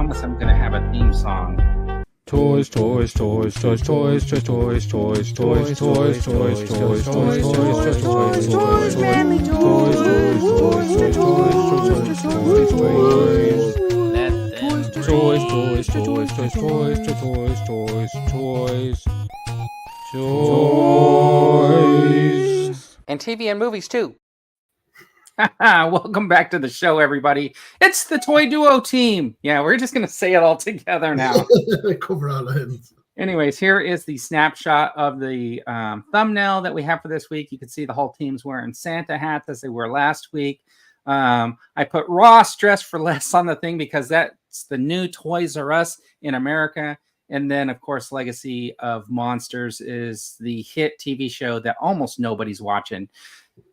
promise I'm going to have a theme song. Toys, toys, toys, toys, toys, toys, toys, toys, toys, toys, toys, toys, toys, toys, toys, toys, manly toys, toys, toys, toys, toys, toys, toys, and TV and movies too. Welcome back to the show, everybody. It's the Toy Duo team. Yeah, we're just going to say it all together now. Cover all ends. Anyways, here is the snapshot of the thumbnail that we have for this week. You can see the whole team's wearing Santa hats as they were last week. I put Ross Dress for Less on the thing because that's the new Toys R Us in America. And then, of course, Legacy of Monsters is the hit TV show that almost nobody's watching.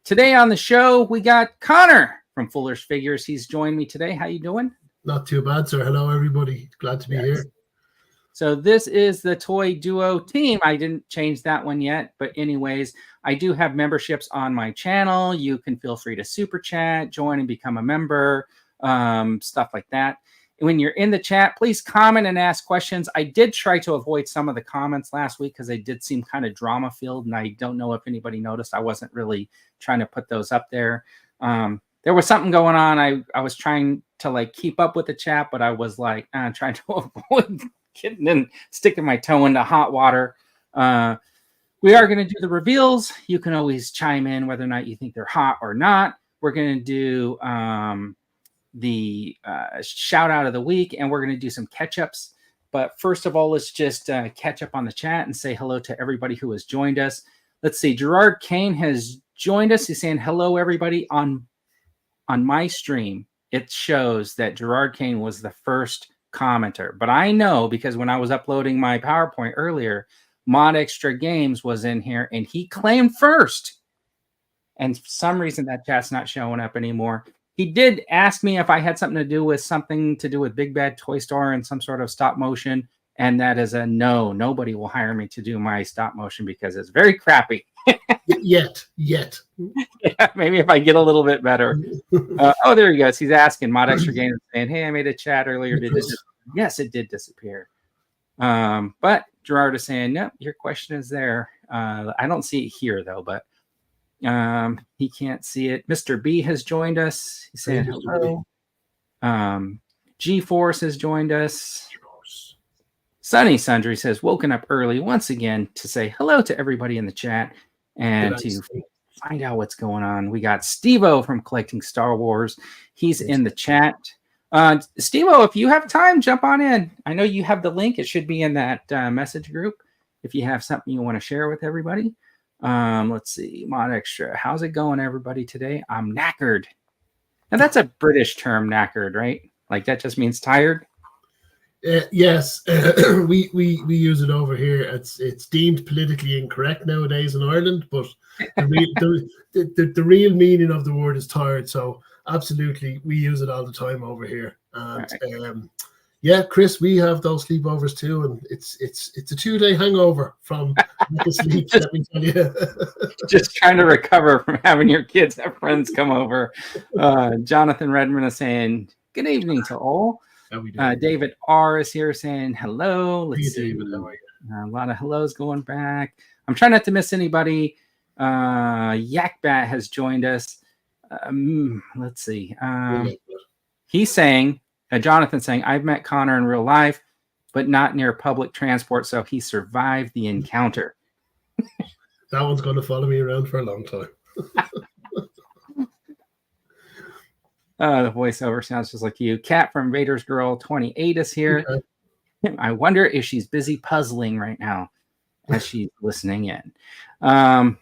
Today on the show, we got Connor from Fuller's Figures. He's joined me today. How you doing? Not too bad, sir. Hello, everybody. Glad to be here. So this is the Toy Duo team. I didn't change that one yet. But anyways, I do have memberships on my channel. You can feel free to super chat, join and become a member, stuff like that. When you're in the chat, please comment and ask questions. I did try to avoid some of the comments last week because they did seem kind of drama-filled, and I don't know if anybody noticed. I wasn't really trying to put those up there. There was something going on. I was trying to like keep up with the chat, but I was like trying to avoid getting and sticking my toe into hot water. We are going to do the reveals. You can always chime in whether or not you think they're hot or not. We're going to do the shout out of the week, and we're going to do some catch-ups. But first of all, let's just catch up on the chat and say hello to everybody who has joined us. Let's see, Gerard Kane has joined us. He's saying hello, everybody. On my stream, it shows that Gerard Kane was the first commenter, but I know because when I was uploading my PowerPoint earlier, Mod Extra Games was in here and he claimed first, and for some reason that chat's not showing up anymore. He did ask me if I had something to do with Big Bad Toy Store and some sort of stop motion. And that is a no. Nobody will hire me to do my stop motion because it's very crappy. Yet. Yeah, maybe if I get a little bit better. Oh, there he goes. He's asking Mod Extra Games saying, hey, I made a chat earlier. Did it Yes, it did disappear. But Gerard is saying, no, your question is there. I don't see it here, though, but he can't see it. Mr. B has joined us. He's saying hello. G-Force has joined us. Sunny Sundry says, woken up early once again to say hello to everybody in the chat and to find out what's going on. We got Steve-O from Collecting Star Wars. He's in the chat. Steve-O, if you have time, jump on in. I know you have the link. It should be in that message group if you have something you want to share with everybody. Let's see. Mod Extra. How's it going, everybody, today? I'm knackered. Now, that's a British term, knackered, right? Like, that just means tired? Yes. We use it over here. It's deemed politically incorrect nowadays in Ireland, but the real meaning of the word is tired. So, absolutely, we use it all the time over here. And right. Yeah, Chris, we have those sleepovers too, and it's a 2-day hangover from sleep. Let me tell you. Just trying to recover from having your kids have friends come over. Jonathan Redmond is saying good evening to all. David R is here saying hello. Let's see. David, how are you? A lot of hellos going back. I'm trying not to miss anybody. Yakbat has joined us. Let's see. He's saying. Jonathan saying, I've met Connor in real life, but not near public transport, so he survived the encounter. That one's going to follow me around for a long time. The voiceover sounds just like you. Kat from Vader's Girl 28 is here. Okay. I wonder if she's busy puzzling right now as she's listening in. All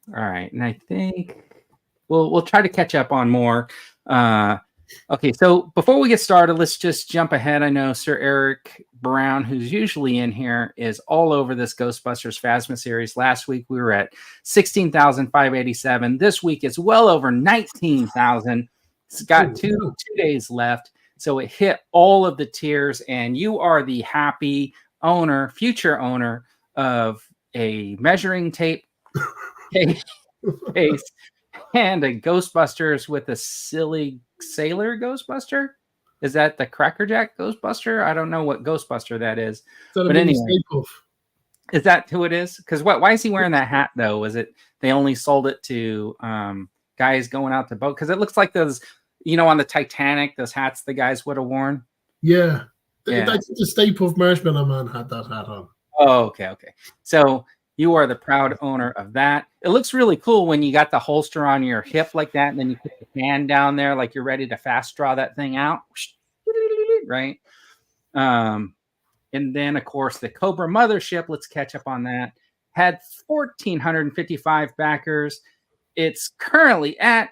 right, and I think we'll try to catch up on more. Okay, so before we get started, let's just jump ahead. I know Sir Eric Brown, who's usually in here, is all over this Ghostbusters Phasma series. Last week, we were at 16,587. This week, it's well over 19,000. It's got two days left, so it hit all of the tiers, and you are the happy owner, future owner of a measuring tape case and a Ghostbusters with a silly sailor Ghostbuster. Is that the Cracker Jack Ghostbuster? I don't know what Ghostbuster that is. That But anyway, Stay Puft. is that who it is? Because why is he wearing that hat though? Was it they only sold it to guys going out to boat? Because it looks like those, on the Titanic, those hats the guys would have worn. Yeah. Yeah. I think the Stay Puft Marshmallow Man had that hat on. Oh, okay. So you are the proud owner of that. It looks really cool when you got the holster on your hip like that, and then you put the hand down there like you're ready to fast draw that thing out, right? And then, of course, the Cobra mothership, let's catch up on that, had 1,455 backers. It's currently at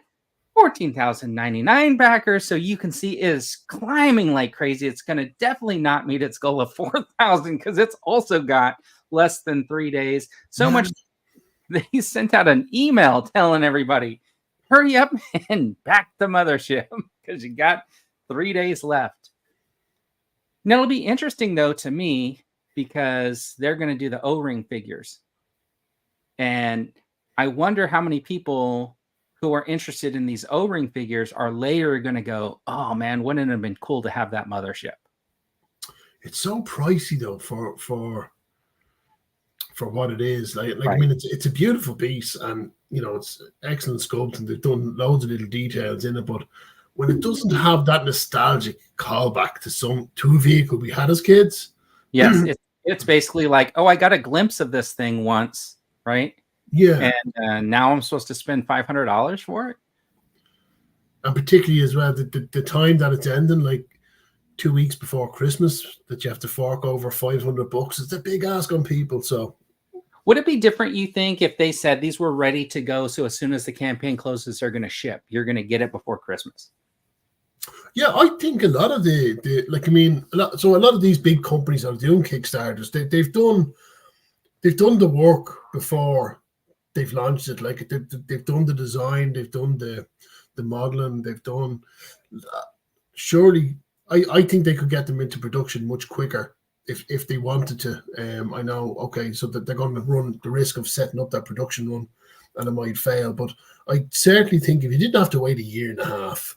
14,099 backers. So you can see it is climbing like crazy. It's going to definitely not meet its goal of 4,000 because it's also got less than 3 days. So much they sent out an email telling everybody, hurry up and back the mothership because you got 3 days left. Now, it'll be interesting, though, to me, because they're going to do the O-ring figures. And I wonder how many people who are interested in these O-ring figures are later going to go, oh, man, wouldn't it have been cool to have that mothership? It's so pricey, though, for what it is. Like Right. I mean, it's a beautiful piece, and, it's excellent sculpting. They've done loads of little details in it, but when it doesn't have that nostalgic callback to a vehicle we had as kids. Yes, it's basically like, oh, I got a glimpse of this thing once, right? Yeah. And now I'm supposed to spend $500 for it. And particularly as well, the time that it's ending, like 2 weeks before Christmas, that you have to fork over $500. It's a big ask on people. So would it be different, you think, if they said these were ready to go, so as soon as the campaign closes, they're going to ship? You're going to get it before Christmas. Yeah, I think a lot of a lot of these big companies are doing Kickstarters. They've done the work before they've launched it. Like they've done the design, they've done the modeling, they've done. Surely, I think they could get them into production much quicker if they wanted to. I know, okay, so that they're going to run the risk of setting up that production run, and it might fail. But I certainly think if you didn't have to wait a year and a half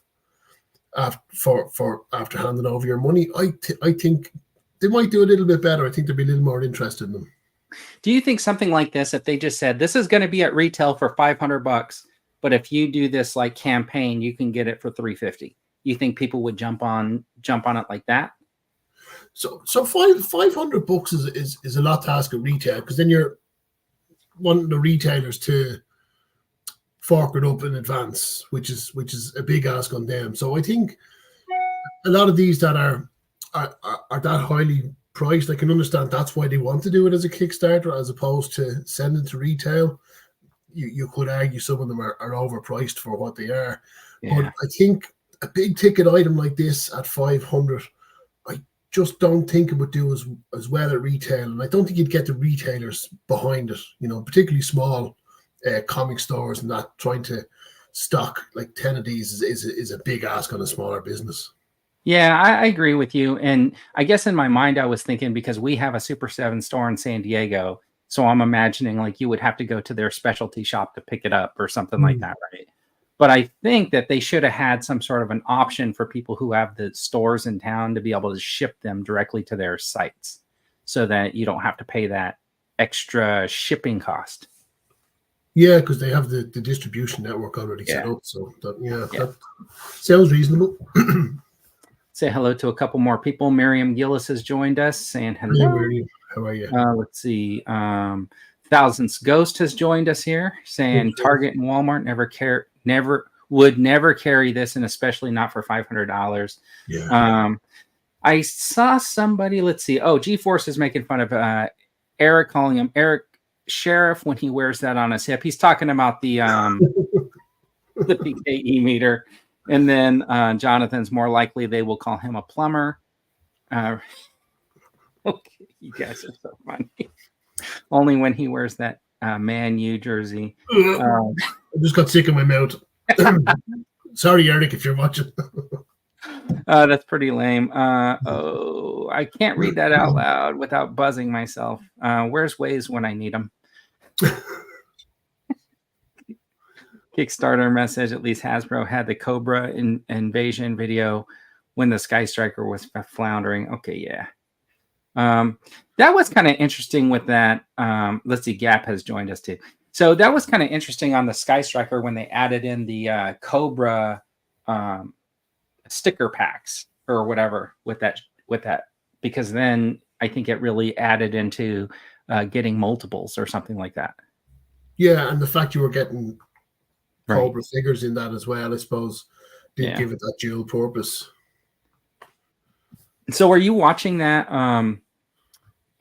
after handing over your money, I think they might do a little bit better. I think they'd be a little more interested in them. Do you think something like this, if they just said this is going to be at retail for $500, but if you do this like campaign, you can get it for $350? You think people would jump on it like that? So $500 is a lot to ask at retail, because then you're wanting the retailers to fork it up in advance, which is a big ask on them. So I think a lot of these that are that highly priced, I can understand that's why they want to do it as a Kickstarter as opposed to sending to retail. You could argue some of them are overpriced for what they are. Yeah. But I think a big ticket item like this at 500, I just don't think it would do as well at retail. And I don't think you'd get the retailers behind it, particularly small comic stores and that, trying to stock like 10 of these is a big ask on a smaller business. Yeah, I agree with you. And I guess in my mind, I was thinking, because we have a Super 7 store in San Diego, so I'm imagining like you would have to go to their specialty shop to pick it up or something like that, right? But I think that they should have had some sort of an option for people who have the stores in town to be able to ship them directly to their sites so that you don't have to pay that extra shipping cost. Yeah, because they have the distribution network already set up. So that sounds reasonable. Say hello to a couple more people. Miriam Gillis has joined us, saying hello. Hey, Miriam. How are you? Let's see. Thousandths Ghost has joined us here, saying Target and Walmart never carry this, and especially not for $500. Yeah. I saw somebody. Let's see. Oh, G-Force is making fun of Eric, calling him Eric Sheriff when he wears that on his hip. He's talking about the the PKE meter. And then Jonathan's more likely they will call him a plumber. Okay, you guys are so funny. Only when he wears that Man U jersey. I just got sick in my mouth. Sorry, Eric, if you're watching. That's pretty lame. I can't read that out loud without buzzing myself. Where's Waze when I need him? Kickstarter message. At least Hasbro had the Cobra invasion video when the Sky Striker was floundering. Okay, yeah. That was kind of interesting with that. Let's see, Gap has joined us too. So that was kind of interesting on the Sky Striker when they added in the Cobra sticker packs or whatever with that, because then I think it really added into getting multiples or something like that. Yeah, and the fact you were getting Right. Cobra figures in that as well, I suppose, did give it that dual purpose. So are you watching that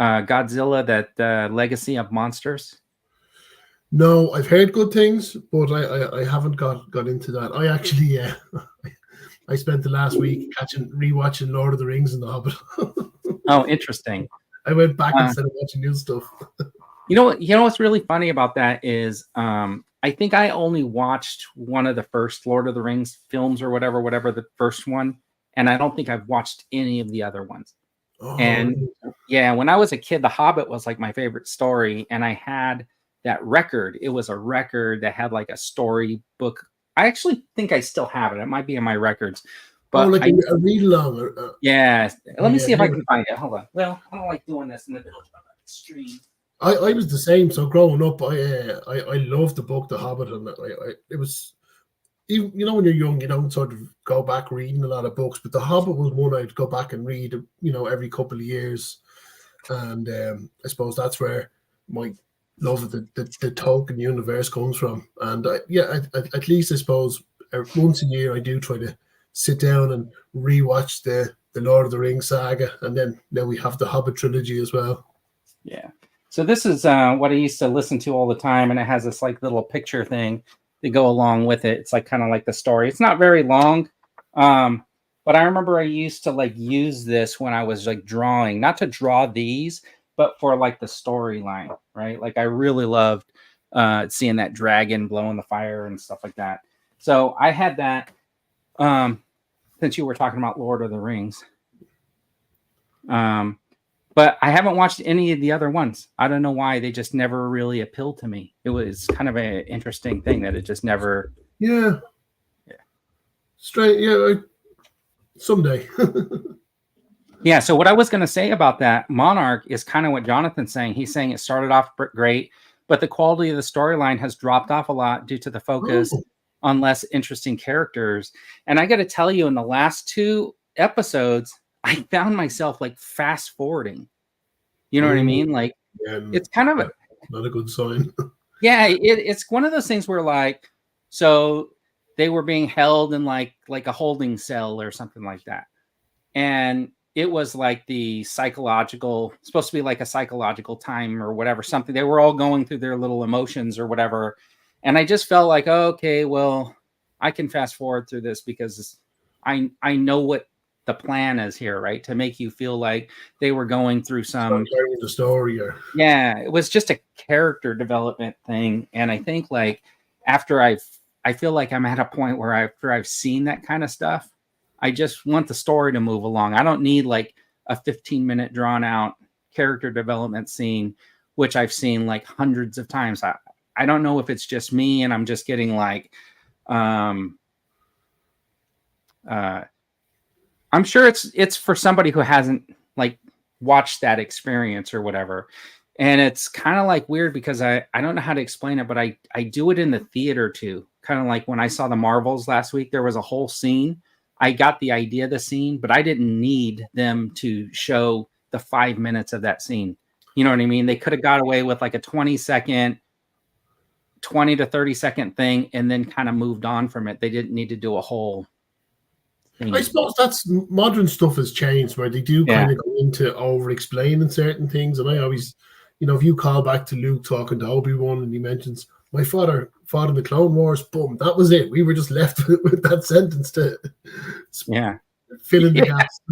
Godzilla, that Legacy of Monsters? No, I've heard good things, but I haven't got into that. I actually I spent the last week rewatching Lord of the Rings and The Hobbit. Oh, interesting. I went back instead of watching new stuff. You know what's really funny about that is I think I only watched one of the first Lord of the Rings films or whatever the first one, and I don't think I've watched any of the other ones. Oh, And yeah, when I was a kid, The Hobbit was like my favorite story, and I had that record. It was a record that had like a storybook. I actually think I still have it. It might be in my records. But like a read along. Yeah. Let me see if I can find it. Hold on. Well, I don't like doing this in the middle of the stream. I was the same. So growing up, I loved the book The Hobbit, and it was, even when you're young, you don't sort of go back reading a lot of books, but The Hobbit was one I'd go back and read, every couple of years, and I suppose that's where my love of the Tolkien universe comes from. And at least I suppose once a year I do try to sit down and rewatch the Lord of the Rings saga, and then now we have the Hobbit trilogy as well. Yeah. So this is what I used to listen to all the time, and it has this like little picture thing to go along with it. It's like kind of like the story. It's not very long, but I remember I used to like use this when I was like drawing, not to draw these, but for like the storyline, right? Like I really loved seeing that dragon blowing the fire and stuff like that. So I had that since you were talking about Lord of the Rings. But I haven't watched any of the other ones. I don't know why. They just never really appealed to me. It was kind of an interesting thing that it just never. Yeah. Straight. Yeah. Someday. Yeah. So what I was going to say about that Monarch is kind of what Jonathan's saying. He's saying it started off great, but the quality of the storyline has dropped off a lot due to the focus on less interesting characters. And I got to tell you, in the last 2 episodes, I found myself like fast forwarding. You know what I mean? Like it's kind of not a good sign. Yeah, it's one of those things where like, so they were being held in like a holding cell or something like that. And it was like the supposed to be like a psychological time or whatever, something. They were all going through their little emotions or whatever. And I just felt like, oh, okay, well, I can fast forward through this because I know what the plan is here, right? To make you feel like they were going through some the story. Yeah, it was just a character development thing. And I think like after I feel like I'm at a point where after I've seen that kind of stuff, I just want the story to move along. I don't need like a 15-minute drawn out character development scene, which I've seen like hundreds of times. I don't know if it's just me and I'm just getting like, I'm sure it's for somebody who hasn't like watched that experience or whatever. And it's kind of like weird because I don't know how to explain it, but I do it in the theater too. Kind of like when I saw the Marvels last week, there was a whole scene. I got the idea of the scene, but I didn't need them to show the 5 minutes of that scene. You know what I mean? They could have got away with like a 20 to 30 second thing and then kind of moved on from it. They didn't need to do a whole thing. I suppose that's modern stuff has changed where they do kind of go into over explaining certain things. And I always, if you call back to Luke talking to Obi-Wan and he mentions my father fought in the Clone Wars, boom, that was it. We were just left with that sentence to fill in the gaps.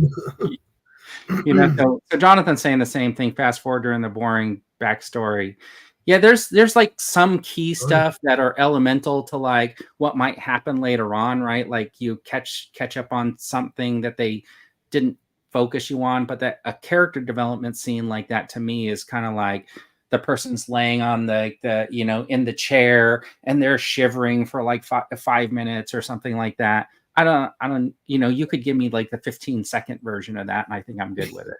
So Jonathan's saying the same thing. Fast forward during the boring backstory. Yeah, there's like some key stuff that are elemental to like what might happen later on, right? Like you catch up on something that they didn't focus you on, but that a character development scene like that to me is kind of like the person's laying on the in the chair and they're shivering for like 5 minutes or something like that. don't, you could give me like the 15-second version of that, and I think I'm good with it.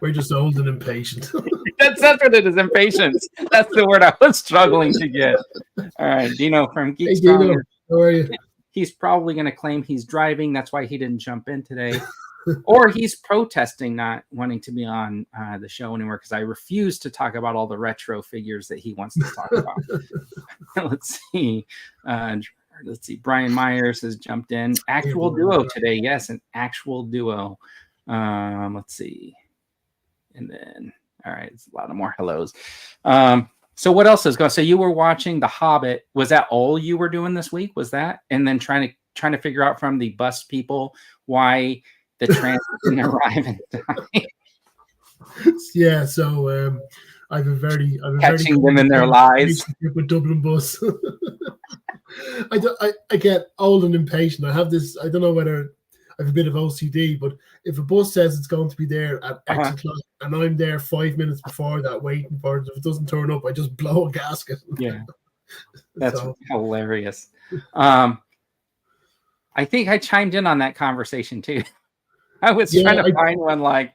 We're just old and impatient. That's what it is, impatience. That's the word I was struggling to get. All right, Dino from Geek Hey, Strong. Dino, how are you? He's probably going to claim he's driving. That's why he didn't jump in today. Or he's protesting not wanting to be on the show anymore because I refuse to talk about all the retro figures that he wants to talk about. Let's see. Brian Myers has jumped in. Actual duo today. Yes, an actual duo. Let's see. And then, all right, it's a lot of more hellos. So what else is going? So you were watching The Hobbit. Was that all you were doing this week? Was that? And then trying to figure out from the bus people why the transit didn't arrive in time. Yeah, so I've a very catching them in their lies with Dublin bus. I get old and impatient. I have this. I don't know whether I have a bit of OCD, but if a bus says it's going to be there at X o'clock and I'm there 5 minutes before that waiting for it, if it doesn't turn up, I just blow a gasket. Yeah, that's hilarious. I think I chimed in on that conversation too. I was trying to find one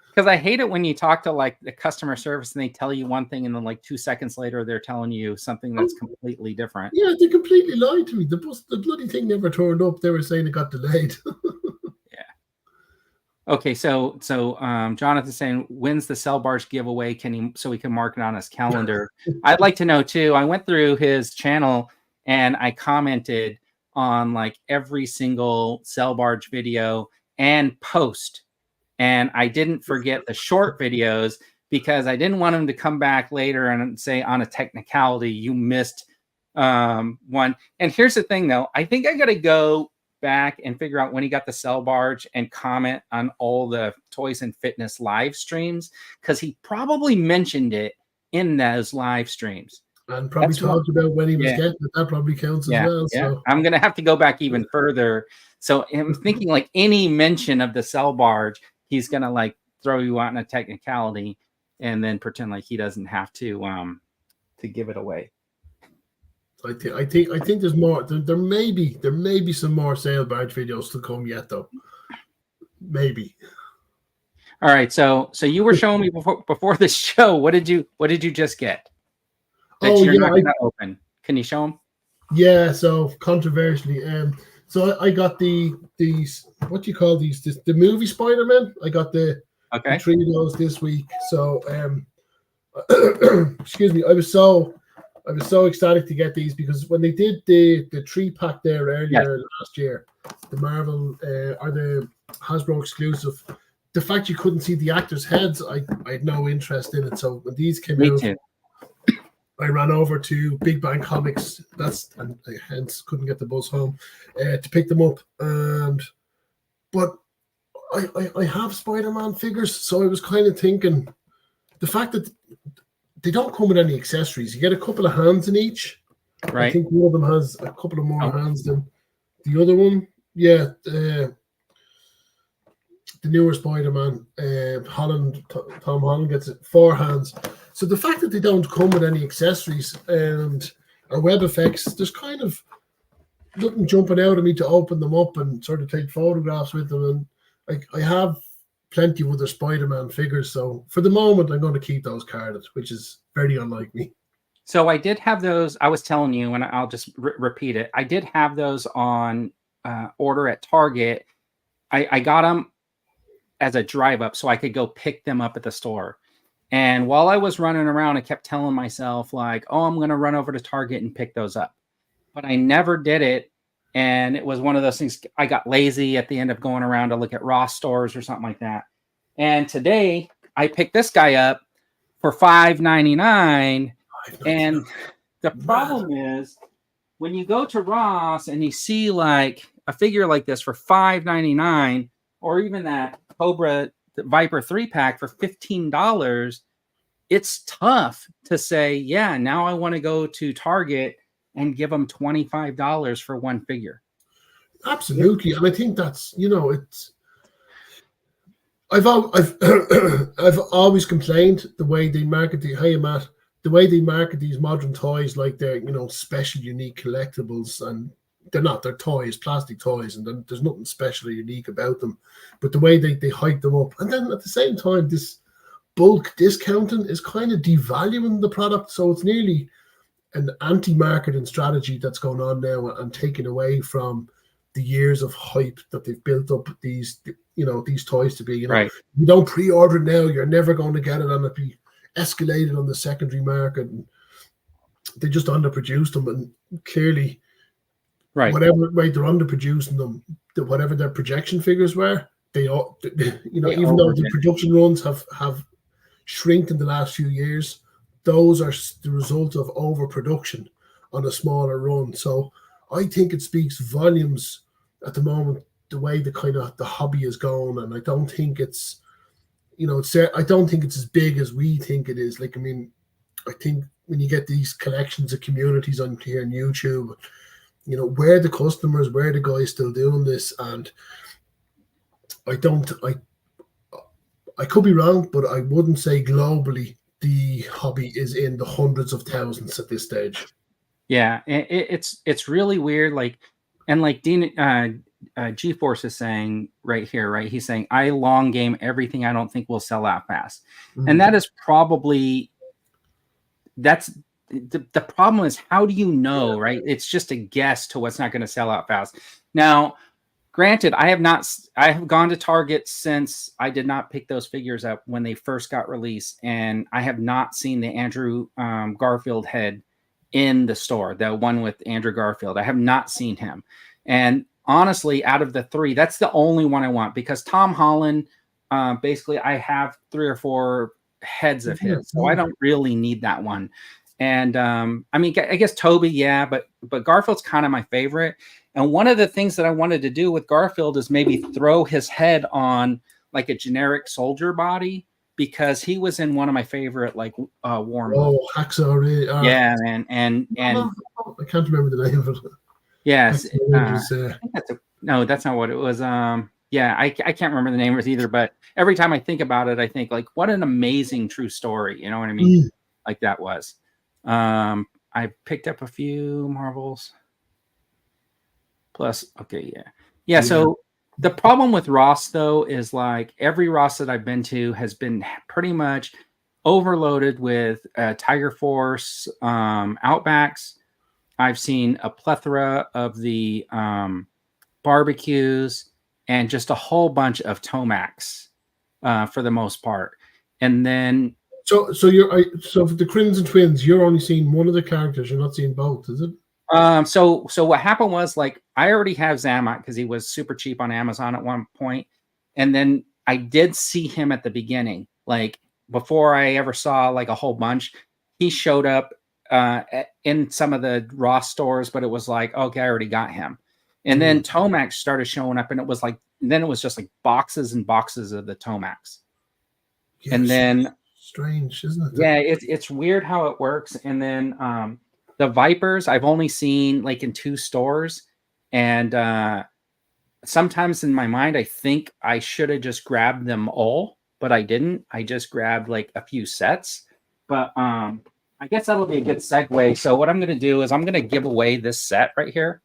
because I hate it when you talk to like the customer service and they tell you one thing and then like 2 seconds later they're telling you something that's completely different. Yeah, they completely lied to me. The bloody thing never turned up. They were saying it got delayed. Yeah. Okay, so Jonathan's saying, when's the Cell Barge giveaway? So we can mark it on his calendar? I'd like to know too. I went through his channel and I commented on like every single Cell Barge video and post. And I didn't forget the short videos because I didn't want him to come back later and say on a technicality, you missed one. And here's the thing, though. I think I got to go back and figure out when he got the Cell Barge and comment on all the Toys and Fitness live streams because he probably mentioned it in those live streams. And probably talked about when he was getting it. That probably counts as well. Yeah. So. I'm going to have to go back even further. So I'm thinking like any mention of the Cell Barge, he's going to like throw you out in a technicality and then pretend like he doesn't have to give it away. I think there's more. There may be some more Cell Barge videos to come yet, though. Maybe. All right. So you were showing me before the show. What did you just get? You're not going to open. Can you show them? Yeah. So controversially, so I got these. What do you call these? The movie Spider-Man. I got the 3 of those this week. So excuse me. I was so ecstatic to get these because when they did the 3-pack there earlier last year, the Marvel or the Hasbro exclusive, the fact you couldn't see the actors' heads, I had no interest in it. So when these came out, I ran over to Big Bang Comics. And hence couldn't get the bus home to pick them up. But I have Spider-Man figures, so I was kind of thinking the fact that they don't come with any accessories. You get a couple of hands in each. Right. I think one of them has a couple of more hands than the other one. Yeah. The newer Spider-Man, Tom Holland gets 4 hands. So the fact that they don't come with any accessories and or web effects, there's kind of nothing jumping out at me to open them up and sort of take photographs with them. And I have plenty of other Spider-Man figures, so for the moment, I'm going to keep those carded, which is very unlike me. So I did have those. I was telling you, and I'll just repeat it. I did have those on order at Target. I got them as a drive up so I could go pick them up at the store. And while I was running around, I kept telling myself like, oh, I'm going to run over to Target and pick those up. But I never did it. And it was one of those things. I got lazy at the end of going around to look at Ross stores or something like that. And today I picked this guy up for $5.99. And the problem is when you go to Ross and you see like a figure like this for $5.99, or even that Cobra Viper 3-pack for $15, it's tough to say, yeah, now I want to go to Target and give them $25 for one figure. Absolutely. And I think that's, it's, I've always complained the way they market the, hey, Matt, the way they market these modern toys, like they're, special, unique collectibles, and they're toys, plastic toys, and there's nothing special or unique about them. But the way they hype them up, and then at the same time, this bulk discounting is kind of devaluing the product. So it's nearly an anti-marketing strategy that's going on now and taking away from the years of hype that they've built up these toys to be. Right. You don't pre-order now, you're never going to get it, and it'll be escalated on the secondary market. And they just underproduced them, and clearly, right, whatever way they're underproducing them, whatever their projection figures were, even though the production runs have shrunk in the last few years, those are the result of overproduction on a smaller run. So I think it speaks volumes at the moment, the way the hobby is going, and I don't think it's, I don't think it's as big as we think it is. Like, I mean, I think when you get these collections of communities on here on YouTube, where the customers, where the guys still doing this, and I could be wrong, but I wouldn't say globally the hobby is in the hundreds of thousands at this stage. Yeah, it's really weird. Like, and like Dean G-Force is saying right here, right? He's saying, I long game everything I don't think will sell out fast. Mm-hmm. And that is probably, that's the problem is, how do you know, right? It's just a guess to what's not going to sell out fast. Now, granted, I have gone to Target since I did not pick those figures up when they first got released, and I have not seen the Andrew Garfield head in the store, the one with Andrew Garfield. I have not seen him. And honestly, out of the three, that's the only one I want, because Tom Holland, basically I have 3 or 4 heads of his, so I don't really need that one. And I mean, I guess Toby, yeah, but Garfield's kind of my favorite. And one of the things that I wanted to do with Garfield is maybe throw his head on like a generic soldier body, because he was in one of my favorite like war movies. Oh, Hacksaw. Yeah, man, and I can't remember the name of it. Yes, I think no, that's not what it was. Yeah, I can't remember the name of it either. But every time I think about it, I think like, what an amazing true story. You know what I mean? Like that was. I picked up a few Marvels. Plus, okay, yeah. So the problem with Ross, though, is like every Ross that I've been to has been pretty much overloaded with Tiger Force Outbacks. I've seen a plethora of the barbecues and just a whole bunch of Tomacs for the most part. And then so for the Crimson Twins, you're only seeing one of the characters. You're not seeing both, is it? So what happened was, like, I already have Zamoc because he was super cheap on Amazon at one point, and then I did see him at the beginning, like before I ever saw like a whole bunch. He showed up in some of the Ross stores, but it was like, okay, I already got him. And then Tomac started showing up, and it was like, then it was just like boxes and boxes of the Tomacs. Yeah, and then strange, isn't it? Yeah, it's weird how it works. And then the Vipers, I've only seen like in 2 stores, and sometimes in my mind, I think I should have just grabbed them all, but I didn't. I just grabbed like a few sets. But I guess that'll be a good segue. So what I'm going to do is I'm going to give away this set right here.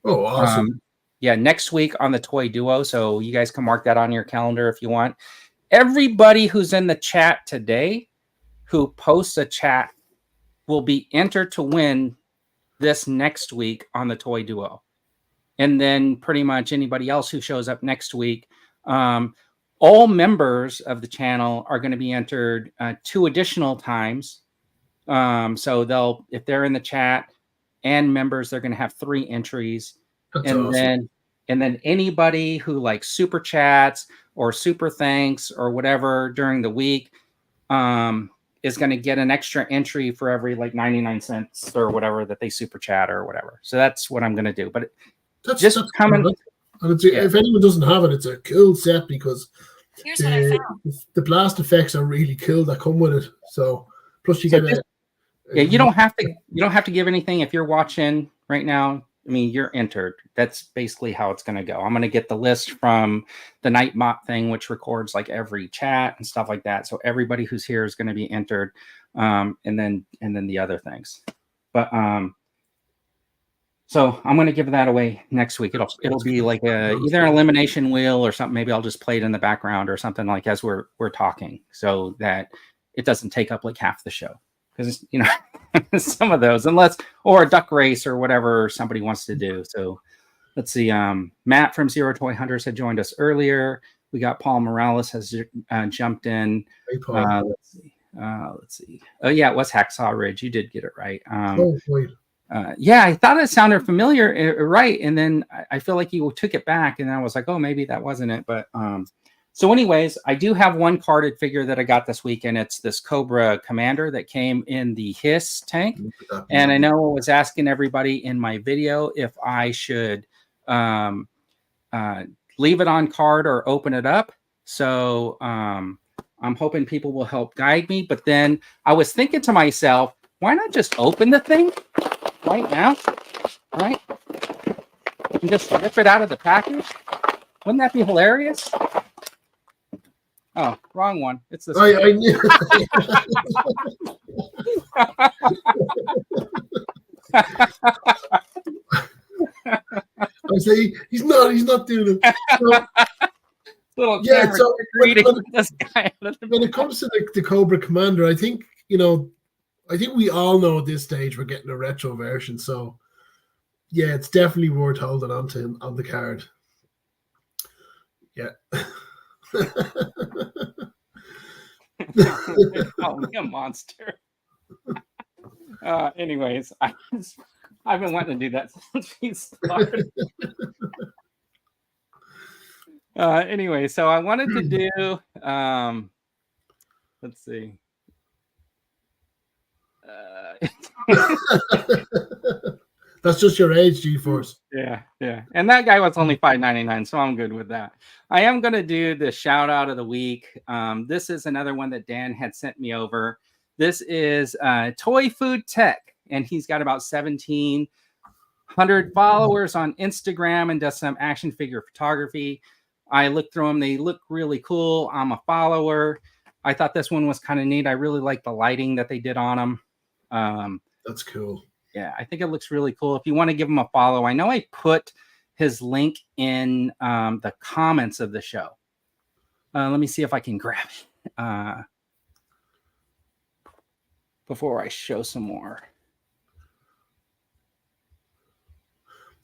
Oh, awesome. Yeah, next week on the Toy Duo. So you guys can mark that on your calendar if you want. Everybody who's in the chat today who posts a chat will be entered to win this next week on the Toy Duo. And then pretty much anybody else who shows up next week, all members of the channel are going to be entered 2 additional times. So if they're in the chat and members, they're going to have 3 entries. That's awesome. And then anybody who like super chats or super thanks or whatever during the week is going to get an extra entry for every like 99 cents or whatever that they super chat or whatever. So that's what I'm going to do. But that's coming. And if anyone doesn't have it, it's a cool set, because here's what I found. The blast effects are really cool that come with it. So plus you get you don't have to give anything if you're watching right now. I mean, you're entered. That's basically how it's going to go. I'm going to get the list from the Nightbot thing, which records like every chat and stuff like that. So everybody who's here is going to be entered, and then the other things. But so I'm going to give that away next week. It'll be like either an elimination wheel or something. Maybe I'll just play it in the background or something like as we're talking, so that it doesn't take up like half the show. Because, you know, some of those, or a duck race or whatever somebody wants to do. So let's see. Matt from Zero Toy Hunters had joined us earlier. We got Paul Morales has jumped in. Hey, Paul. Let's see. Oh, yeah, it was Hacksaw Ridge. You did get it right. Wait. Yeah, I thought it sounded familiar, right? And then I feel like you took it back, and I was like, oh, maybe that wasn't it. But so anyways, I do have one carded figure that I got this week, and it's this Cobra Commander that came in the HISS tank. And I know I was asking everybody in my video if I should leave it on card or open it up. So I'm hoping people will help guide me. But then I was thinking to myself, why not just open the thing right now, right? And just rip it out of the package? Wouldn't that be hilarious? Oh, wrong one. It's this. I knew. I say he's not doing it. So, Little yeah, so this guy. when it comes to the Cobra Commander, I think we all know at this stage we're getting a retro version. So yeah, it's definitely worth holding on to on the card. Yeah. Oh, a monster. Anyways, I've been wanting to do that since we started. Anyway, so I wanted to do let's see. That's just your age, G-Force. Yeah. And that guy was only $5.99, so I'm good with that. I am going to do the shout out of the week. This is another one that Dan had sent me over. This is Toy Food Tech, and he's got about 1,700 followers on Instagram and does some action figure photography. I looked through them. They look really cool. I'm a follower. I thought this one was kind of neat. I really like the lighting that they did on them. That's cool. Yeah, I think it looks really cool. If you want to give him a follow, I know I put his link in the comments of the show. Let me see if I can grab it before I show some more.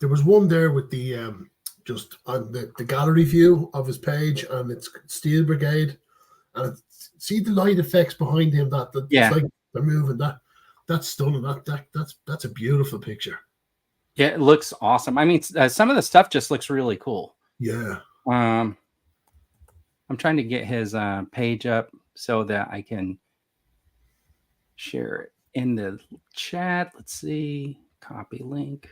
There was one there with the just on the gallery view of his page, and it's Steel Brigade, and see the light effects behind him. Yeah, it's like they're moving. That's stunning. That's a beautiful picture. Yeah, it looks awesome. I mean, some of the stuff just looks really cool. Yeah. I'm trying to get his page up so that I can share it in the chat. Let's see. Copy link.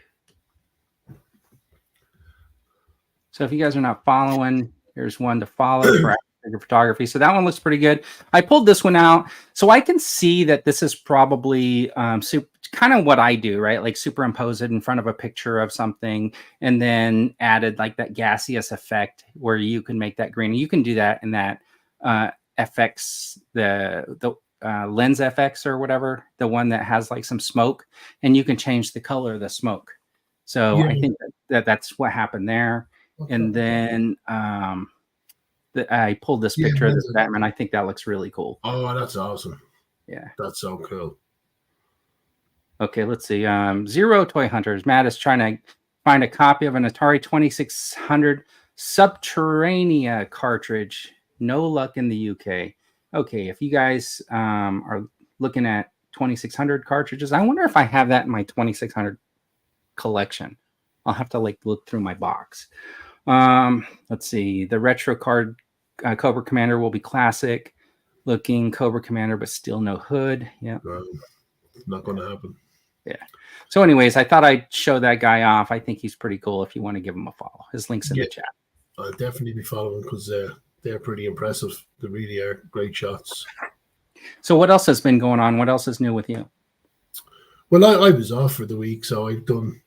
So if you guys are not following, here's one to follow for figure photography. So that one looks pretty good. I pulled this one out so I can see that this is probably kind of what I do, right? Like superimpose it in front of a picture of something and then added like that gaseous effect where you can make that green. You can do that in that FX, the lens FX or whatever, the one that has like some smoke, and you can change the color of the smoke. So yeah. I think that's what happened there. Okay. And then I pulled this picture of this Batman. I think that looks really cool. Oh, that's awesome. Yeah. That's so cool. Okay, let's see. Zero Toy Hunters. Matt is trying to find a copy of an Atari 2600 Subterranea cartridge. No luck in the UK. Okay, if you guys are looking at 2600 cartridges, I wonder if I have that in my 2600 collection. I'll have to look through my box. Let's see. The retro card Cobra Commander will be classic looking Cobra Commander, but still no hood. Yeah, not going to happen. Yeah. So, anyways, I thought I'd show that guy off. I think he's pretty cool. If you want to give him a follow, his link's in the chat. I'll definitely be following because they're pretty impressive. They really are great shots. So, what else has been going on? What else is new with you? Well, I was off for the week, so I've done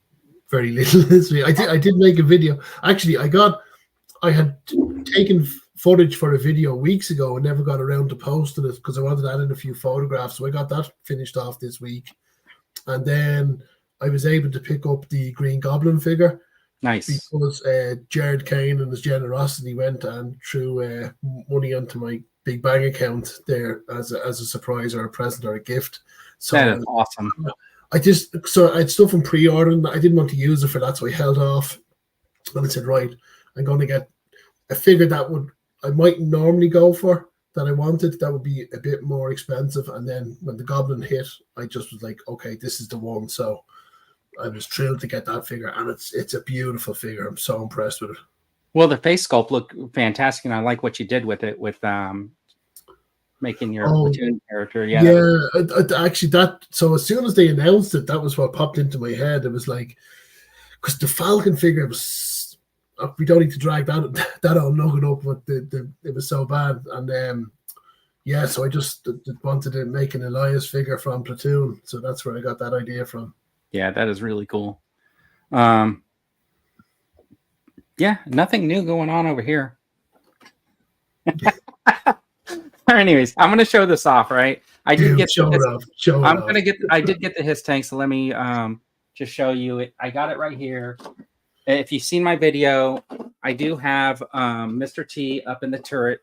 very little this week. I did make a video. Actually, I had taken footage for a video weeks ago and never got around to posting it because I wanted to add in a few photographs. So I got that finished off this week. And then I was able to pick up the Green Goblin figure. Nice. Because Jared Kane and his generosity went and threw money onto my big bank account there as a surprise or a present or a gift. So that is awesome. I had stuff in pre-ordering. I didn't want to use it for that, so I held off. And I said, right, I'm going to get a figure that I might normally go for that I wanted. That would be a bit more expensive. And then when the Goblin hit, I just was like, okay, this is the one. So I was thrilled to get that figure, and it's a beautiful figure. I'm so impressed with it. Well, the face sculpt looked fantastic, and I like what you did with it, with making your platoon character. Yeah, actually, so as soon as they announced it, that was what popped into my head. It was like, because the Falcon figure was, we don't need to drag that all nugget up, but it was so bad. And so I just wanted to make an Elias figure from Platoon, so that's where I got that idea from. Yeah, that is really cool. Yeah, nothing new going on over here. Anyways, I'm going to show this off, right? I did get the HISS tank, so let me just show you it. I got it right here. If you've seen my video, I do have Mr. T up in the turret.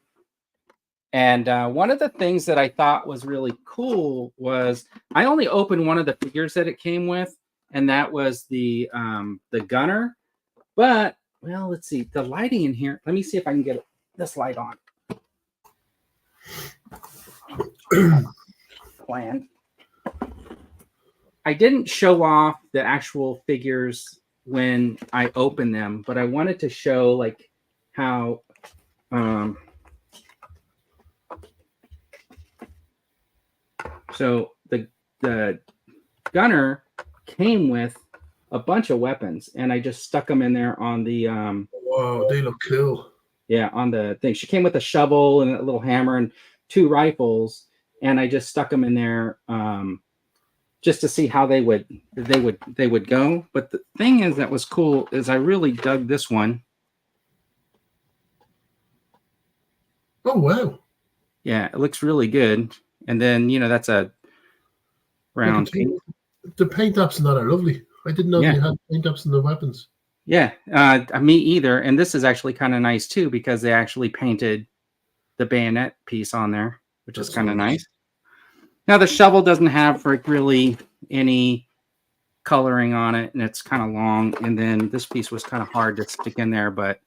And one of the things that I thought was really cool was I only opened one of the figures that it came with, and that was the gunner. But, well, let's see. The lighting in here. Let me see if I can get this light on. Plan. I didn't show off the actual figures when I opened them, but I wanted to show like how so the gunner came with a bunch of weapons, and I just stuck them in there on the wow, they look cool. Yeah, on the thing. She came with a shovel and a little hammer and 2 rifles, and I just stuck them in there just to see how they would go. But the thing is that was cool is I really dug this one. Oh wow. Yeah, it looks really good. And then, that's a round paint. The paint ups in that are lovely. I didn't know they had paint ups in the weapons. Yeah, me either. And this is actually kind of nice too, because they actually painted the bayonet piece on there, which is kind of nice. Now the shovel doesn't have like really any coloring on it, and it's kind of long. And then this piece was kind of hard to stick in there, but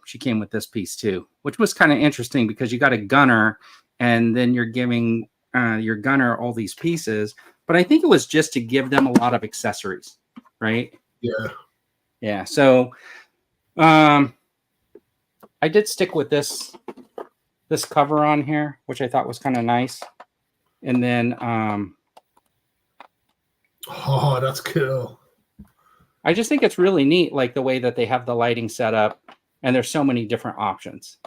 she came with this piece too, which was kind of interesting because you got a gunner, and then you're giving your gunner all these pieces. But I think it was just to give them a lot of accessories, right? Yeah. Yeah, so I did stick with this cover on here, which I thought was kind of nice. And then oh, that's cool. I just think it's really neat, like the way that they have the lighting set up, and there's so many different options.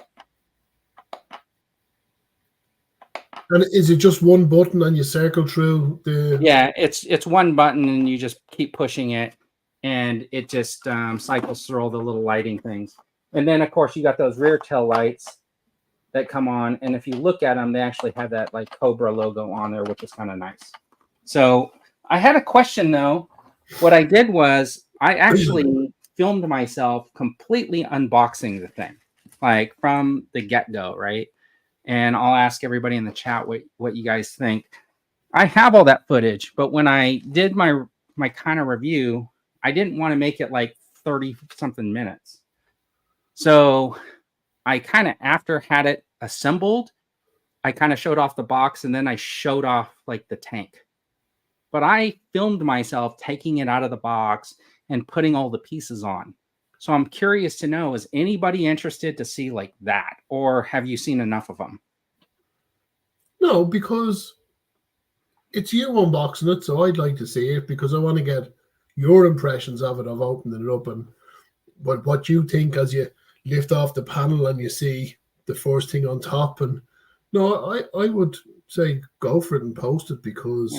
And is it just one button and you circle through the... Yeah, it's one button and you just keep pushing it, and it just cycles through all the little lighting things. And then, of course, you got those rear tail lights that come on. And if you look at them, they actually have that like Cobra logo on there, which is kind of nice. So I had a question, though. What I did was I actually filmed myself completely unboxing the thing, like from the get-go, right? And I'll ask everybody in the chat what you guys think. I have all that footage, but when I did my kind of review, I didn't want to make it like 30-something minutes. So I kind of, after had it assembled, I kind of showed off the box, and then I showed off like the tank. But I filmed myself taking it out of the box and putting all the pieces on. So I'm curious to know, is anybody interested to see like that? Or have you seen enough of them? No, because it's you unboxing it, so I'd like to see it because I want to get your impressions of it, of opening it up, and what you think as you lift off the panel and you see the first thing on top. And no, I would say go for it and post it because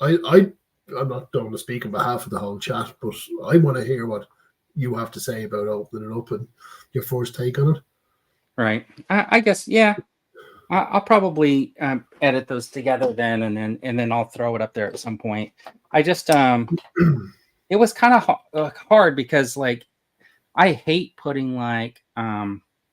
I I'm not going to speak on behalf of the whole chat, but I want to hear what you have to say about opening it up and your first take on it. Right. I guess, yeah. I'll probably edit those together then, and then I'll throw it up there at some point. I just it was kind of hard because like I hate putting like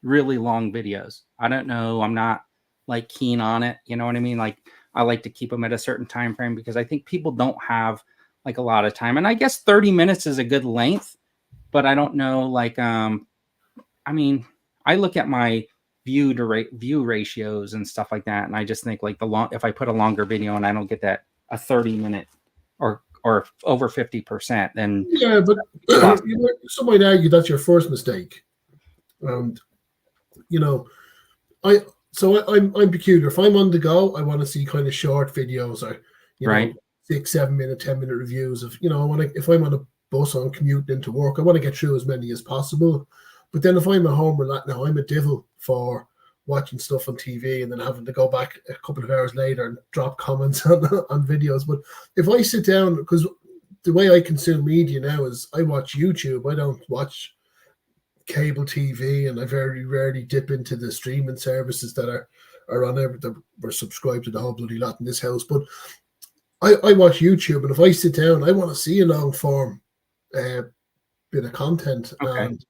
really long videos. I don't know. I'm not like keen on it. You know what I mean? Like I like to keep them at a certain time frame because I think people don't have like a lot of time. And I guess 30 minutes is a good length, but I don't know. Like I mean, I look at my view ratios and stuff like that, and I just think like if I put a longer video and I don't get that a 30-minute or over 50%, then yeah, but some might argue that's your first mistake, and you know, I'm peculiar. If I'm on the go, I want to see kind of short videos or right. 6, 7 minute, 10-minute reviews of I want to. If I'm on a bus on commuting into work, I want to get through as many as possible. But then if I'm at home, now I'm a devil for watching stuff on TV and then having to go back a couple of hours later and drop comments on videos. But if I sit down, because the way I consume media now is I watch YouTube. I don't watch cable TV, and I very rarely dip into the streaming services that are on there. That we're subscribed to the whole bloody lot in this house. But I watch YouTube, and if I sit down, I want to see a long form bit of content. Okay. And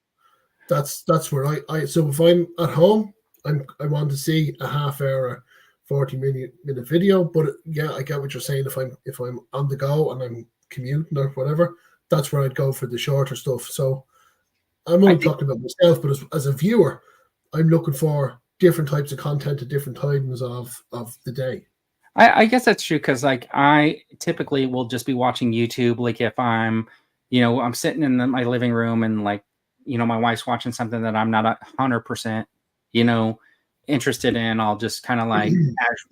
that's where I so if I'm at home, I want to see a half hour, 40-minute video. But yeah, I get what you're saying. If I'm on the go and I'm commuting or whatever, that's where I'd go for the shorter stuff. So I'm only talking about myself, but as a viewer, I'm looking for different types of content at different times of the day. I guess that's true because like I typically will just be watching YouTube. Like if I'm sitting in my living room and like my wife's watching something that I'm not 100% interested in, I'll just kind of like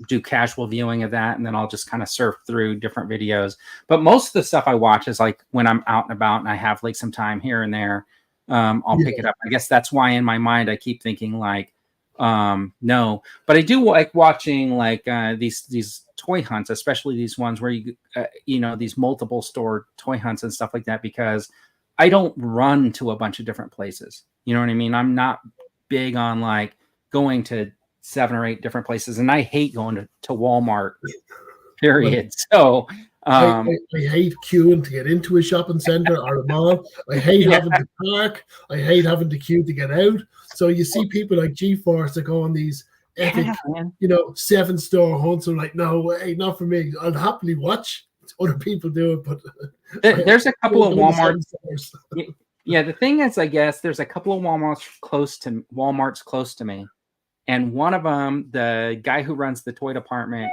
do casual viewing of that, and then I'll just kind of surf through different videos. But most of the stuff I watch is like when I'm out and about and I have like some time here and there, I'll pick it up. I guess that's why in my mind I keep thinking like no, but I do like watching like these toy hunts, especially these ones where these multiple store toy hunts and stuff like that, because I don't run to a bunch of different places. You know what I mean? I'm not big on like going to 7 or 8 different places, and I hate going to Walmart, period. So I hate queuing to get into a shopping center or a mall. I hate having to park. I hate having to queue to get out. So you see people like GeForce that go on these epic, 7-store hunts. I'm like, no way, not for me. I'll happily watch other people do it, but there's a couple of Walmarts. Yeah, the thing is, I guess there's a couple of Walmarts close to me, and one of them, the guy who runs the toy department,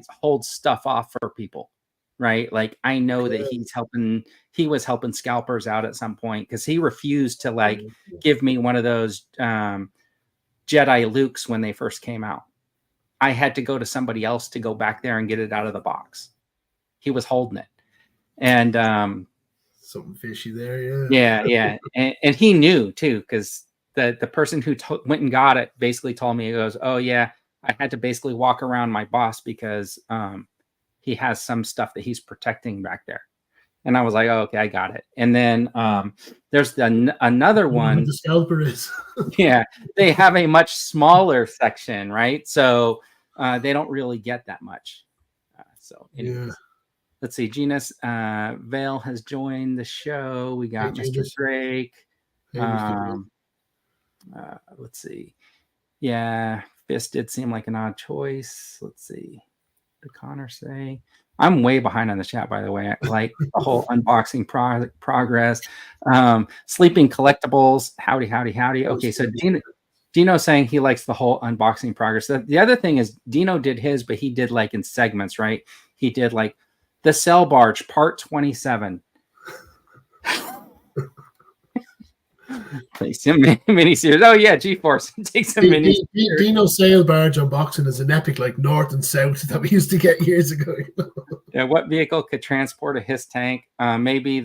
holds stuff off for people, right? Like I know that he was helping scalpers out at some point because he refused to like give me one of those Jedi Lukes when they first came out. I had to go to somebody else to go back there and get it out of the box. He was holding it, and something fishy there, yeah. And he knew too, because the person who went and got it basically told me, he goes, oh yeah, I had to basically walk around my boss because he has some stuff that he's protecting back there. And I was like, oh, okay, I got it. And then there's another one. The scalper is. Yeah, they have a much smaller section, right? So they don't really get that much. Anyways. Yeah. Let's see. Genus Vale has joined the show. We got Mr. Drake. Hey, Mr. Let's see. Yeah, Fist did seem like an odd choice. Let's see. What did Connor say? I'm way behind on the chat, by the way. Like the whole unboxing progress. Sleeping collectibles. Howdy. Okay, so Dino saying he likes the whole unboxing progress. The other thing is Dino did his, but he did like in segments, right? He did like the Cell Barge Part 27. Mini-series. Oh yeah, GeForce takes a mini. Dino Sail Barge unboxing is an epic like north and south that we used to get years ago. Yeah, what vehicle could transport a HISS tank? Maybe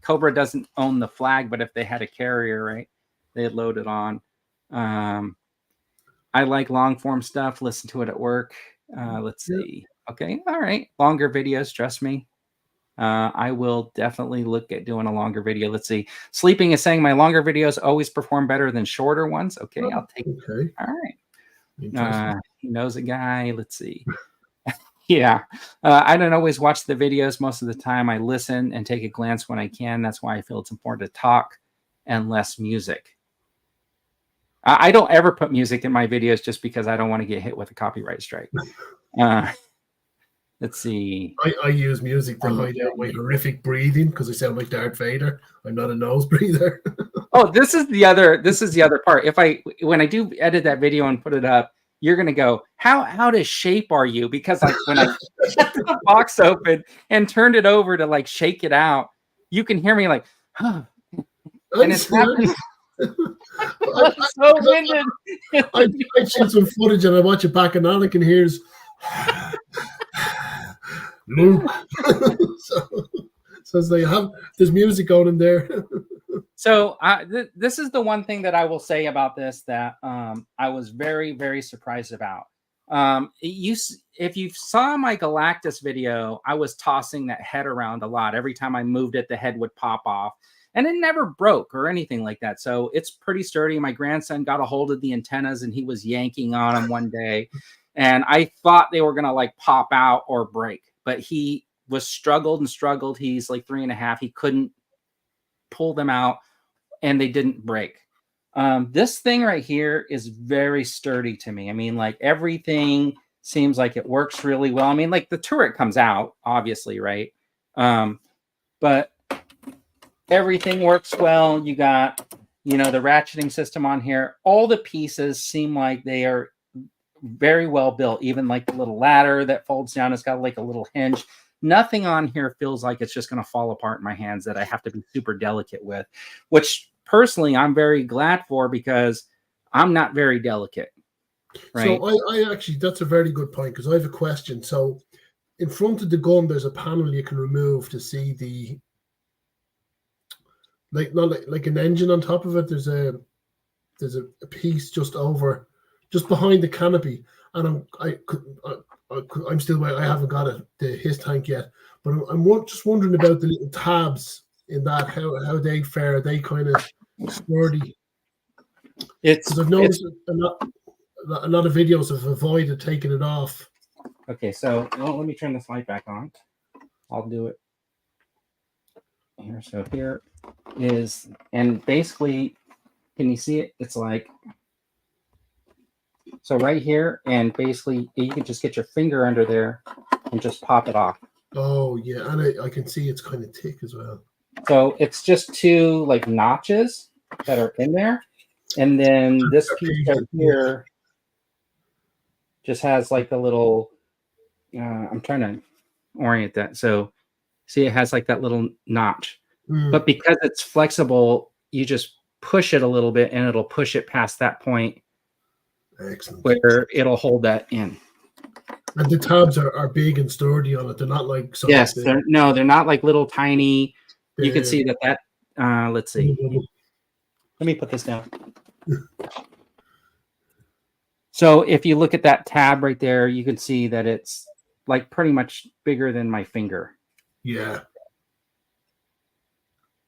Cobra doesn't own the flag, but if they had a carrier, right, they'd load it on. I like long form stuff. Listen to it at work. Let's see. Okay, all right. Longer videos, trust me. I will definitely look at doing a longer video. Let's see. Sleeping is saying my longer videos always perform better than shorter ones. Okay, I'll take. Okay. All right. Interesting. He knows a guy. Let's see. Yeah. I don't always watch the videos. Most of the time I listen and take a glance when I can. That's why I feel it's important to talk and less music. I don't ever put music in my videos just because I don't want to get hit with a copyright strike. Let's see. I use music to hide out my horrific breathing because I sound like Darth Vader. I'm not a nose breather. Oh, this is the other part. When I do edit that video and put it up, you're gonna go, how out of shape are you? Because like when I got the box open and turned it over to like shake it out, you can hear me like, huh. And it's happening. I'm so winded. I shoot some footage and I watch it back and all I can hear is Luke. so it's like there's music going in there. So this is the one thing that I will say about this that I was very, very surprised about. If you saw my Galactus video, I was tossing that head around a lot. Every time I moved it, the head would pop off. And it never broke or anything like that. So it's pretty sturdy. My grandson got a hold of the antennas and he was yanking on them one day. And I thought they were going to like pop out or break. But he was struggled. He's like 3.5. He couldn't pull them out and they didn't break. This thing right here is very sturdy to me. I mean, like everything seems like it works really well. I mean, like the turret comes out, obviously, right? But everything works well. You got, the ratcheting system on here. All the pieces seem like they are very well built. Even like the little ladder that folds down, it's got like a little hinge. Nothing on here feels like it's just going to fall apart in my hands that I have to be super delicate with, which personally I'm very glad for because I'm not very delicate. Right. So I actually, that's a very good point because I have a question. So in front of the gun, there's a panel you can remove to see the like an engine on top of it. There's a piece just behind the canopy, and I'm still I haven't got the HISS tank yet, but I'm just wondering about the little tabs in that, how they fare. Are they kind of sturdy? Because I've noticed a lot of videos have avoided taking it off. Okay, so let me turn this light back on. I'll do it here. So here is, and basically, can you see it? It's like, so right here, and basically you can just get your finger under there and just pop it off. Oh yeah, and I can see it's kind of thick as well. So it's just two like notches that are in there, and then this piece right here just has like a little. I'm trying to orient that. So see, it has like that little notch, but because it's flexible, you just push it a little bit, and it'll push it past that point. Excellent. Where it'll hold that in. And the tabs are big and sturdy on it. They're not like yes, they're not like little tiny. You can see that. Let's see. Let me put this down. So if you look at that tab right there, you can see that it's like pretty much bigger than my finger. Yeah.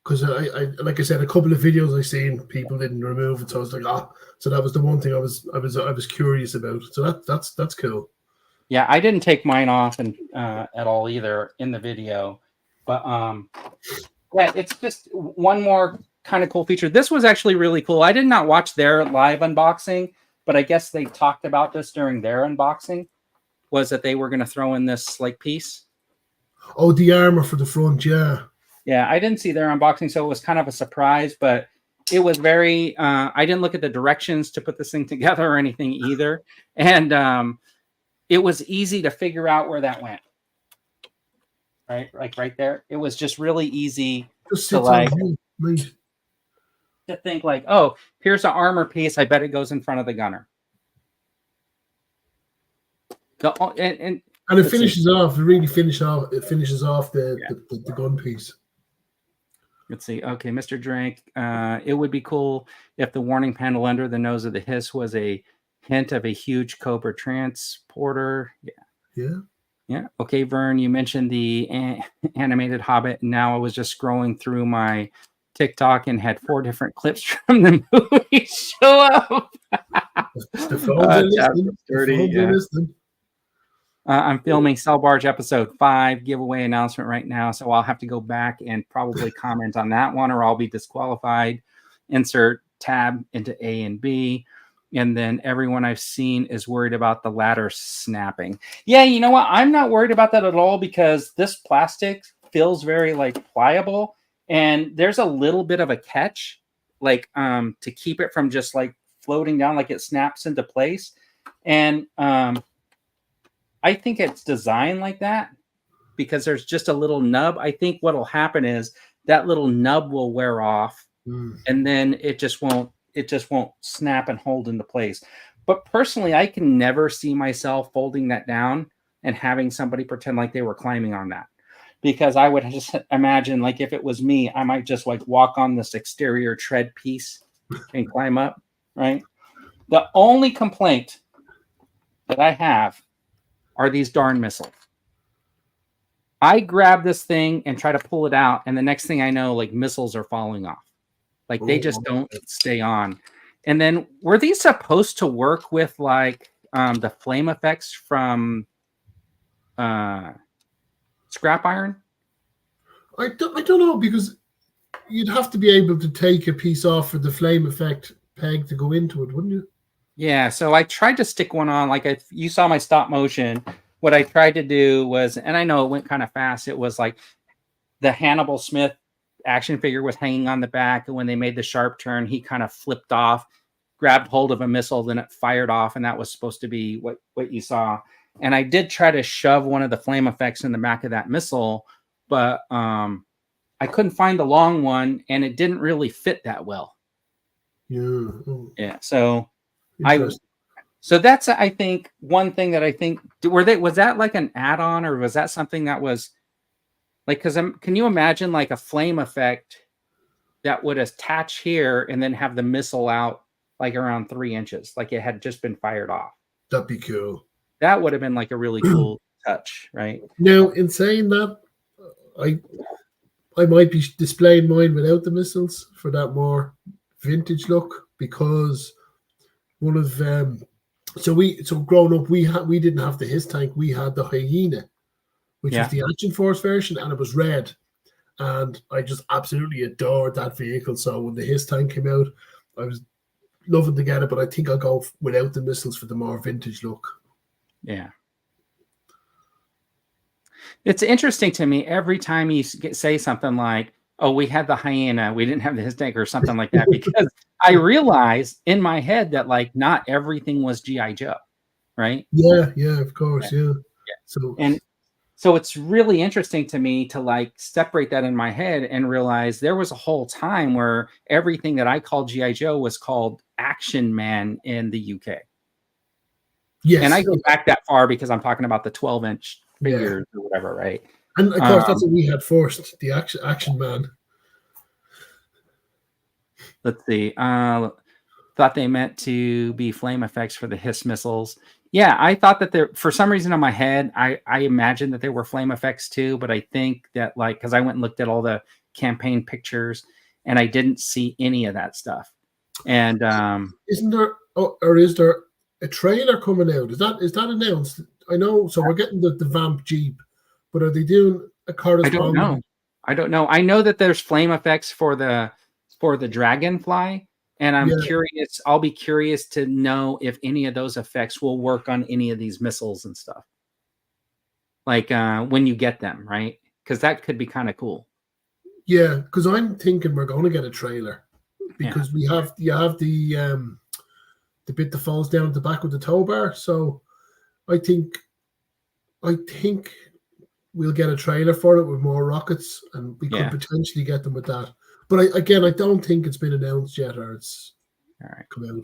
Because I like I said, a couple of videos I seen, people didn't remove it, so I was like, so that was the one thing I was curious about. So that's cool. Yeah, I didn't take mine off and at all either in the video, but yeah, it's just one more kind of cool feature. This was actually really cool. I did not watch their live unboxing, but I guess they talked about this during their unboxing. Was that they were going to throw in this like piece? Oh, the armor for the front, yeah. Yeah, I didn't see their unboxing, so it was kind of a surprise, but it was very, I didn't look at the directions to put this thing together or anything either. And it was easy to figure out where that went. Right? Like right there. It was just really easy to like, to think like, oh, here's an armor piece. I bet it goes in front of the gunner. And it finishes off. It really finishes off the gun piece. Let's see. Okay, Mr. Drink. It would be cool if the warning panel under the nose of the HISS was a hint of a huge Cobra transporter. Yeah. Yeah. Yeah. Okay, Vern, you mentioned the animated Hobbit. Now I was just scrolling through my TikTok and had 4 different clips from the movie show up. The phones are Chapter listening. The 30, phones yeah. are listening. I'm filming Cell Barge episode 5 giveaway announcement right now, so I'll have to go back and probably comment on that one, or I'll be disqualified. Insert tab into A and B. And then everyone I've seen is worried about the ladder snapping. Yeah, you know what? I'm not worried about that at all because this plastic feels very like pliable, and there's a little bit of a catch, like to keep it from just like floating down, like it snaps into place. And I think it's designed like that because there's just a little nub. I think what'll happen is that little nub will wear off, and then it just won't snap and hold into place. But personally, I can never see myself folding that down and having somebody pretend like they were climbing on that, because I would just imagine, like, if it was me, I might just like walk on this exterior tread piece and climb up, right? The only complaint that I have are these darn missiles. I grab this thing and try to pull it out, and the next thing I know, like, missiles are falling off. Like, they just don't stay on. And then, were these supposed to work with like the flame effects from scrap iron? I don't know, because you'd have to be able to take a piece off for the flame effect peg to go into it, wouldn't you? Yeah, so I tried to stick one on. Like, you saw my stop motion. What I tried to do was, and I know it went kind of fast, it was like the Hannibal Smith action figure was hanging on the back, and when they made the sharp turn, he kind of flipped off, grabbed hold of a missile, then it fired off, and that was supposed to be what you saw. And I did try to shove one of the flame effects in the back of that missile, but I couldn't find the long one, and it didn't really fit that well. Yeah. So that's, I think, one thing that I think, was that like an add-on, or was that something that was like, because can you imagine like a flame effect that would attach here and then have the missile out like around 3 inches, like it had just been fired off? That'd be cool. That would have been like a really cool touch, right? Now, in saying that, I might be displaying mine without the missiles for that more vintage look, because one of so growing up, we didn't have the HISS tank, we had the Hyena, which was the Action Force version, and it was red, and I just absolutely adored that vehicle. So when the HISS tank came out, I was loving to get it, but I think I'll go without the missiles for the more vintage look. Yeah. It's interesting to me every time you say something like, oh, we had the Hyena, we didn't have the HISS tank, or something like that, because I realize in my head that like not everything was G.I. Joe, right? Yeah, of course, yeah. So it's really interesting to me to like separate that in my head and realize there was a whole time where everything that I called G.I. Joe was called Action Man in the UK. Yes. And I go back that far because I'm talking about the 12-inch figures or whatever, right? And of course, that's what we had first, the Action Man. Let's see. Thought they meant to be flame effects for the HISS missiles. Yeah, I thought that there, for some reason in my head, I imagined that there were flame effects too, but I think that, like, because I went and looked at all the campaign pictures and I didn't see any of that stuff. And isn't there, or is there a trailer coming out? Is that announced? I know, so we're getting the Vamp Jeep, but are they doing a corresponding? I don't know. I know that there's flame effects for the Dragonfly. And I'm curious, I'll be curious to know if any of those effects will work on any of these missiles and stuff. Like when you get them, right? Because that could be kind of cool. Yeah, because I'm thinking we're going to get a trailer. Because you have the bit that falls down at the back of the tow bar. So I think we'll get a trailer for it with more rockets, and we could potentially get them with that. But I don't think it's been announced yet, or it's come out.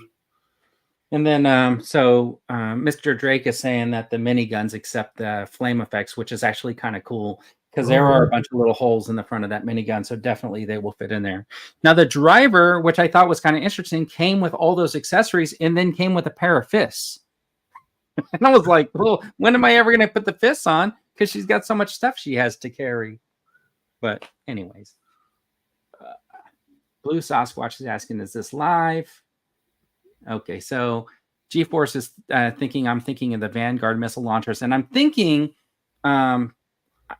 And then, Mr. Drake is saying that the miniguns accept the flame effects, which is actually kind of cool because there are a bunch of little holes in the front of that minigun, so definitely they will fit in there. Now, the driver, which I thought was kind of interesting, came with all those accessories and then came with a pair of fists. And I was like, well, when am I ever going to put the fists on? Because she's got so much stuff she has to carry. But anyways, Blue Sasquatch is asking, is this live? Okay, so GeForce is thinking I'm thinking of the Vanguard missile launchers. And I'm thinking, I'm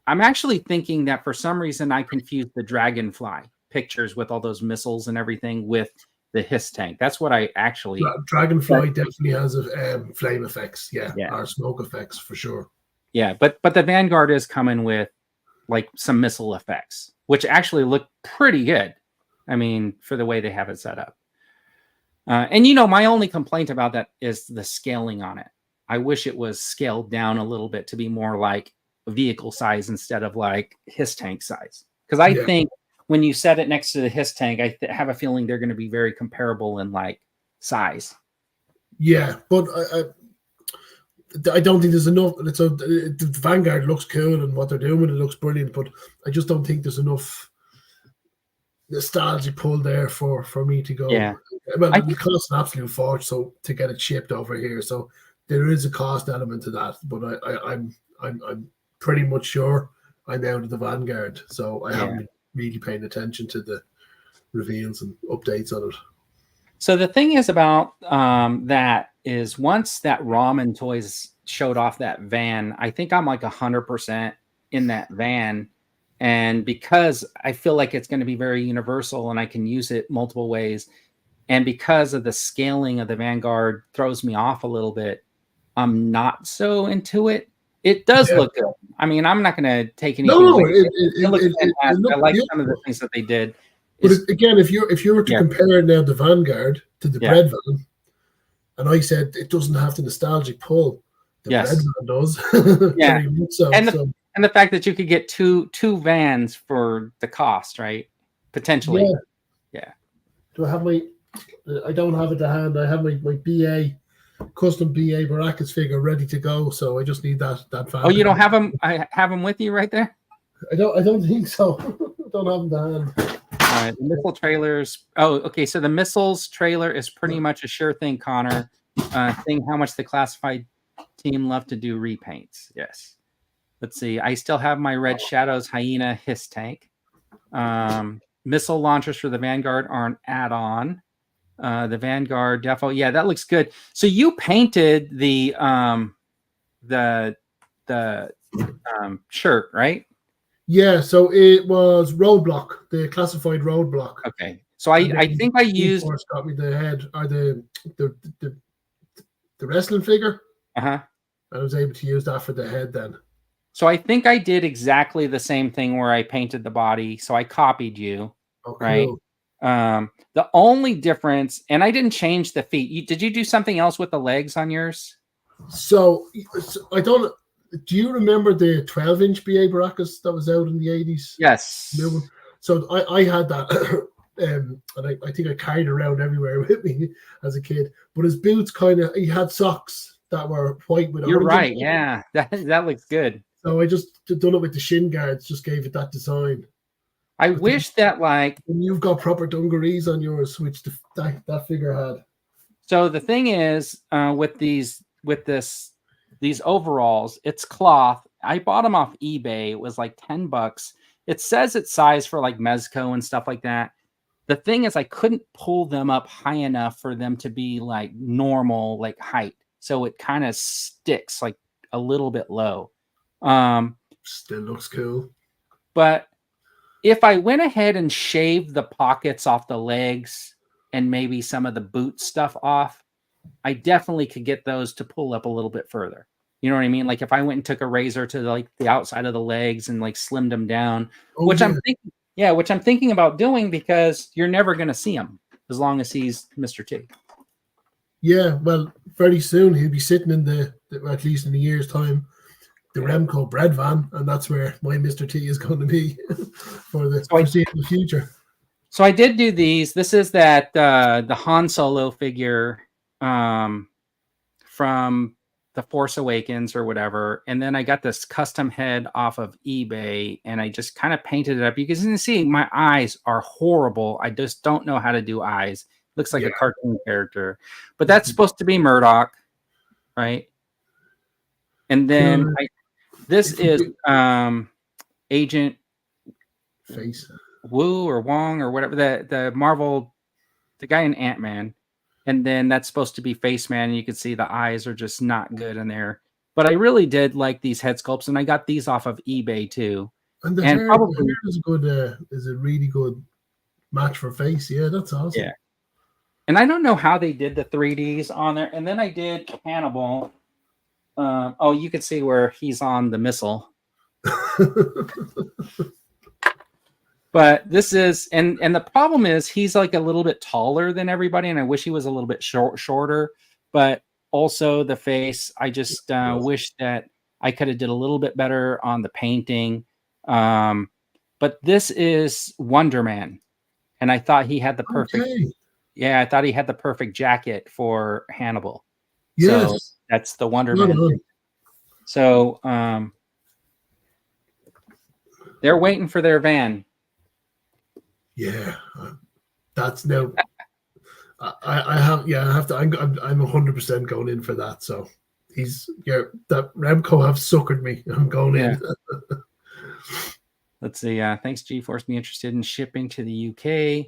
actually thinking that for some reason I confused the Dragonfly pictures with all those missiles and everything with the HISS tank. That's what I actually... Dragonfly definitely has flame effects, or smoke effects for sure. Yeah, but the Vanguard is coming with like some missile effects, which actually look pretty good. I mean, for the way they have it set up. And my only complaint about that is the scaling on it. I wish it was scaled down a little bit to be more like vehicle size instead of like HISS tank size. Because I think when you set it next to the HISS tank, I have a feeling they're going to be very comparable in like size. Yeah, but I don't think there's enough. The Vanguard looks cool and what they're doing with it looks brilliant, but I just don't think there's enough nostalgic pull there for me to go. Yeah. Well, it costs an absolute fortune to get it shipped over here, so there is a cost element to that. But I'm pretty much sure I'm out of the Vanguard, so I haven't been really paying attention to the reveals and updates on it. So the thing is about that is once that Ramen Toys showed off that van, I think I'm like 100% in that van. And because I feel like it's going to be very universal and I can use it multiple ways, and because of the scaling of the Vanguard throws me off a little bit, I'm not so into it. It does look good. I mean, I'm not going to take anything away. It looks fantastic. I like some of the things that they did. But again, if you were to compare now the Vanguard to the Bread Van, and I said it doesn't have the nostalgic pull, the Bread Van does. Very much so. And the fact that you could get two vans for the cost, right? Potentially. Yeah. Do I have my... I don't have it to hand. I have my BA, custom BA Baracus figure ready to go, so I just need that van. Oh, you don't have them? I have them with you right there? I don't think so. I don't have them to hand. All right, the missile trailers. Oh, okay. So the missiles trailer is pretty much a sure thing, Connor. Seeing how much the classified team love to do repaints. Yes. Let's see. I still have my Red Shadows Hyena HISS tank. Missile launchers for the Vanguard are an add-on. The Vanguard defo. Yeah, that looks good. So you painted the shirt, right? Yeah, so it was Roadblock, the classified Roadblock. Okay, so I think I used... got me the head, or the wrestling figure. I was able to use that for the head then. So I think I did exactly the same thing where I painted the body. So I copied you, right? The only difference, and I didn't change the feet. Did you do something else with the legs on yours? So I don't... Do you remember the 12-inch BA Baracus that was out in the 80s? Yes. So I had that, and I think I carried it around everywhere with me as a kid. But his boots he had socks that were white with orange. You're right, yeah. That looks good. So I just done it with the shin guards, just gave it that design. I wish that like... And you've got proper dungarees on yours, which that figure had. So the thing is, with these overalls, it's cloth. I bought them off eBay. It was like $10. It says it's size for like Mezco and stuff like that. The thing is, I couldn't pull them up high enough for them to be like normal, like height. So it kind of sticks like a little bit low. Still looks cool. But if I went ahead and shaved the pockets off the legs and maybe some of the boot stuff off, I definitely could get those to pull up a little bit further. You know what I mean? Like if I went and took a razor to like the outside of the legs and like slimmed them down, which I'm thinking about doing because you're never going to see him as long as he's Mr. T. Yeah, well, very soon he'll be sitting in at least in a year's time, the Remco bread van, and that's where my Mr. T is going to be for the foreseeable future. So I did do these. This is that the Han Solo figure from the Force Awakens or whatever, and then I got this custom head off of eBay, and I just kind of painted it up. You can see my eyes are horrible. I just don't know how to do eyes. Looks like a cartoon character, but that's supposed to be Murdoch, right? And then this if you is do- Agent face. Wu or Wong or whatever, the Marvel, the guy in Ant-Man. And then that's supposed to be Face Man, and you can see the eyes are just not good in there. But I really did like these head sculpts, and I got these off of eBay too. And the And hair probably is a good, is a really good match for face. Yeah, that's awesome. yeah. And I don't know how they did the 3Ds on there. And then I did Hannibal. Oh, you can see where he's on the missile. But this is, and the problem is he's like a little bit taller than everybody, and I wish he was a little bit shorter. But also the face, I just wish that I could have did a little bit better on the painting. But this is Wonder Man, and I thought he had the perfect. Okay. Yeah, I thought he had the perfect jacket for Hannibal. Yes. So that's the Wonder Well Man. done. So they're waiting for their van. Yeah, that's now. I have to. I'm 100% going in for that. So that Remco have suckered me. I'm going in. Let's see. Thanks, GeForce. Be interested in shipping to the UK.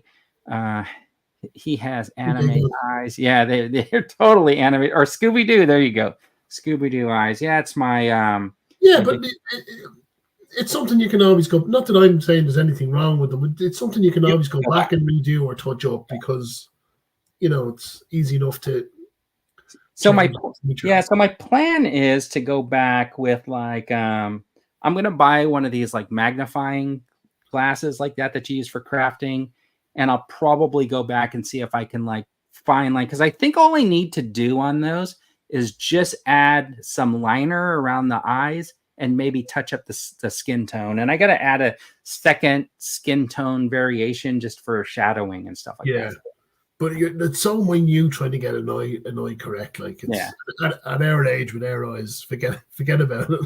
He has anime eyes. Yeah, they're totally anime or Scooby Doo. There you go, Scooby Doo eyes. Yeah, it's my yeah, but it's something you can always go. Not that I'm saying there's anything wrong with them. It's something you can always go back and redo or touch up because it's easy enough to. So my plan is to go back with like I'm gonna buy one of these like magnifying glasses like that you use for crafting, and I'll probably go back and see if I can like find like, because I think all I need to do on those is just add some liner around the eyes and maybe touch up the skin tone. And I got to add a second skin tone variation just for shadowing and stuff like that. But it's so minute trying to get an eye correct. Like it's at our age with our eyes, forget about it.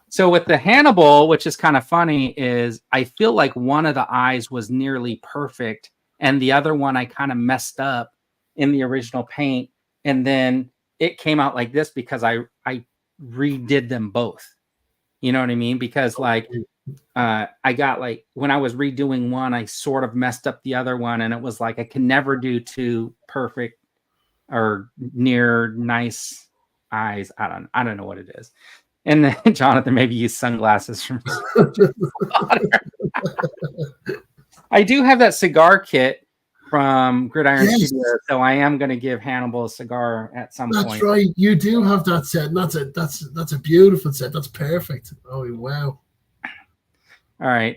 So with the Hannibal, which is kind of funny, is I feel like one of the eyes was nearly perfect and the other one I kind of messed up in the original paint. And then it came out like this because I redid them both. You know what I mean? Because like I got like when I was redoing one, I sort of messed up the other one, and it was like I can never do two perfect or near nice eyes. I don't know what it is. And then Jonathan maybe use sunglasses from. I do have that cigar kit from Gridiron Studio, so I am going to give Hannibal a cigar at some point. That's right. You do have that set. And that's a beautiful set. That's perfect. Oh wow. All right.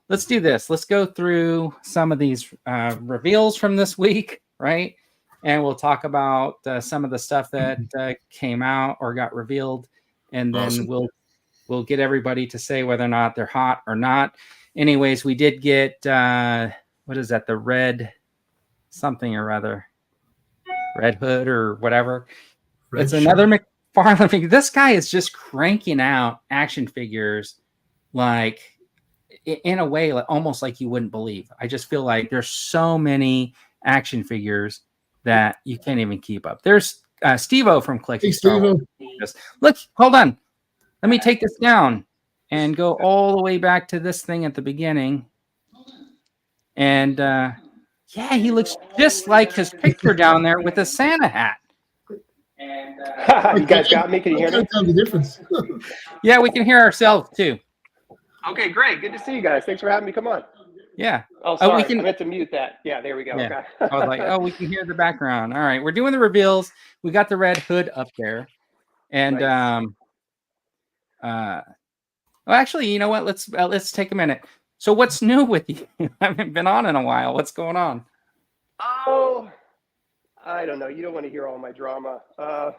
Let's do this. Let's go through some of these reveals from this week, right? And we'll talk about some of the stuff that came out or got revealed, and then we'll get everybody to say whether or not they're hot or not. Anyways, we did get what is that? The red something or other, Red Hood or whatever. It's another McFarlane. This guy is just cranking out action figures like in a way like almost like you wouldn't believe. I just feel like there's so many action figures that you can't even keep up. There's Steve-O from Collecting Star Wars. Look, hold on. Let me take this down and go all the way back to this thing at the beginning. And yeah, he looks just like his picture down there with a Santa hat. And, you guys got me? Can you hear me? Tell the difference. Yeah, we can hear ourselves too. Okay, great. Good to see you guys. Thanks for having me. Come on. Yeah. Oh, sorry. I meant to mute that. Yeah, there we go. Yeah. Okay. I was like, oh, we can hear the background. All right, we're doing the reveals. We got the Red Hood up there, and nice. well, actually, you know what? Let's take a minute. So, what's new with you? I haven't been on in a while. What's going on? Oh, I don't know. You don't want to hear all my drama. I'm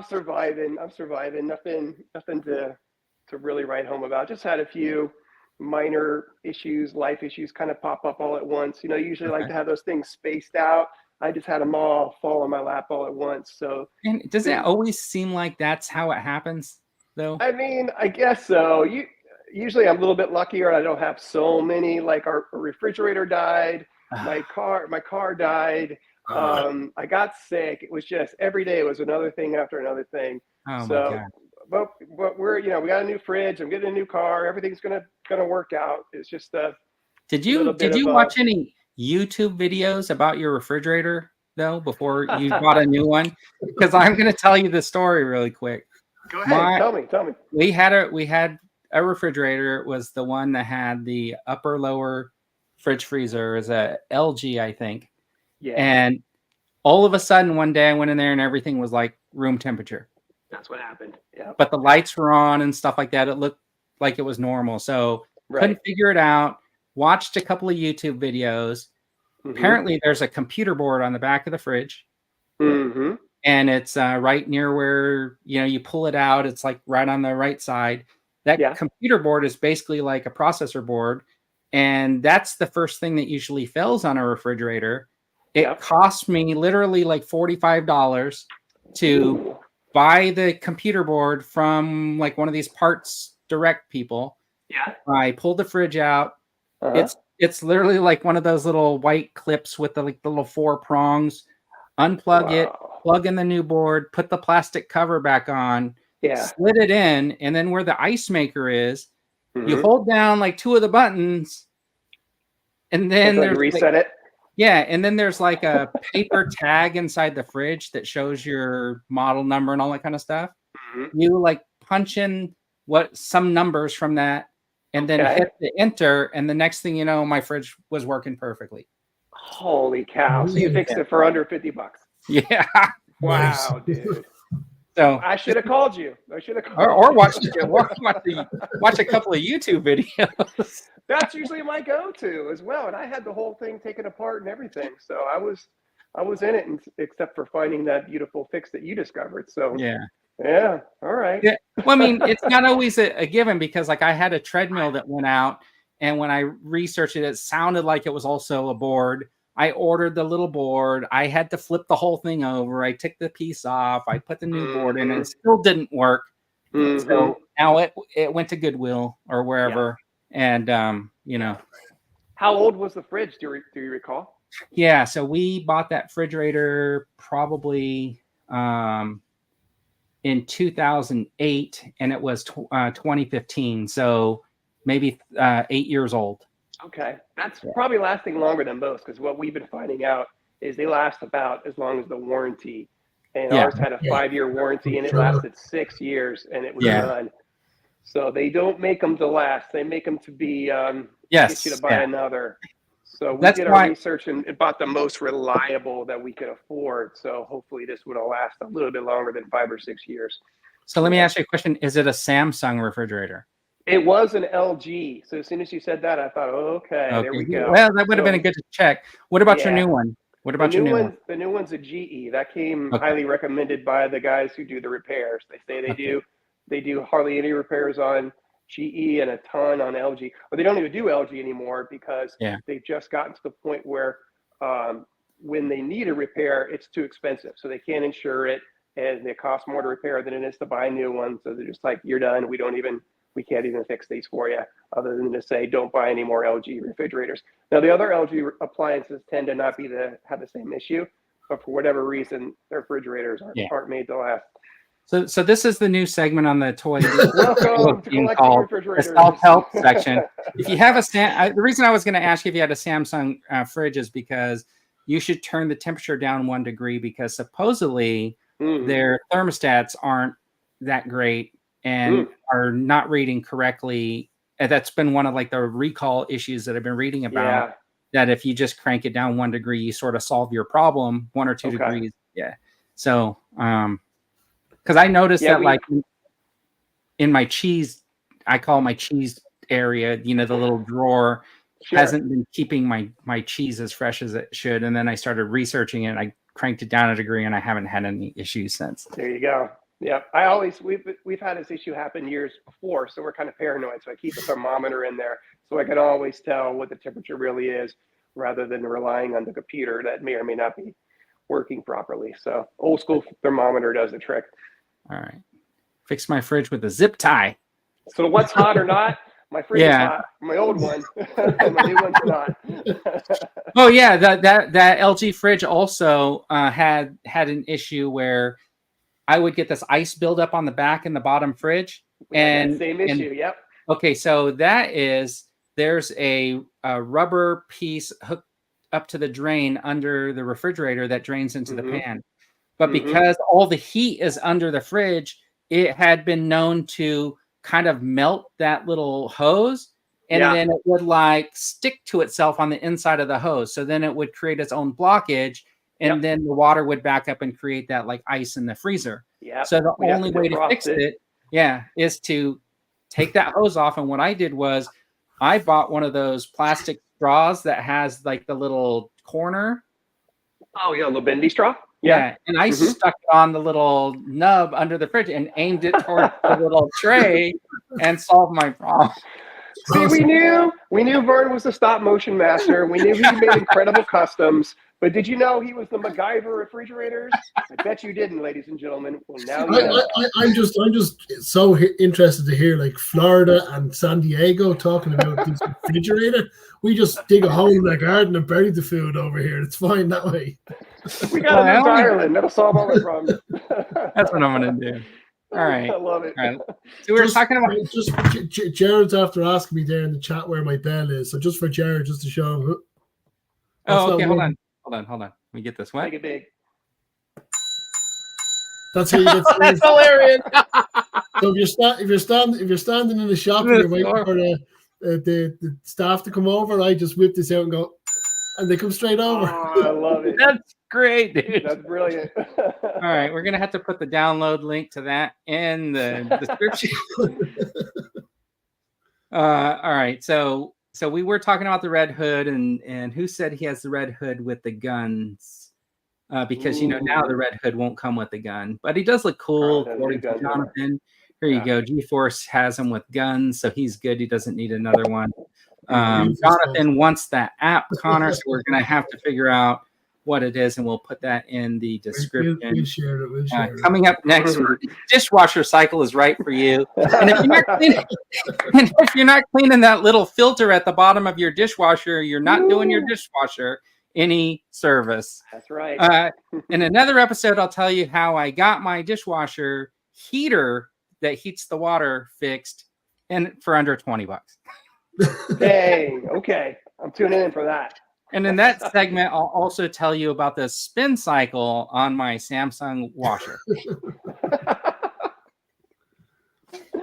surviving. Nothing to really write home about. Just had a few minor issues, life issues kind of pop up all at once. You know, usually like to have those things spaced out. I just had them all fall on my lap all at once. So, and does it always seem like that's how it happens, though? I mean, I guess so. Usually I'm a little bit luckier. I don't have so many. Like our refrigerator died, my car died. I got sick. It was just every day it was another thing after another thing. Oh my So, God. but we're, we got a new fridge. I'm getting a new car. Everything's gonna work out. It's just a little bit Did of you watch any YouTube videos about your refrigerator though before you bought a new one? Because I'm going to tell you the story really quick. Go ahead. Tell me. We had a refrigerator. It was the one that had the upper lower fridge freezer. It was a LG, I think. Yeah. And all of a sudden one day I went in there and everything was like room temperature. That's what happened. Yeah. But the lights were on and stuff like that. It looked like it was normal. So couldn't figure it out. Watched a couple of YouTube videos. Mm-hmm. Apparently there's a computer board on the back of the fridge. Mm-hmm. And it's right near where, you pull it out. It's like right on the right side. That computer board is basically like a processor board. And that's the first thing that usually fails on a refrigerator. It cost me literally like $45 to buy the computer board from like one of these Parts Direct people. Yeah. I pulled the fridge out. It's literally like one of those little white clips with the little 4 prongs. Unplug it, plug in the new board, put the plastic cover back on, slid it in, and then where the ice maker is, you hold down like 2 of the buttons, and then there's reset it. Yeah, and then there's like a paper tag inside the fridge that shows your model number and all that kind of stuff. You like punch in some numbers from that, and then hit the enter, and the next thing you know, my fridge was working perfectly. Holy cow! So you fixed it for under $50. Yeah. Wow, dude. So I should have called you. Or watch a couple of YouTube videos. That's usually my go-to as well. And I had the whole thing taken apart and everything. So I was in it, except for finding that beautiful fix that you discovered. So yeah. All right. Yeah. Well, I mean, it's not always a given, because like I had a treadmill that went out, and when I researched it, it sounded like it was also a board. I ordered the little board. I had to flip the whole thing over. I took the piece off. I put the new board in, and it still didn't work. So now it went to Goodwill or wherever. And, How old was the fridge? Do you recall? Yeah. So we bought that refrigerator probably in 2008, and it was 2015. So maybe 8 years old. Okay, that's probably lasting longer than most, because what we've been finding out is they last about as long as the warranty. And ours had a 5-year warranty, and it lasted 6 years, and it was done. So they don't make them to last; they make them to be get you to buy another. So we did our research and bought the most reliable that we could afford. So hopefully this would last a little bit longer than 5 or 6 years. So let me ask you a question: is it a Samsung refrigerator? It was an LG. So as soon as you said that, I thought, okay, there we go. Well, that would have been a good check. What about your new one? What about your new one? The new one's a GE. That came highly recommended by the guys who do the repairs. They say they do hardly any repairs on GE and a ton on LG. But they don't even do LG anymore, because they've just gotten to the point where when they need a repair, it's too expensive. So they can't insure it, and it costs more to repair than it is to buy a new one. So they're just like, you're done. We can't even fix these for you, other than to say, don't buy any more LG refrigerators. Now, the other LG appliances tend to not have the same issue, but for whatever reason, their refrigerators aren't made to last. So this is the new segment on the toy Welcome to collecting refrigerators. The self-help section. If you have the reason I was going to ask you if you had a Samsung fridge is because you should turn the temperature down 1 degree, because supposedly their thermostats aren't that great and are not reading correctly. And that's been one of like the recall issues that I've been reading about, that if you just crank it down 1 degree, you sort of solve your problem 1 or 2 degrees. Yeah. So, because I noticed that like in my cheese, I call my cheese area, the little drawer hasn't been keeping my cheese as fresh as it should. And then I started researching it, and I cranked it down 1 degree, and I haven't had any issues since. There you go. Yeah, we've had this issue happen years before, so we're kind of paranoid. So I keep a thermometer in there, so I can always tell what the temperature really is, rather than relying on the computer that may or may not be working properly. So old school thermometer does the trick. All right, fix my fridge with a zip tie. So what's hot or not? My fridge is hot. My old one, my new one's not. Oh yeah, that LG fridge also had an issue where I would get this ice buildup on the back and the bottom fridge. And same issue. Yep. Okay, so there's a rubber piece hooked up to the drain under the refrigerator that drains into the pan. But because all the heat is under the fridge, it had been known to kind of melt that little hose, and then it would like stick to itself on the inside of the hose. So then it would create its own blockage, and then the water would back up and create that like ice in the freezer. So the only way to fix it, is to take that hose off. And what I did was I bought one of those plastic straws that has like the little corner. Oh, yeah, a little bendy straw. Yeah, and I stuck it on the little nub under the fridge and aimed it towards the little tray and solved my problem. See, we knew Vern was the stop motion master. We knew he made incredible customs. But did you know he was the MacGyver refrigerators? I bet you didn't, ladies and gentlemen. Well, now you know. I'm just so interested to hear like Florida and San Diego talking about this refrigerator. We just dig a hole in the garden and bury the food over here. It's fine that way. We got it in Ireland. That'll solve all our problems. That's what I'm going to do. All right. I love it. All right. So we were talking about Jared's after asking me there in the chat where my bell is. So just for Jared, just to show him. Oh, okay. Hold on. Let me get this one. Make it big. That's how you get. That's hilarious. So if you're standing in the shop and you're waiting for the staff to come over, I just whip this out and go, and they come straight over. Oh, I love it. That's great, dude. That's brilliant. All right, we're gonna have to put the download link to that in the description. All right, so we were talking about the Red Hood and who said he has the Red Hood with the guns, because now the Red Hood won't come with the gun, but he does look cool. According to Jonathan, here you go. G-Force has him with guns, so he's good. He doesn't need another one. Jonathan wants that app, Connor, so we're gonna have to figure out what it is, and we'll put that in the description. We'll share it. Coming up next, dishwasher cycle is right for you. And if you're not cleaning that little filter at the bottom of your dishwasher, you're not doing your dishwasher any service. That's right. In another episode, I'll tell you how I got my dishwasher heater that heats the water fixed, and for under $20. Dang. Okay, I'm tuning in for that. And in that segment, I'll also tell you about the spin cycle on my Samsung washer.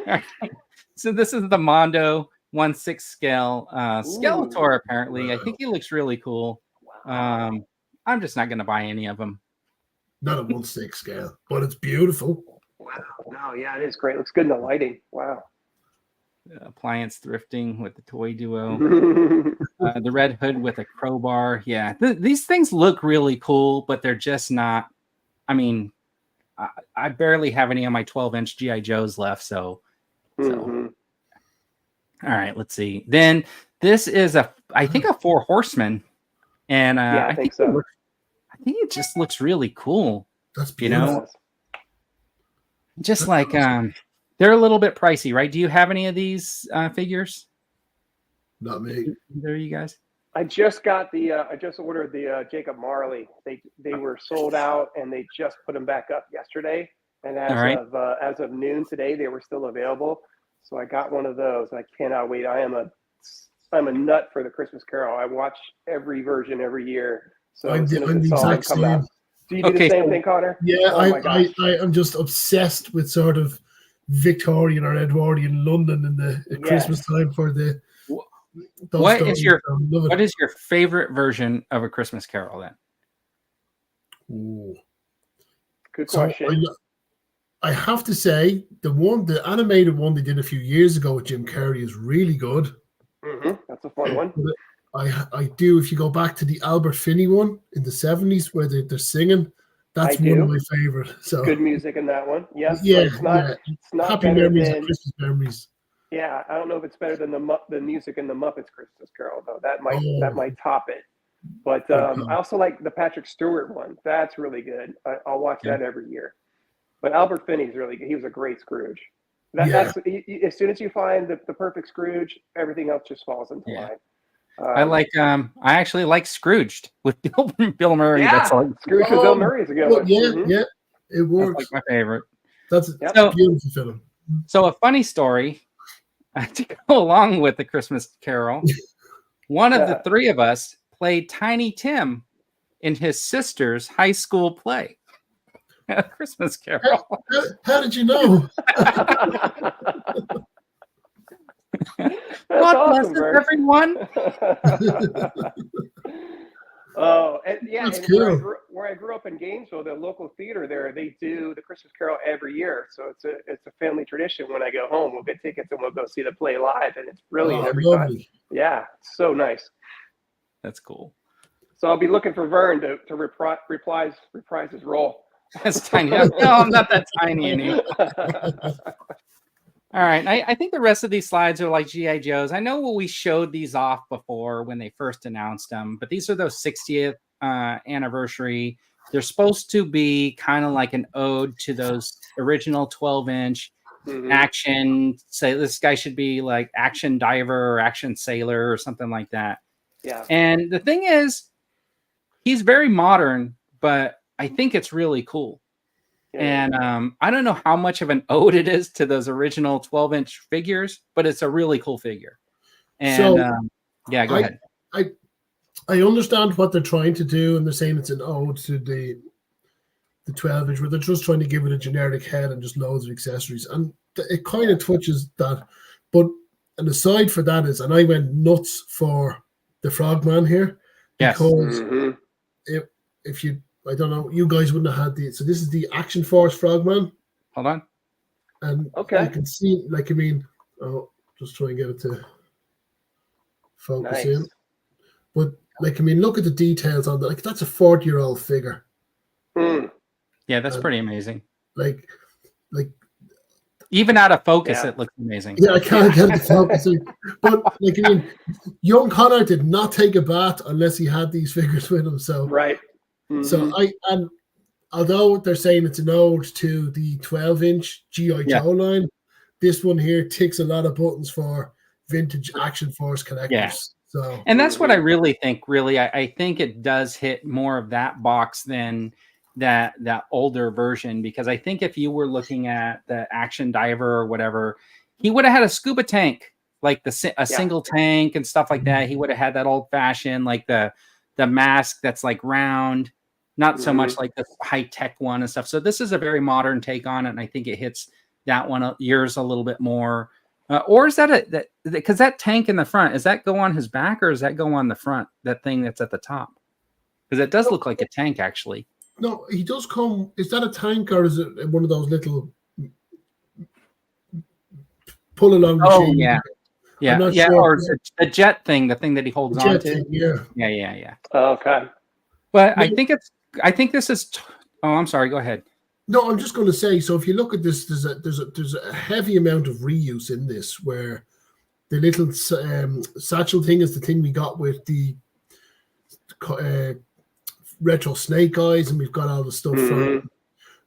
Right. So this is the Mondo 1/6 scale Skeletor, apparently. I think he looks really cool. I'm just not going to buy any of them. Not a 1/6 scale, but it's beautiful. Wow. No, yeah, it is great. Looks good in the lighting. Wow. Appliance thrifting with the toy duo. The Red Hood with a crowbar. Yeah, these things look really cool, but they're just not. I mean, I barely have any of my 12-inch GI Joes left. So. All right, let's see. Then this is I think a 4 Horsemen, and I think so. I think it just looks really cool. That's beautiful. Just like they're a little bit pricey, right? Do you have any of these figures? Not me. There, you guys. I just got I just ordered the Jacob Marley. They were sold out, and they just put them back up yesterday. And as of noon today, they were still available. So I got one of those. I cannot wait. I'm a nut for the Christmas Carol. I watch every version every year. So I'm the exact same. Do you do the same thing, Connor? Yeah, I'm just obsessed with sort of Victorian or Edwardian London in the Christmas time for the. What is your favorite version of A Christmas Carol then? Ooh. Good question. So I have to say the animated one they did a few years ago with Jim Carrey is really good. That's a fun one. I do. If you go back to the Albert Finney one in the 70s where they're singing, that's one of my favorite. So good music in that one. Yes. Yeah. It's not happy memories and Christmas memories. Yeah, I don't know if it's better than the music in the Muppets Christmas Carol though. That might top it. But I also like the Patrick Stewart one. That's really good. I'll watch that every year. But Albert Finney's really good. He was a great Scrooge. That's as soon as you find the perfect Scrooge, everything else just falls into line. I actually like Scrooged with Bill Murray. Yeah, That's like Scrooge with Bill Murray is a good one. Yeah. It works. That's like my favorite. That's Yep. a beautiful film. So a funny story to go along with the Christmas Carol. One of the three of us played Tiny Tim in his sister's high school play, A Christmas Carol. How did you know? God bless us, everyone. Oh, and yeah, That's and cool. where I grew up in Gainesville, the local theater there, they do the Christmas Carol every year. So it's a family tradition. When I go home, we'll get tickets and we'll go see the play live, and it's brilliant every time. Yeah, it's so nice. That's cool. So I'll be looking for Vern to reprise his role. That's tiny. No, I'm not that tiny anymore. All right. I think the rest of these slides are like G.I. Joes. I know we showed these off before when they first announced them, but these are those 60th anniversary. They're supposed to be kind of like an ode to those original 12-inch action. Say this guy should be like action diver or action sailor or something like that. Yeah. And the thing is, he's very modern, but I think it's really cool. And I don't know how much of an ode it is to those original 12-inch figures, but it's a really cool figure. And So, yeah, go ahead. I understand what they're trying to do, and they're saying it's an ode to the 12-inch, where they're just trying to give it a generic head and just loads of accessories, and it kind of touches that. But an aside for that is, and I went nuts for the Frogman here, because if you, I don't know, you guys wouldn't have had the. So this is the Action Force Frogman. Hold on. And you can see, like, I mean, just try and get it to focus in. But like, I mean, look at the details on that. Like, that's a 40-year-old figure. Yeah, that's pretty amazing. Like even out of focus, it looks amazing. Yeah, I can't get it to focus. But like, I mean, young Connor did not take a bath unless he had these figures with him. So So and although they're saying it's an ode to the 12-inch G.I. Joe line, this one here ticks a lot of buttons for vintage Action Force collectors. Yeah. So, and that's what I really think. Really, I think it does hit more of that box than that older version, because I think if you were looking at the Action Diver or whatever, he would have had a scuba tank, like a single tank and stuff like that. He would have had that old fashioned, like the mask that's like round. Not so much like the high-tech one and stuff. So this is a very modern take on it, and I think it hits that one yours a little bit more. Or is that because that tank in the front, does that go on his back or does that go on the front, that thing that's at the top? Because it does look like a tank, actually. No, he does come. Is that a tank or is it one of those little pull-along machines? Yeah. Sure. Or is it a jet thing, the thing that he holds on to? Yeah. Okay. But I think this is. Oh, I'm sorry. Go ahead. No, I'm just going to say. So if you look at this, there's a heavy amount of reuse in this. Where the little satchel thing is the thing we got with the retro Snake Eyes, and we've got all the stuff from.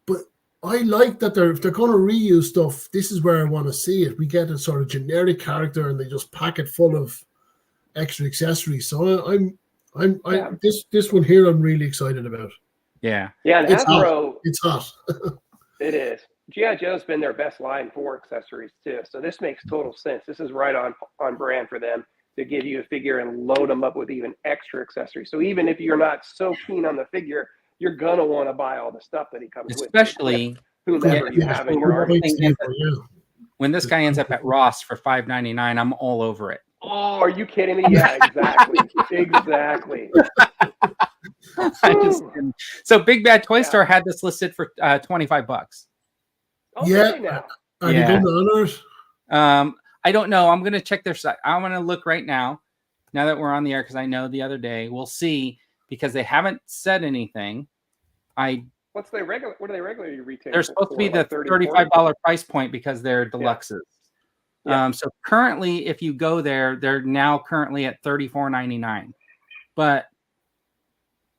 But I like that if they're going to reuse stuff, this is where I want to see it. We get a sort of generic character, and they just pack it full of extra accessories. So this one here I'm really excited about. Yeah. Yeah, and Hasbro, it's hot. It is. G.I. Joe's been their best line for accessories too. So this makes total sense. This is right on brand for them to give you a figure and load them up with even extra accessories. So even if you're not so keen on the figure, you're gonna want to buy all the stuff that he comes with. Especially whomever you have in your army. When this guy ends up at Ross for $5.99, I'm all over it. Oh, are you kidding me? Yeah, exactly. So Big Bad Toy Store had this listed for $25. Okay, now. Are they doing the honors? I don't know. I'm going to check their site. I'm going to look right now that we're on the air, because I know the other day we'll see, because they haven't said anything. What do they regularly retail? They're supposed to be the $35 price point because they're deluxes. So currently, if you go there, they're now currently at $34.99. But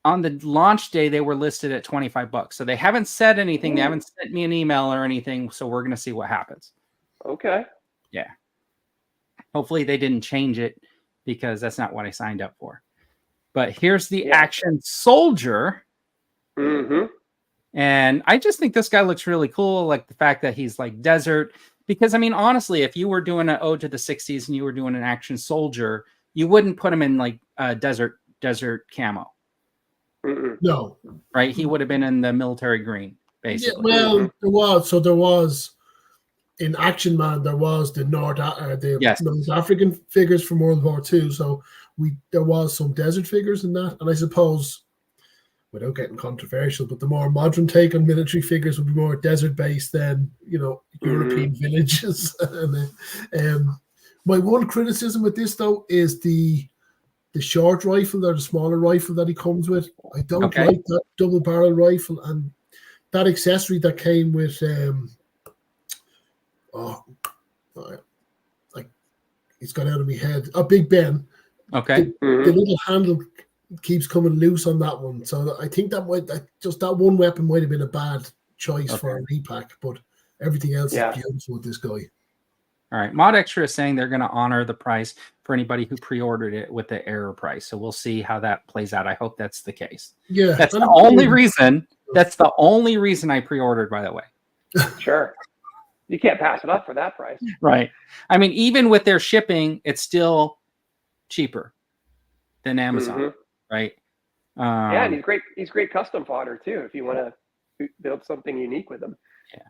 on the launch day, they were listed at $25. So they haven't said anything. They haven't sent me an email or anything. So we're going to see what happens. Okay. Yeah. Hopefully they didn't change it, because that's not what I signed up for. But here's the Action Soldier. And I just think this guy looks really cool. Like the fact that he's like desert, because I mean, honestly, if you were doing an ode to the 60s and you were doing an action soldier, you wouldn't put him in like desert camo. No. Right. He would have been in the military green, basically. Yeah, well, there was in Action Man, there was the North African figures from World War II. So there was some desert figures in that. And I suppose, without getting controversial, but the more modern take on military figures would be more desert based than, European villages. And my one criticism with this though is the short rifle or the smaller rifle that he comes with. I don't like that double barrel rifle, and that accessory that came with it's gone out of my head. Big Ben. Okay. The little handle keeps coming loose on that one, so I think that that one weapon might have been a bad choice for a repack, but everything else is beautiful with this guy. All right. Mod Extra is saying they're going to honor the price for anybody who pre-ordered it with the error price. So we'll see how that plays out. I hope that's the case. Yeah. That's the only reason. That's the only reason I pre-ordered, by the way. Sure. You can't pass it up for that price. Right. I mean, even with their shipping, it's still cheaper than Amazon. Right. Yeah, and he's great custom fodder too, if you want to build something unique with him. Yeah.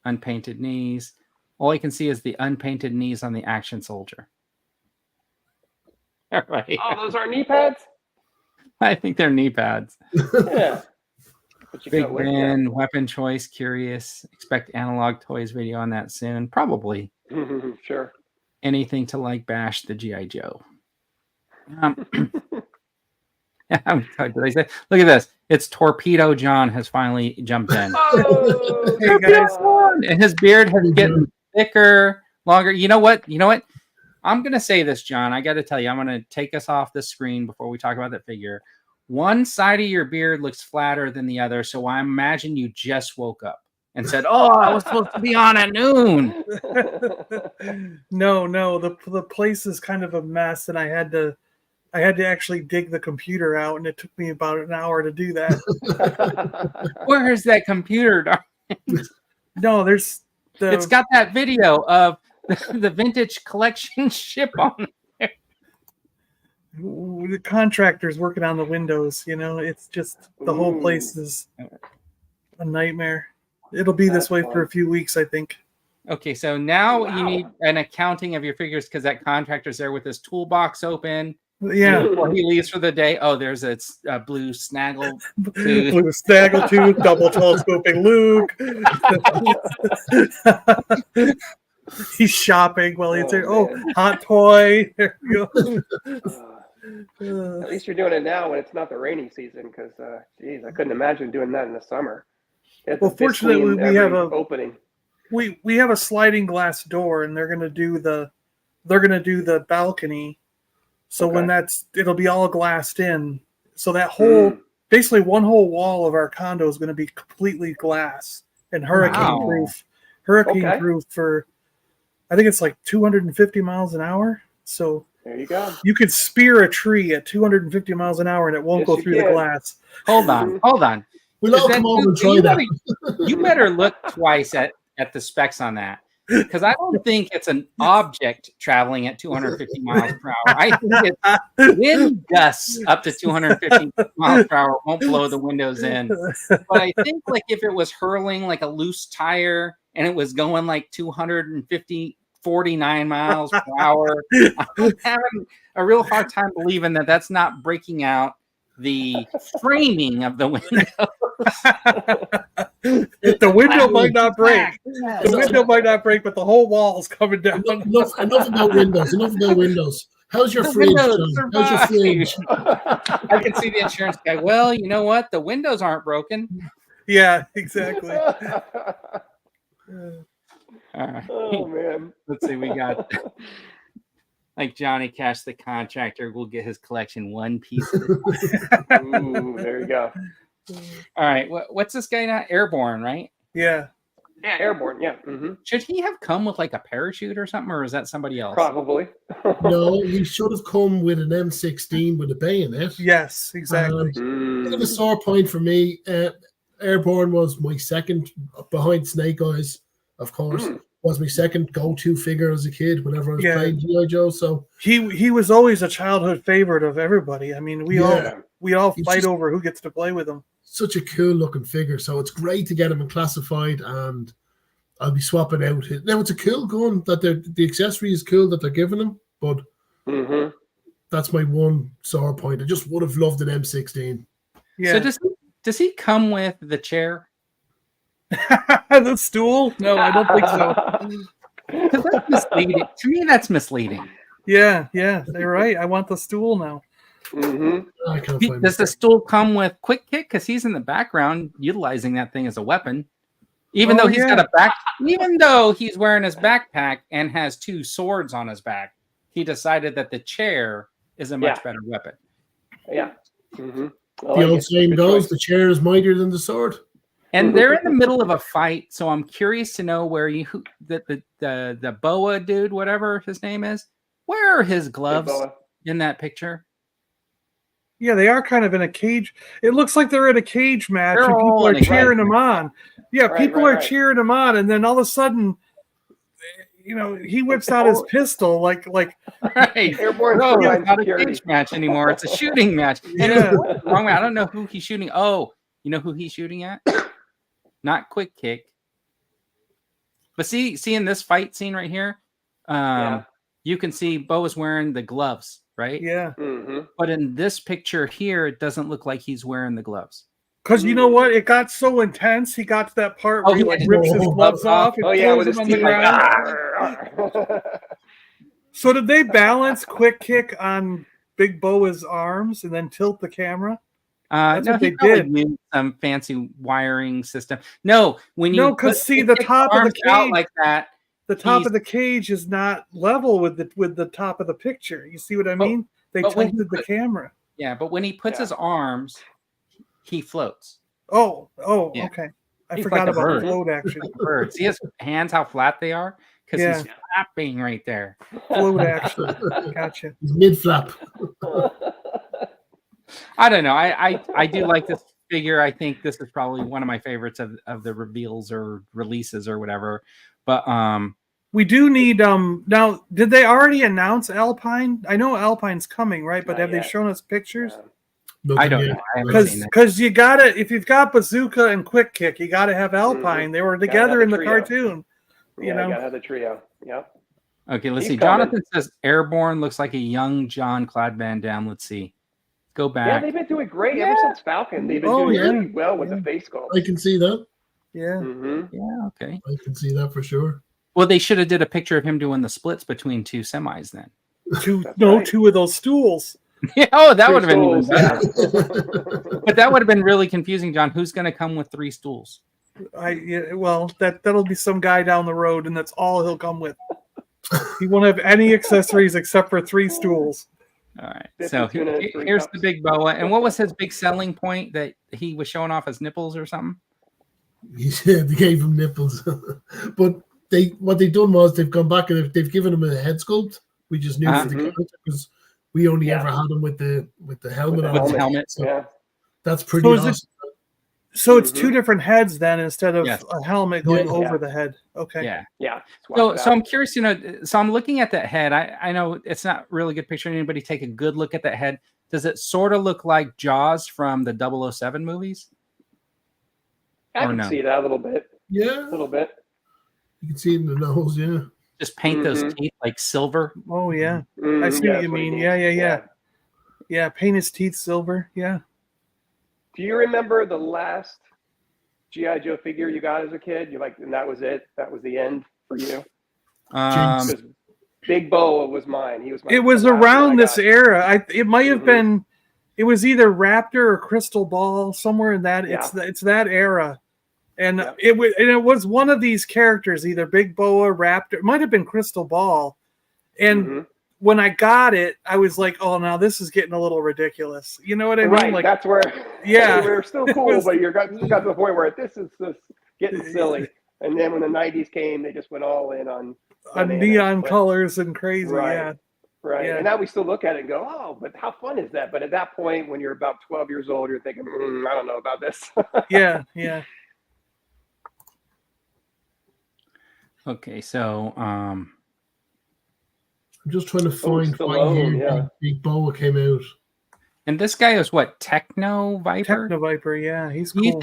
Unpainted knees. All I can see is the unpainted knees on the action soldier. All right. Oh, those are knee pads? I think they're knee pads. Yeah. Big Ben, weapon choice, curious. Expect analog toys video on that soon. Probably. Sure. Anything to like bash the G.I. Joe. Did I say? Look at this. It's Torpedo John has finally jumped in. Oh, and his beard has getting thicker, longer. You know what? I'm going to say this, John. I got to tell you, I'm going to take us off the screen before we talk about that figure. One side of your beard looks flatter than the other, so I imagine you just woke up and said, "Oh, I was supposed to be on at noon." No, the place is kind of a mess, and I had to actually dig the computer out, and it took me about an hour to do that. Where is that computer, darling? No, it's got that video of the vintage collection ship on there. The contractors working on the windows, it's just the whole place is a nightmare. It'll be this way for a few weeks, I think. Okay, so now you need an accounting of your figures because that contractor's there with his toolbox open. Yeah. Before he leaves for the day. Oh, there's a blue snaggle tooth. Blue snaggle tooth, double telescoping Luke. He's shopping while he's there. Oh, hot toy. There you go. At least you're doing it now when it's not the rainy season, because geez, I couldn't imagine doing that in the summer. Well, fortunately, we have a opening. We have a sliding glass door, and they're gonna do the balcony. So when it'll be all glassed in. So that basically one whole wall of our condo is going to be completely glass and hurricane proof. Proof for, I think it's like 250 miles an hour. So there you go. You could spear a tree at 250 miles an hour and it won't go through the glass. Hold on. We'll all come over and try that. You better look twice at the specs on that. Because I don't think it's an object traveling at 250 miles per hour. I think it's wind gusts up to 250 miles per hour won't blow the windows in. But I think like if it was hurling like a loose tire and it was going like 49 miles per hour, I'm having a real hard time believing that that's not breaking out the framing of the window. The window might not break. The window might not break, but the whole wall's coming down. Enough about windows. How's your fridge, John? How's your fridge? I can see the insurance guy. Well, you know what? The windows aren't broken. Yeah, exactly. Oh, man. Let's see. We got... Like Johnny Cash, the contractor, will get his collection one piece. Ooh, there you go. All right. What's this guy now? Airborne, right? Yeah. Yeah, Airborne. Yeah. Mm-hmm. Should he have come with like a parachute or something, or is that somebody else? Probably. No, he should have come with an M16 with a bayonet. Yes, exactly. Bit of a sore point for me. Airborne was my second behind Snake Eyes, of course. Was my second go-to figure as a kid whenever I was playing G.I. Joe. So he was always a childhood favorite of everybody. I mean, we all fight over who gets to play with him. Such a cool looking figure. So it's great to get him in classified, and I'll be swapping out. Now it's a cool gun that the accessory is cool that they're giving him, but that's my one sore point. I just would have loved an M16. Yeah. So does he come with the chair? The stool? No, I don't think so. That's misleading. To me, that's misleading. Yeah, they're right. I want the stool now. Does the stool come with quick kick? Because he's in the background utilizing that thing as a weapon. Even though he's wearing his backpack and has 2 swords on his back, he decided that the chair is a much better weapon. Yeah. The old saying goes, the chair is mightier than the sword. And they're in the middle of a fight, so I'm curious to know where the boa dude, whatever his name is, where are his gloves in that picture? Yeah, they are kind of in a cage. It looks like they're in a cage match, and people are cheering him on. Yeah, people are cheering him on, and then all of a sudden, he whips out his pistol like. Right. Airborne it's not a cage match anymore. It's a shooting match. Yeah. Wrong way. I don't know who he's shooting. Oh, you know who he's shooting at? Not quick kick. But see in this fight scene right here, you can see Bo is wearing the gloves, right? Yeah. But in this picture here, it doesn't look like he's wearing the gloves. Because you know what? It got so intense. He got to that part where he rips his gloves off and throws them on the ground. So did they balance quick kick on Big Boa's arms and then tilt the camera? That's what they did. Used some fancy wiring system. No, because the top of the cage out like that, the top of the cage is not level with the top of the picture. You see what I mean? They tilted the camera. Yeah, but when he puts his arms, he floats. Oh, okay. I forgot about the float action. Bird. See his hands, how flat they are? Because he's flapping right there. Float action. Gotcha. He's mid-flap. I don't know. I do like this figure. I think this is probably one of my favorites of the reveals or releases or whatever. But we do need now. Did they already announce Alpine? I know Alpine's coming, right? But have they shown us pictures? I don't know. Because you gotta, if you've got Bazooka and Quick Kick, you gotta have Alpine. They were together in the cartoon. You gotta have the trio. Yep. Okay, let's see. Jonathan says Airborne looks like a young John Claude Van Damme. Let's see. Go back. Yeah, they've been doing great ever since Falcon. They've been doing really well with the face sculpt. I can see that. Yeah. Yeah. Okay. I can see that for sure. Well, they should have did a picture of him doing the splits between 2 semis then. Two of those stools. Yeah, that would have been even better. But that would have been really confusing, John. Who's going to come with 3 stools? That'll be some guy down the road, and that's all he'll come with. He won't have any accessories except for 3 stools. All right. So here's the big boa. And what was his big selling point, that he was showing off his nipples or something? Yeah, they gave him nipples. But what they've done was they've gone back and they've given him a head sculpt. We just knew for the character because we only ever had him with the helmet on. With the helmet. So that's pretty awesome. So it's 2 different heads then instead of a helmet going over the head. Okay. Yeah. So I'm curious, so I'm looking at that head. I know it's not really good picture. Anybody take a good look at that head? Does it sort of look like Jaws from the 007 movies? I can see that a little bit. Yeah. A little bit. You can see it in the nose, yeah. Just paint those teeth like silver. Oh, yeah. I see what you mean. Yeah. Yeah, paint his teeth silver. Yeah. Do you remember the last G.I. Joe figure you got as a kid? And that was it? That was the end for you? Big Boa was mine. It was around this era. It might have been. It was either Raptor or Crystal Ball, somewhere in that. It's that era, and it was one of these characters, either Big Boa, Raptor. It might have been Crystal Ball, and when I got it, I was like, "Oh, now this is getting a little ridiculous." You know what I mean? Right. Like, that's where. Yeah. We were still cool, but you got to the point where this is getting silly. And then when the '90s came, they just went all in on neon colors and crazy. Right. Right. Yeah. And now we still look at it and go, oh, but how fun is that? But at that point, when you're about 12 years old, you're thinking, I don't know about this. Yeah. Okay, so I'm just trying to find what Stallone, year yeah. Big Boa came out. and this guy is what, Techno Viper? Techno Viper, yeah, he's Do cool.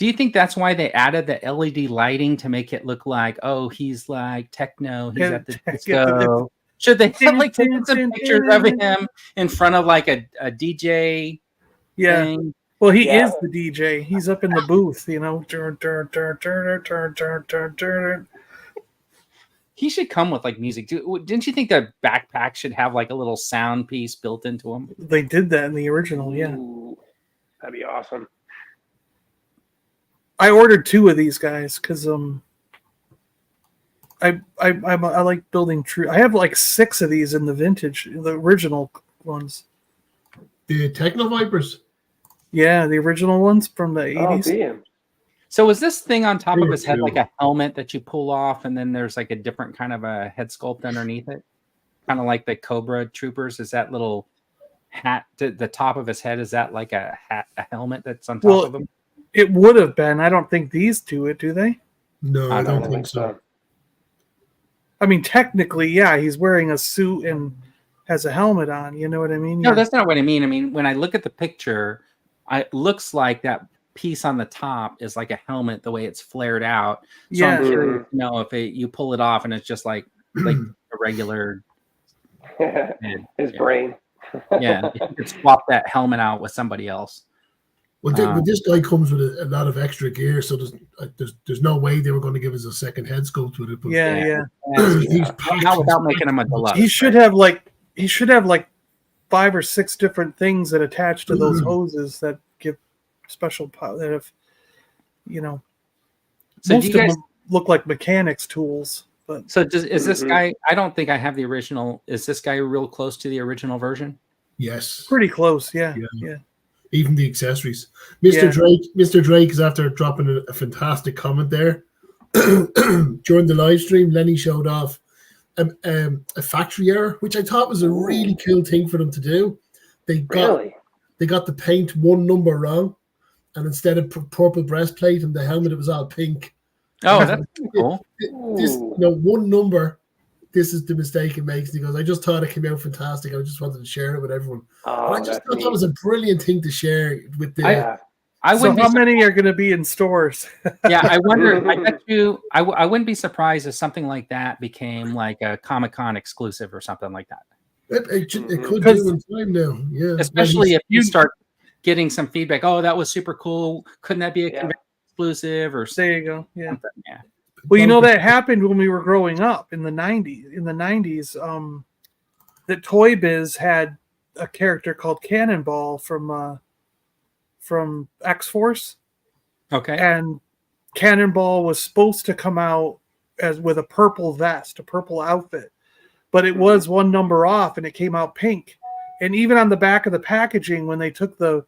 you think that's why they added the LED lighting to make it look like, oh, he's like techno, he's at the disco? Should they have like taken some pictures of him in front of like a DJ thing? Well, he is the DJ. He's up in the booth, you know. He should come with like music. Didn't you think the backpack should have like a little sound piece built into him? They did that in the original, yeah. Ooh, that'd be awesome. I ordered 2 of these guys because I like building true. I have like 6 of these in the vintage, the original ones. The Techno Vipers. Yeah, the original ones from the 80s. Oh, damn. So is this thing on top of his head like a helmet that you pull off, and then there's like a different kind of a head sculpt underneath it? Kind of like the Cobra Troopers? Is that little hat, the top of his head, is that like a helmet that's on top of him? It would have been. I don't think these do it, do they? No, I don't think so. I mean, technically, yeah, he's wearing a suit and has a helmet on. You know what I mean? No, that's not what I mean. I mean, when I look at the picture, it looks like that piece on the top is like a helmet, the way it's flared out. So I'm curious to know if you pull it off and it's just like a regular his brain. Yeah, you could swap that helmet out with somebody else. Well, this guy comes with a lot of extra gear, so there's no way they were going to give us a second head sculpt with it. But He's not without making him a deluxe. He should have like 5 or 6 different things that attach to those hoses that give special power. That if so most of them look like mechanics tools. But so is this guy? I don't think I have the original. Is this guy real close to the original version? Yes, pretty close. Yeah. Even the accessories. Mr. Drake is after dropping a fantastic comment there. During the live stream, Lenny showed off a factory error, which I thought was a really cool thing for them to do. They got the paint one number wrong, and instead of purple breastplate and the helmet, it was all pink. Oh, that's cool. This, one number. This is the mistake it makes. And he goes, I just thought it came out fantastic. I just wanted to share it with everyone. I just thought that was a brilliant thing to share with the. So how many are going to be in stores? Yeah, I wonder. I bet you. I wouldn't be surprised if something like that became like a Comic-Con exclusive or something like that. It could do in time now. Yeah, especially if you start getting some feedback. Oh, that was super cool. Couldn't that be a convention exclusive or there you go? Yeah. Something? Yeah. Well, that happened when we were growing up in the 90s. In the 90s, that Toy Biz had a character called Cannonball from X-Force. Okay. And Cannonball was supposed to come out with a purple vest, a purple outfit, but it was one number off, and it came out pink. And even on the back of the packaging, when they took the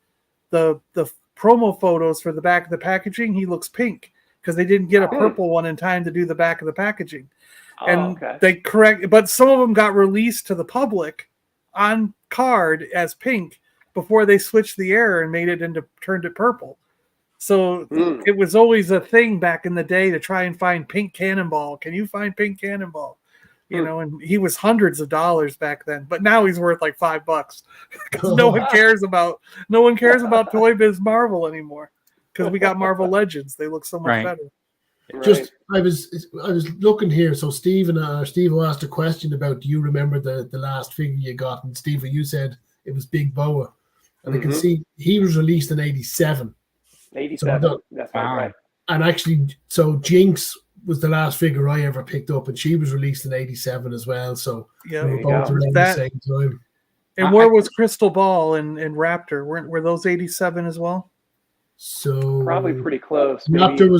promo photos for the back of the packaging, he looks pink. Because they didn't get a purple one in time to do the back of the packaging. They but some of them got released to the public on card as pink before they switched the error and turned it purple. So it was always a thing back in the day to try and find pink Cannonball. Can you find pink Cannonball? And he was hundreds of dollars back then, but now he's worth like $5 because no one cares about Toy Biz Marvel anymore. Because we got Marvel Legends, they look so much better. Just I was looking here. So Steve asked a question about, do you remember the last figure you got? And Steve, you said it was Big Boa, and I can see he was released in '87. '87. That's right. And actually, so Jinx was the last figure I ever picked up, and she was released in '87 as well. So we were both around the same time. And where was Crystal Ball and Raptor? Were those '87 as well? So probably pretty close. Raptor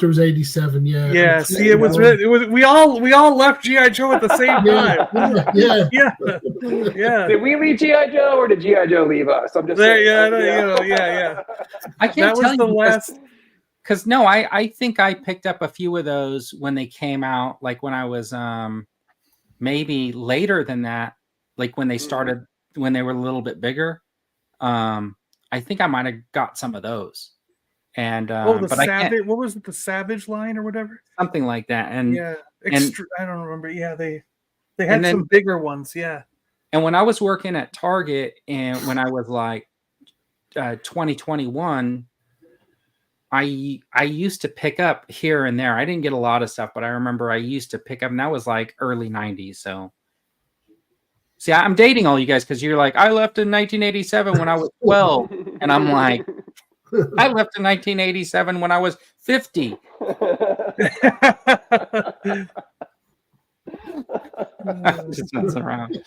was 87. Yeah. Yeah. See, it was we all left GI Joe at the same time. Yeah. Did we leave GI Joe or did GI Joe leave us? I'm just saying. Yeah. I can't tell you the last. Because I think I picked up a few of those when they came out, like when I was maybe later than that. like when they started, when they were a little bit bigger. I think I might have got some of those. And the but I can't, Savage. What was it? The Savage line or whatever. something like that. And Yeah, and I don't remember. Yeah, they had and then some bigger ones. Yeah. and when I was working at Target, and when I was like 2021, I used to pick up here and there. I didn't get a lot of stuff, but I remember I used to pick up, and that was like early 90s. So see, I'm dating all you guys because you're like, I left in 1987 when I was 12. And I'm like, I left in 1987 when I was 50. Just messing around.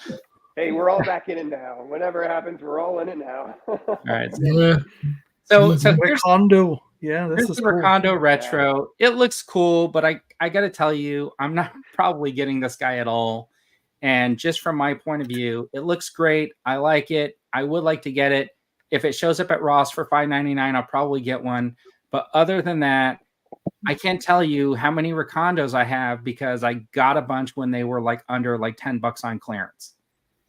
Hey, we're all back in it now. Whatever happens, we're all in it now. All right. Yeah. So here's Recondo. Yeah, Here's this is the cool. Recondo Retro. It looks cool, but I got to tell you, I'm not probably getting this guy at all. And just from my point of view, it looks great. I like it. I would like to get it. If it shows up at Ross for $5.99, I'll probably get one. But other than that, I can't tell you how many Recondos I have because I got a bunch when they were like under like $10 on clearance.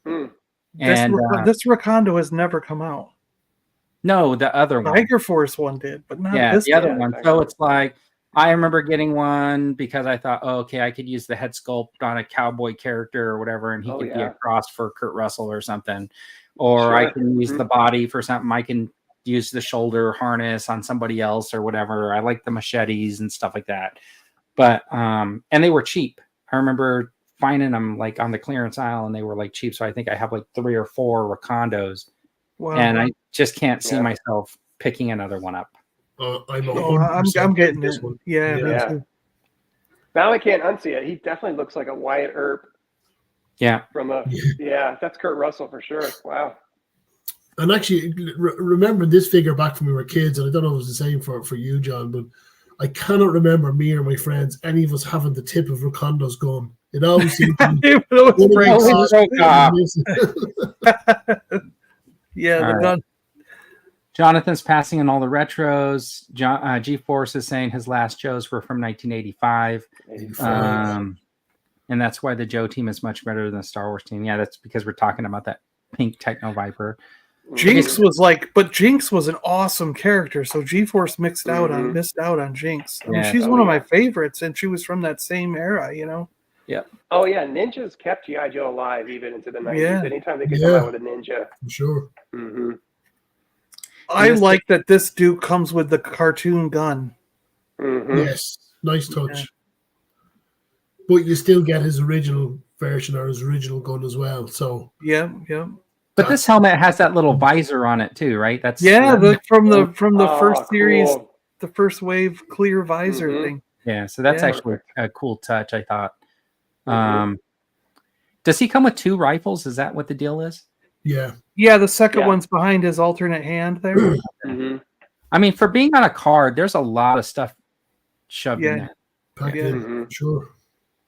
And this Recondo has never come out. no, the other one. Tiger Force one did, but not Yeah, this the other one. one. So it's like, I remember getting one because I thought, oh, okay, I could use the head sculpt on a cowboy character or whatever, and he could be a cross for Kurt Russell or something. Or I can use the body for something. I can use the shoulder harness on somebody else or whatever. I like the machetes and stuff like that. But and they were cheap. I remember finding them like on the clearance aisle, and they were like cheap. So I think I have like 3 or 4 Recondos. Wow. And I just can't see myself picking another one up. I'm getting this one. Yeah. Now I can't unsee it. He definitely looks like a Wyatt Earp. Yeah. That's Kurt Russell for sure. Wow. And actually, remember this figure back when we were kids, and I don't know if it was the same for you, John, but I cannot remember me or my friends, any of us having the tip of Recondo's gun. It always seemed to be the gun. Jonathan's passing in all the retros. G-Force is saying his last Joes were from 1985. And that's why the Joe team is much better than the Star Wars team. Yeah, that's because we're talking about that pink Techno Viper. Jinx was an awesome character, so G-Force missed out on Jinx. I mean, she's one of my favorites, and she was from that same era, you know? Yeah. Oh, yeah, Ninjas kept G.I. Joe alive even into the 90s. Yeah. Anytime they could come out with a Ninja. For sure. Mm-hmm. I like that this Duke comes with the cartoon gun. Mm-hmm. Yes, nice touch. Yeah. But you still get his original version or his original gun as well. So yeah. But this helmet has that little visor on it too, right? That's from the first series, cool. The first wave clear visor thing. Yeah, so that's actually a cool touch, I thought. Does he come with 2 rifles? Is that what the deal is? Yeah. Yeah, the second one's behind his alternate hand there. Mm-hmm. I mean, for being on a card, there's a lot of stuff shoved in there. Packed in, sure.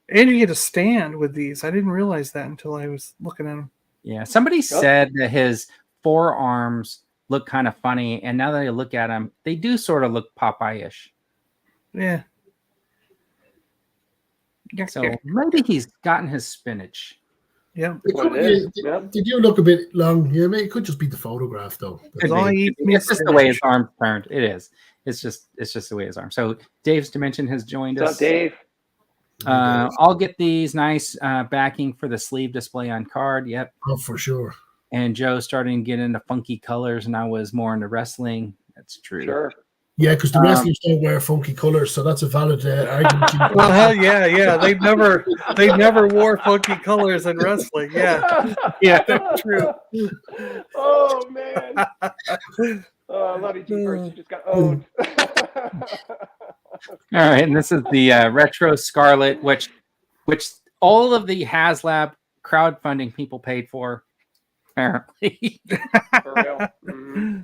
And you get a stand with these. I didn't realize that until I was looking at them. Yeah, somebody said that his forearms look kind of funny, and now that I look at them, they do sort of look Popeye-ish. Yeah. So maybe he's gotten his spinach. Yeah. They do look a bit long. Yeah, maybe it could just be the photograph, though. It's just the way his arms turned. It is. It's just the way his arm. So Dave's Dimension has joined us. What's up, Dave? I'll get these nice backing for the sleeve display on card. Yep. Oh, for sure. And Joe's starting to get into funky colors, and I was more into wrestling. That's true. Sure. Yeah, because the wrestlers don't wear funky colors, so that's a valid argument. Yeah. They never wore funky colors in wrestling. Yeah, that's true. Oh man. Oh, I love you, G-Force. You just got owned. All right, and this is the Retro Scarlet, which all of the HasLab crowdfunding people paid for, apparently. For real. Mm-hmm.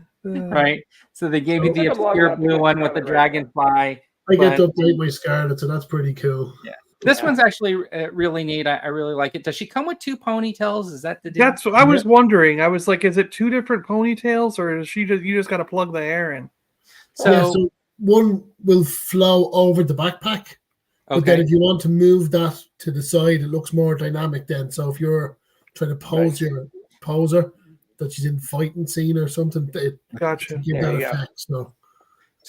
Right, so they gave you the obscure blue one with the dragonfly. I get to update my Scarlet, so that's pretty cool. Yeah, this one's actually really neat. I really like it. Does she come with 2 ponytails? Is that the deal? That's what I was wondering. I was like, is it 2 different ponytails, or is you just got to plug the hair in? So one will flow over the backpack, but then if you want to move that to the side, it looks more dynamic then. So if you're trying to pose your poser that she's in fighting scene or something. Gotcha. To give that effect. So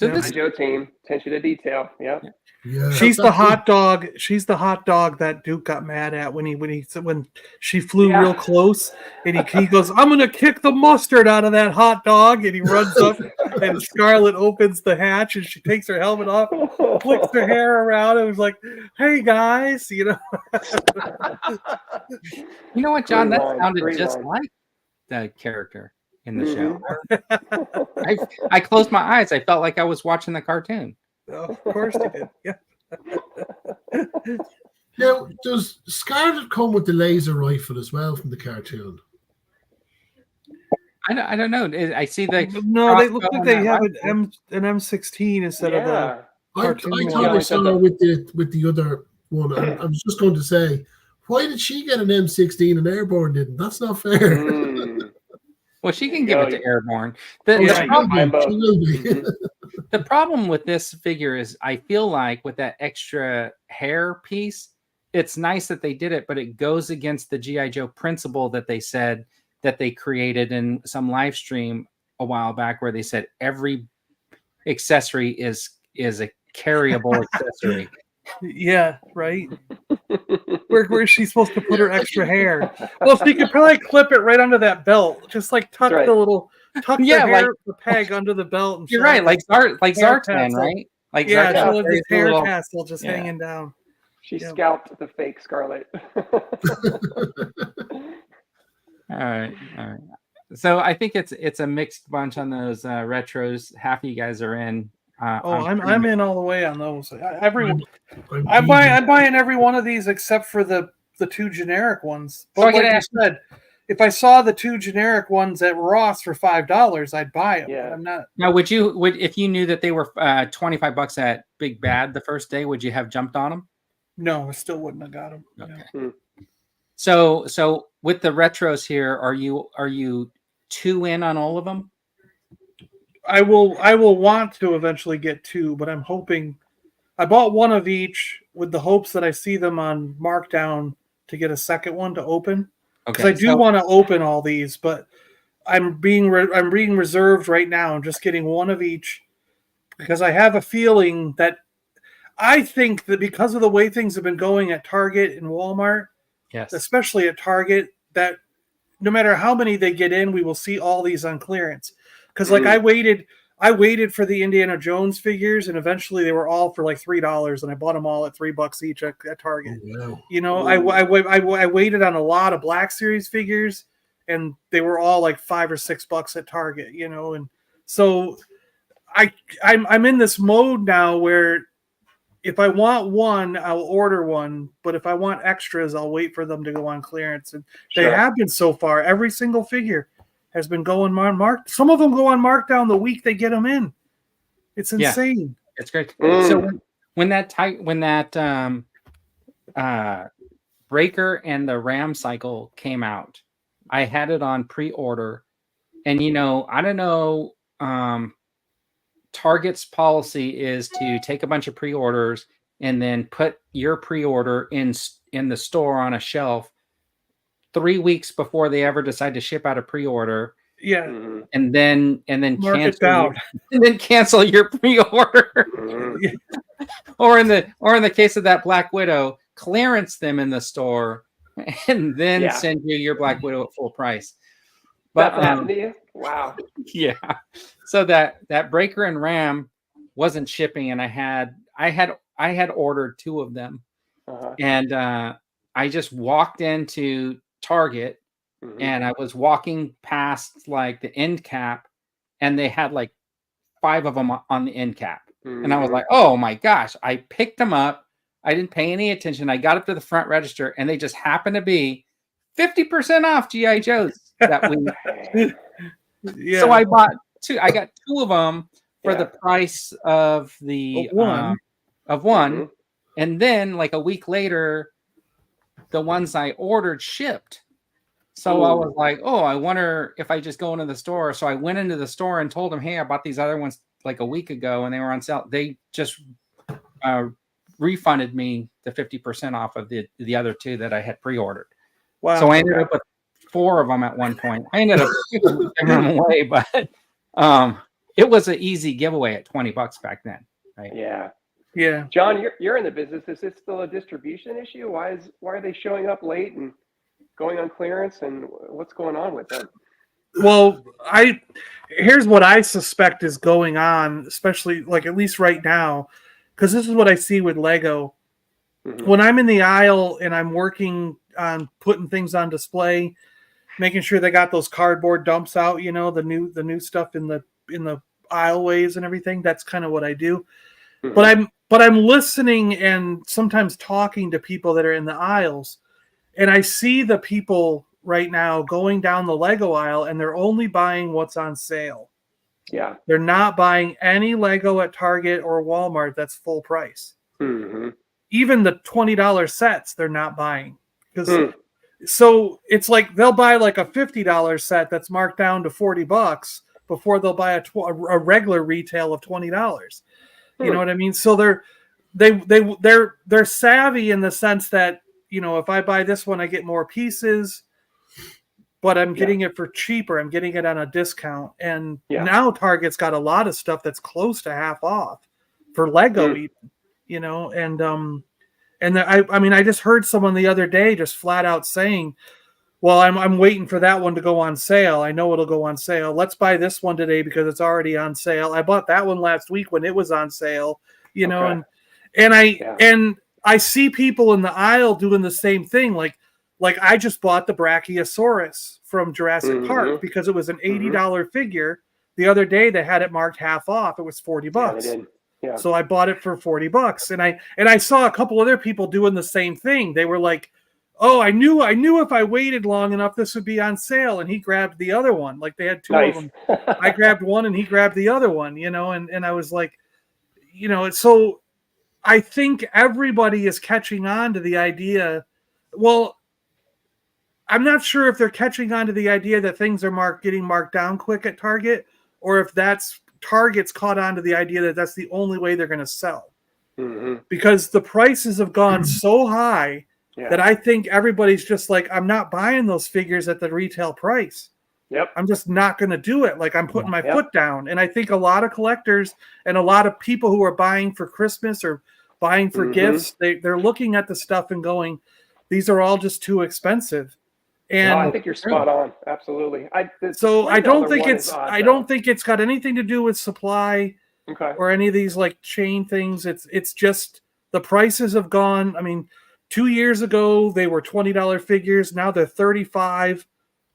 Yeah. this Gijoe team, attention to detail. Yeah. Yeah, She's the hot dog. She's the hot dog that Duke got mad at when she flew real close, and he goes, "I'm gonna kick the mustard out of that hot dog," and he runs up, and Scarlet opens the hatch, and she takes her helmet off, flicks her hair around, and was like, "Hey guys," You know what, John? That sounded Great just line. like the character in the show. I closed my eyes. I felt like I was watching the cartoon. Of course you did. Yeah. Now, does Scarlet come with the laser rifle as well from the cartoon? I don't know. I see the No, they look crossbow like on they that have rifle. an M16 instead of a I cartoon thought I one. saw her with the other one. I was just going to say, why did she get an M16 and Airborne didn't? That's not fair. Well, she can give it to Airborne. The problem with this figure is I feel like with that extra hair piece, it's nice that they did it, but it goes against the G.I. Joe principle that they said that they created in some live stream a while back where they said every accessory is a carryable accessory. Yeah, right. Where is she supposed to put her extra hair? Well, she could probably clip it right under that belt. Just like tuck the little the hair, the peg under the belt. And you're right, like Zartan, right? Like Zartan, his hair tassel just hanging down. She scalped the fake Scarlet. All right. So I think it's a mixed bunch on those retros. Half of you guys are in. I'm in all the way on those. I'm buying every one of these except for the two generic ones. But like I said, if I saw the two generic ones at Ross for $5, I'd buy them. Yeah. I'm not. Now, would if you knew that they were $25 at Big Bad the first day, would you have jumped on them? No, I still wouldn't have got them. Okay. Yeah. So with the retros here, are you 2 in on all of them? I will want to eventually get 2, but I'm hoping. I bought one of each with the hopes that I see them on markdown to get a second one to open. Because I do want to open all these, but I'm being reserved right now. I'm just getting one of each because I have a feeling that I think that because of the way things have been going at Target and Walmart, especially at Target, that no matter how many they get in, we will see all these on clearance. Because I waited for the Indiana Jones figures, and eventually they were all for like $3, and I bought them all at $3 each at Target. Oh, wow. I waited on a lot of Black Series figures, and they were all like $5 or $6 at Target. And so I'm in this mode now where if I want one, I'll order one, but if I want extras, I'll wait for them to go on clearance, and they have been so far. Every single figure has been going marked. Some of them go on markdown the week they get them in. It's insane. Yeah, it's great. So when that Breaker and the Ram Cycle came out, I had it on pre-order, and I don't know. Target's policy is to take a bunch of pre-orders and then put your pre-order in the store on a shelf 3 weeks before they ever decide to ship out a pre-order. Yeah. And then cancel your pre-order. or in the case of that Black Widow, clearance them in the store and then send you your Black Widow at full price. But wow. Yeah. So that Breaker and Ram wasn't shipping, and I had ordered 2 of them. And I just walked into Target, and I was walking past like the end cap, and they had like 5 of them on the end cap. And I was like, oh my gosh. I picked them up. I didn't pay any attention. I got up to the front register, and they just happened to be 50% off G.I. Joes that week. So I bought 2. I got 2 of them for the price of the one. And then like a week later, the ones I ordered shipped. So I was like, oh, I wonder if I just go into the store. So I went into the store and told them, hey, I bought these other ones like a week ago and they were on sale. They just refunded me the 50% off of the other 2 that I had pre-ordered. Wow. So I ended up with 4 of them at one point. I ended up giving them away, but it was an easy giveaway at $20 back then, right? Yeah. Yeah. John, you're in the business. Is this still a distribution issue? Why are they showing up late and going on clearance, and what's going on with them? Well, here's what I suspect is going on, especially like at least right now, because this is what I see with Lego. Mhm. When I'm in the aisle and I'm working on putting things on display, making sure they got those cardboard dumps out, you know, the new stuff in the aisleways and everything. That's kind of what I do. Mhm. But I'm listening and sometimes talking to people that are in the aisles, and I see the people right now going down the Lego aisle and they're only buying what's on sale. Yeah. They're not buying any Lego at Target or Walmart that's full price. Mhm. Even the $20 sets they're not buying, because Hmm. so it's like they'll buy like a $50 set that's marked down to $40 before they'll buy a regular retail of $20. You know what I mean? So they're savvy in the sense that, you know, if I buy this one, I get more pieces, but I'm getting it for cheaper. I'm getting it on a discount. And now Target's got a lot of stuff that's close to half off for Lego, even, you know, I mean, I just heard someone the other day just flat out saying, well, I'm waiting for that one to go on sale. I know it'll go on sale. Let's buy this one today because it's already on sale. I bought that one last week when it was on sale, you know, and I see people in the aisle doing the same thing. Like I just bought the Brachiosaurus from Jurassic Park because it was an $80 figure. The other day they had it marked half off. It was $40. Yeah, they did. Yeah. So I bought it for $40, and I saw a couple other people doing the same thing. They were like, "Oh, I knew if I waited long enough, this would be on sale." And he grabbed the other one. Like they had two of them. I grabbed one, and he grabbed the other one. You know, and I was like, you know, so I think everybody is catching on to the idea. Well, I'm not sure if they're catching on to the idea that things are getting marked down quick at Target, or if that's Target's caught on to the idea that that's the only way they're going to sell. Because the prices have gone so high that I think everybody's just like, I'm not buying those figures at the retail price. Yep. I'm just not going to do it. Like I'm putting my foot down. And I think a lot of collectors and a lot of people who are buying for Christmas or buying for gifts, they're looking at the stuff and going, these are all just too expensive. And no, I think you're spot on. Absolutely. I don't think it's got anything to do with supply or any of these like chain things. It's just the prices have gone. I mean, 2 years ago they were $20 figures. Now they're $35.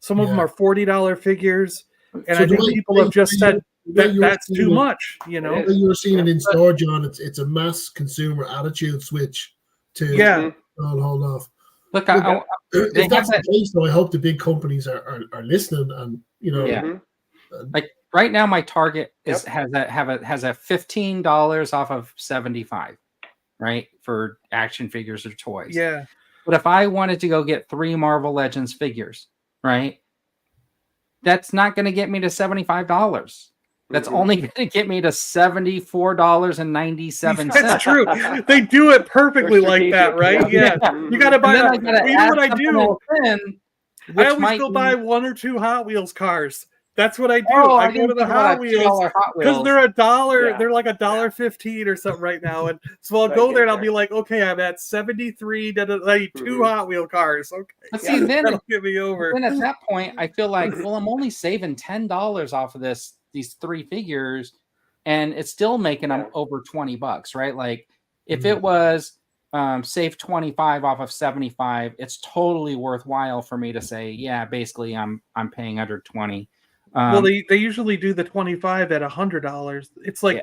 Some of them are $40 figures. And I think people have just said that's too much. You know, you were seeing it in store, John. It's a mass consumer attitude switch to hold off. Look, if that's the case, though, I hope the big companies are listening, and you know, like right now, my Target has a $15 off of 75, right, for action figures or toys. Yeah, but if I wanted to go get 3 Marvel Legends figures, right, that's not going to get me to $75. That's only going to get me to $74.97. That's true. They do it perfectly like that, right? Yeah. You got to buy. You know what I do? I always go buy 1 or 2 Hot Wheels cars. That's what I do. I go to the Hot Wheels because they're $1. Yeah. They're like $1.15 or something right now, and so I'll go there and I'll be like, okay, I'm at 73. I need 2 Hot Wheel cars. Okay, but see, then that'll get me over. Then at that point, I feel like, well, I'm only saving $10 off of these 3 figures, and it's still making them over $20, right? Like if it was save 25 off of 75, it's totally worthwhile for me to say, yeah, basically I'm paying under 20. Well, they usually do the 25 at $100. It's like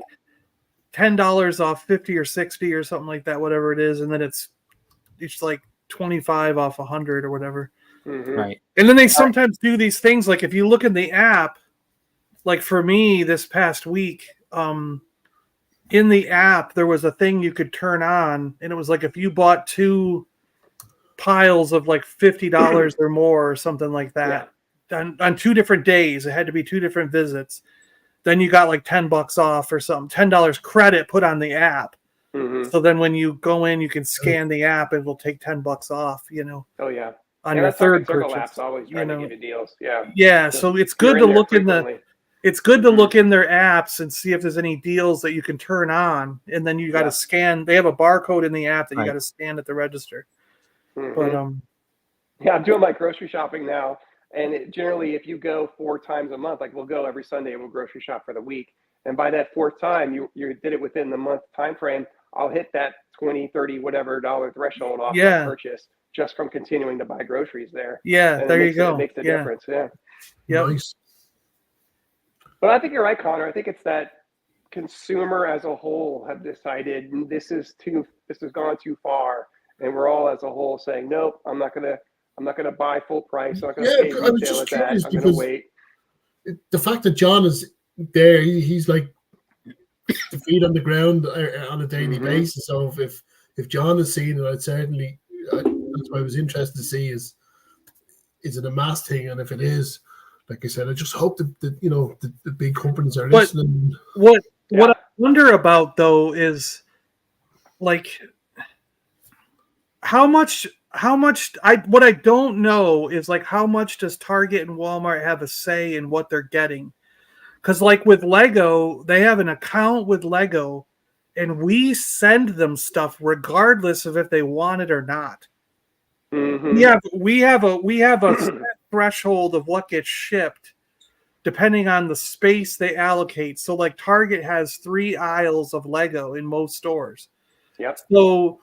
$10 off 50 or 60 or something like that, whatever it is, and then it's like 25 off 100 or whatever. Right. And then they sometimes do these things like if you look in the app, like for me this past week, in the app there was a thing you could turn on, and it was like if you bought 2 piles of like $50 or more or something like that. On 2 different days, it had to be 2 different visits, then you got like $10 off or something, $10 credit put on the app. So then when you go in, you can scan the app and it'll take $10 off, you know. Oh yeah. on Yeah, your that Target third Circle purchase. app's always trying to give you deals. Yeah. Yeah, Just- so it's you're good in to there look in the frequently. it's good to Mhm. look in their apps and see if there's any deals that you can turn on, and then you got to Yeah. scan. They have a barcode in the app that you Right. got to scan at the register. Mhm. But Yeah, I'm doing my grocery shopping now, and generally, if you go 4 times a month, like we'll go every Sunday and we'll grocery shop for the week, and by that fourth time, you did it within the month time frame, I'll hit that 20, 30, whatever dollar threshold off my Yeah. purchase just from continuing to buy groceries there. yeah, And there you go. It makes a Yeah, difference. Yeah. yep. Nice. But I think you're right, Connor. I think it's that consumer as a whole have decided this has gone too far, and we're all as a whole saying, nope, I'm not gonna buy full price. I'm not gonna Yeah, pay I was retail just at that. curious I'm gonna because wait. the fact that John is there, he's like the feet on the ground on a daily Mhm. basis. So if John is seeing it, I'd certainly that's what I was interested to see is it a mass thing, and if it is, like I said, I just hope that the big companies are But- listening. What Yeah. I wonder about though is like how much what I don't know is like how much does Target and Walmart have a say in what they're getting? Because like with Lego, they have an account with Lego, and we send them stuff regardless of if they want it or not. Mhm. We have a set threshold of what gets shipped depending on the space they allocate. So like Target has 3 aisles of Lego in most stores. Yep. So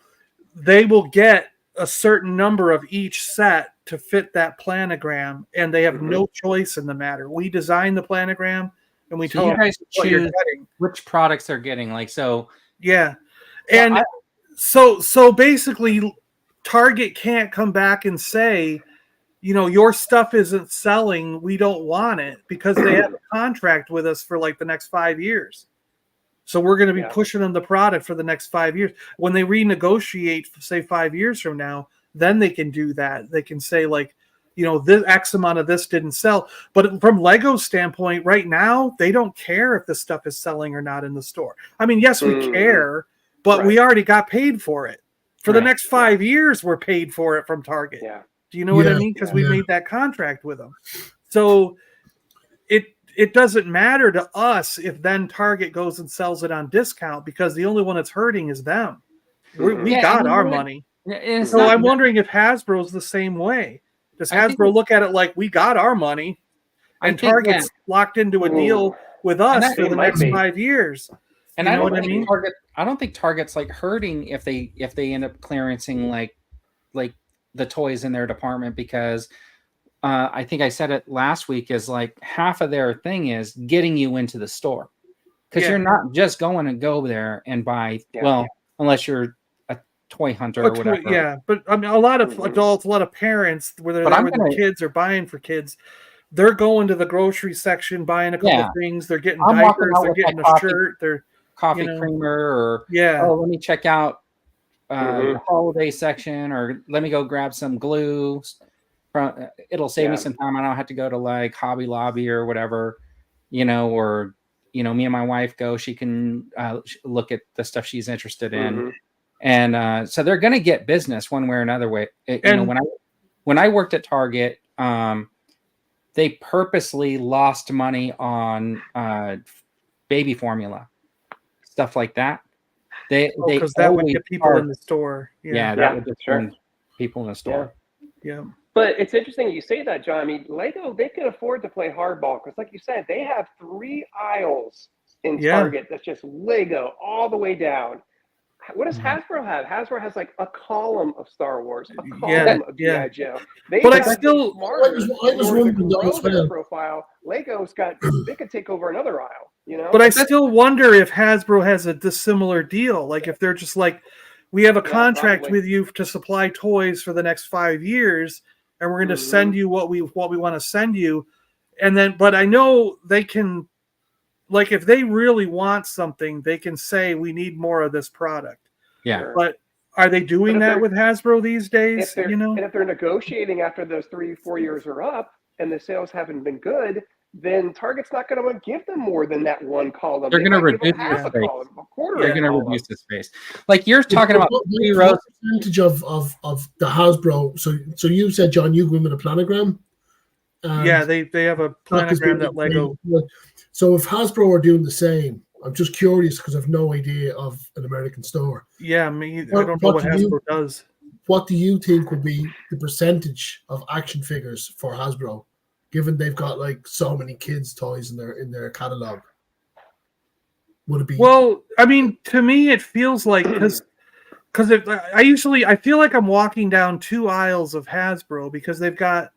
they will get a certain number of each set to fit that planogram, and they have Mhm. no choice in the matter. We design the planogram, and we So tell you them guys what you're choose getting. which products they're getting. Like, so Yeah, Well, and so basically, Target can't come back and say, your stuff isn't selling, we don't want it, because they have a contract with us for like the next 5 years. So we're going to be Yeah. pushing them the product for the next 5 years. When they renegotiate, say 5 years from now, then they can do that. They can say like, this X amount of this didn't sell. But from Lego's standpoint, right now, they don't care if the stuff is selling or not in the store. I mean, yes, we Mhm. care, but we Right. already got paid for it. For the Right. next 5 years, we're paid for it from Target. Yeah. Do you know what I Yeah, mean? Because yeah. we made that contract with them. So it doesn't matter to us if then Target goes and sells it on discount, because the only one that's hurting is them. We Yeah, got and our you know what? money. and it's So not I'm wondering if Hasbro's the same way. Does I think Hasbro look at it like we got our money, I and think, Target's locked into a deal with And us that- for it the might next be. 5 years? And You I know don't what I think mean? I don't think Target's like hurting if they end up clearancing like the toys in their department, because I think I said it last week, is like half of their thing is getting you into the store, because Yeah. you're not just going to go there and buy. Yeah. Well, unless you're a toy hunter or whatever. Yeah, but I mean, a lot of Mhm. adults, a lot of parents, where they're But there I'm with their gonna- kids or buying for kids, they're going to the grocery section, buying a couple Yeah. things. They're getting I'm walking diapers. out They're with getting my a coffee- shirt. They're coffee you know, creamer, or yeah, oh, let me check out Mhm. the holiday section, or let me go grab some glue. It'll save me Yeah. some time. I don't have to go to like Hobby Lobby or whatever, or me and my wife go. She can look at the stuff she's interested in, Mhm. and so they're going to get business one way or another way. And- When I worked at Target, they purposely lost money on baby formula, stuff like that. They because that would always get people are- in the store. yeah, that Yeah, would just sure. bring people in the store. Yeah. But it's interesting you say that, John. I mean, Lego, they can afford to play hardball because, like you said, they have 3 aisles in Yeah. Target that's just Lego all the way down. What does Mhm. Hasbro have? Hasbro has like a column of Star Wars, a column Yeah, of yeah. G.I. Joe. They But I gotta be still- smarter I was in order to wondering that grow as their well. profile. Lego's got they could take over another aisle. But I still wonder if Hasbro has a dissimilar deal. Like if they're just like, we have a Yeah, contract probably. with you to supply toys for the next 5 years, and we're going to Mhm. send you what we want to send you, and then. But I know they can, like, if they really want something, they can say we need more of this product. Yeah. Sure. But are they doing But if that they're- with Hasbro these days? if they're and if they're negotiating after those 3-4 years are up and the sales haven't been good, then Target's not going to give them more than that one column. They're going to might give them reduce half the a space. column, a quarter They're of a going to column. reduce the space. Like you're talking about What 3 rows. percentage of the Hasbro? So you said, John, you go in with a planogram. Yeah, they have a planogram that Lego. So if Hasbro are doing the same, I'm just curious because I've no idea of an American store. Yeah, me. I don't know what Hasbro does. What do you think would be the percentage of action figures for Hasbro, given they've got like so many kids' toys in their catalog? Would it be? Well, I mean, to me, it feels like because I feel like I'm walking down 2 aisles of Hasbro because they've got.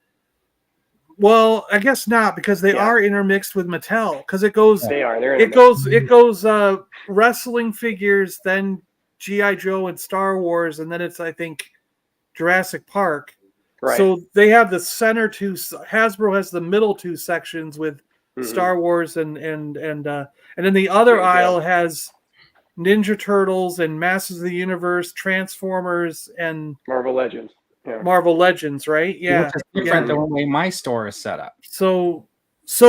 Well, I guess not because they are intermixed with Mattel because it goes. They are. They're It goes wrestling figures, then G.I. Joe and Star Wars, and then it's I think Jurassic Park. Right. So they have the center 2. Hasbro has the middle 2 sections with Star Wars and then the other aisle has Ninja Turtles and Masters of the Universe, Transformers, and Marvel Legends. Yeah. Marvel Legends, right? Yeah. Which is different than the way my store is set up. So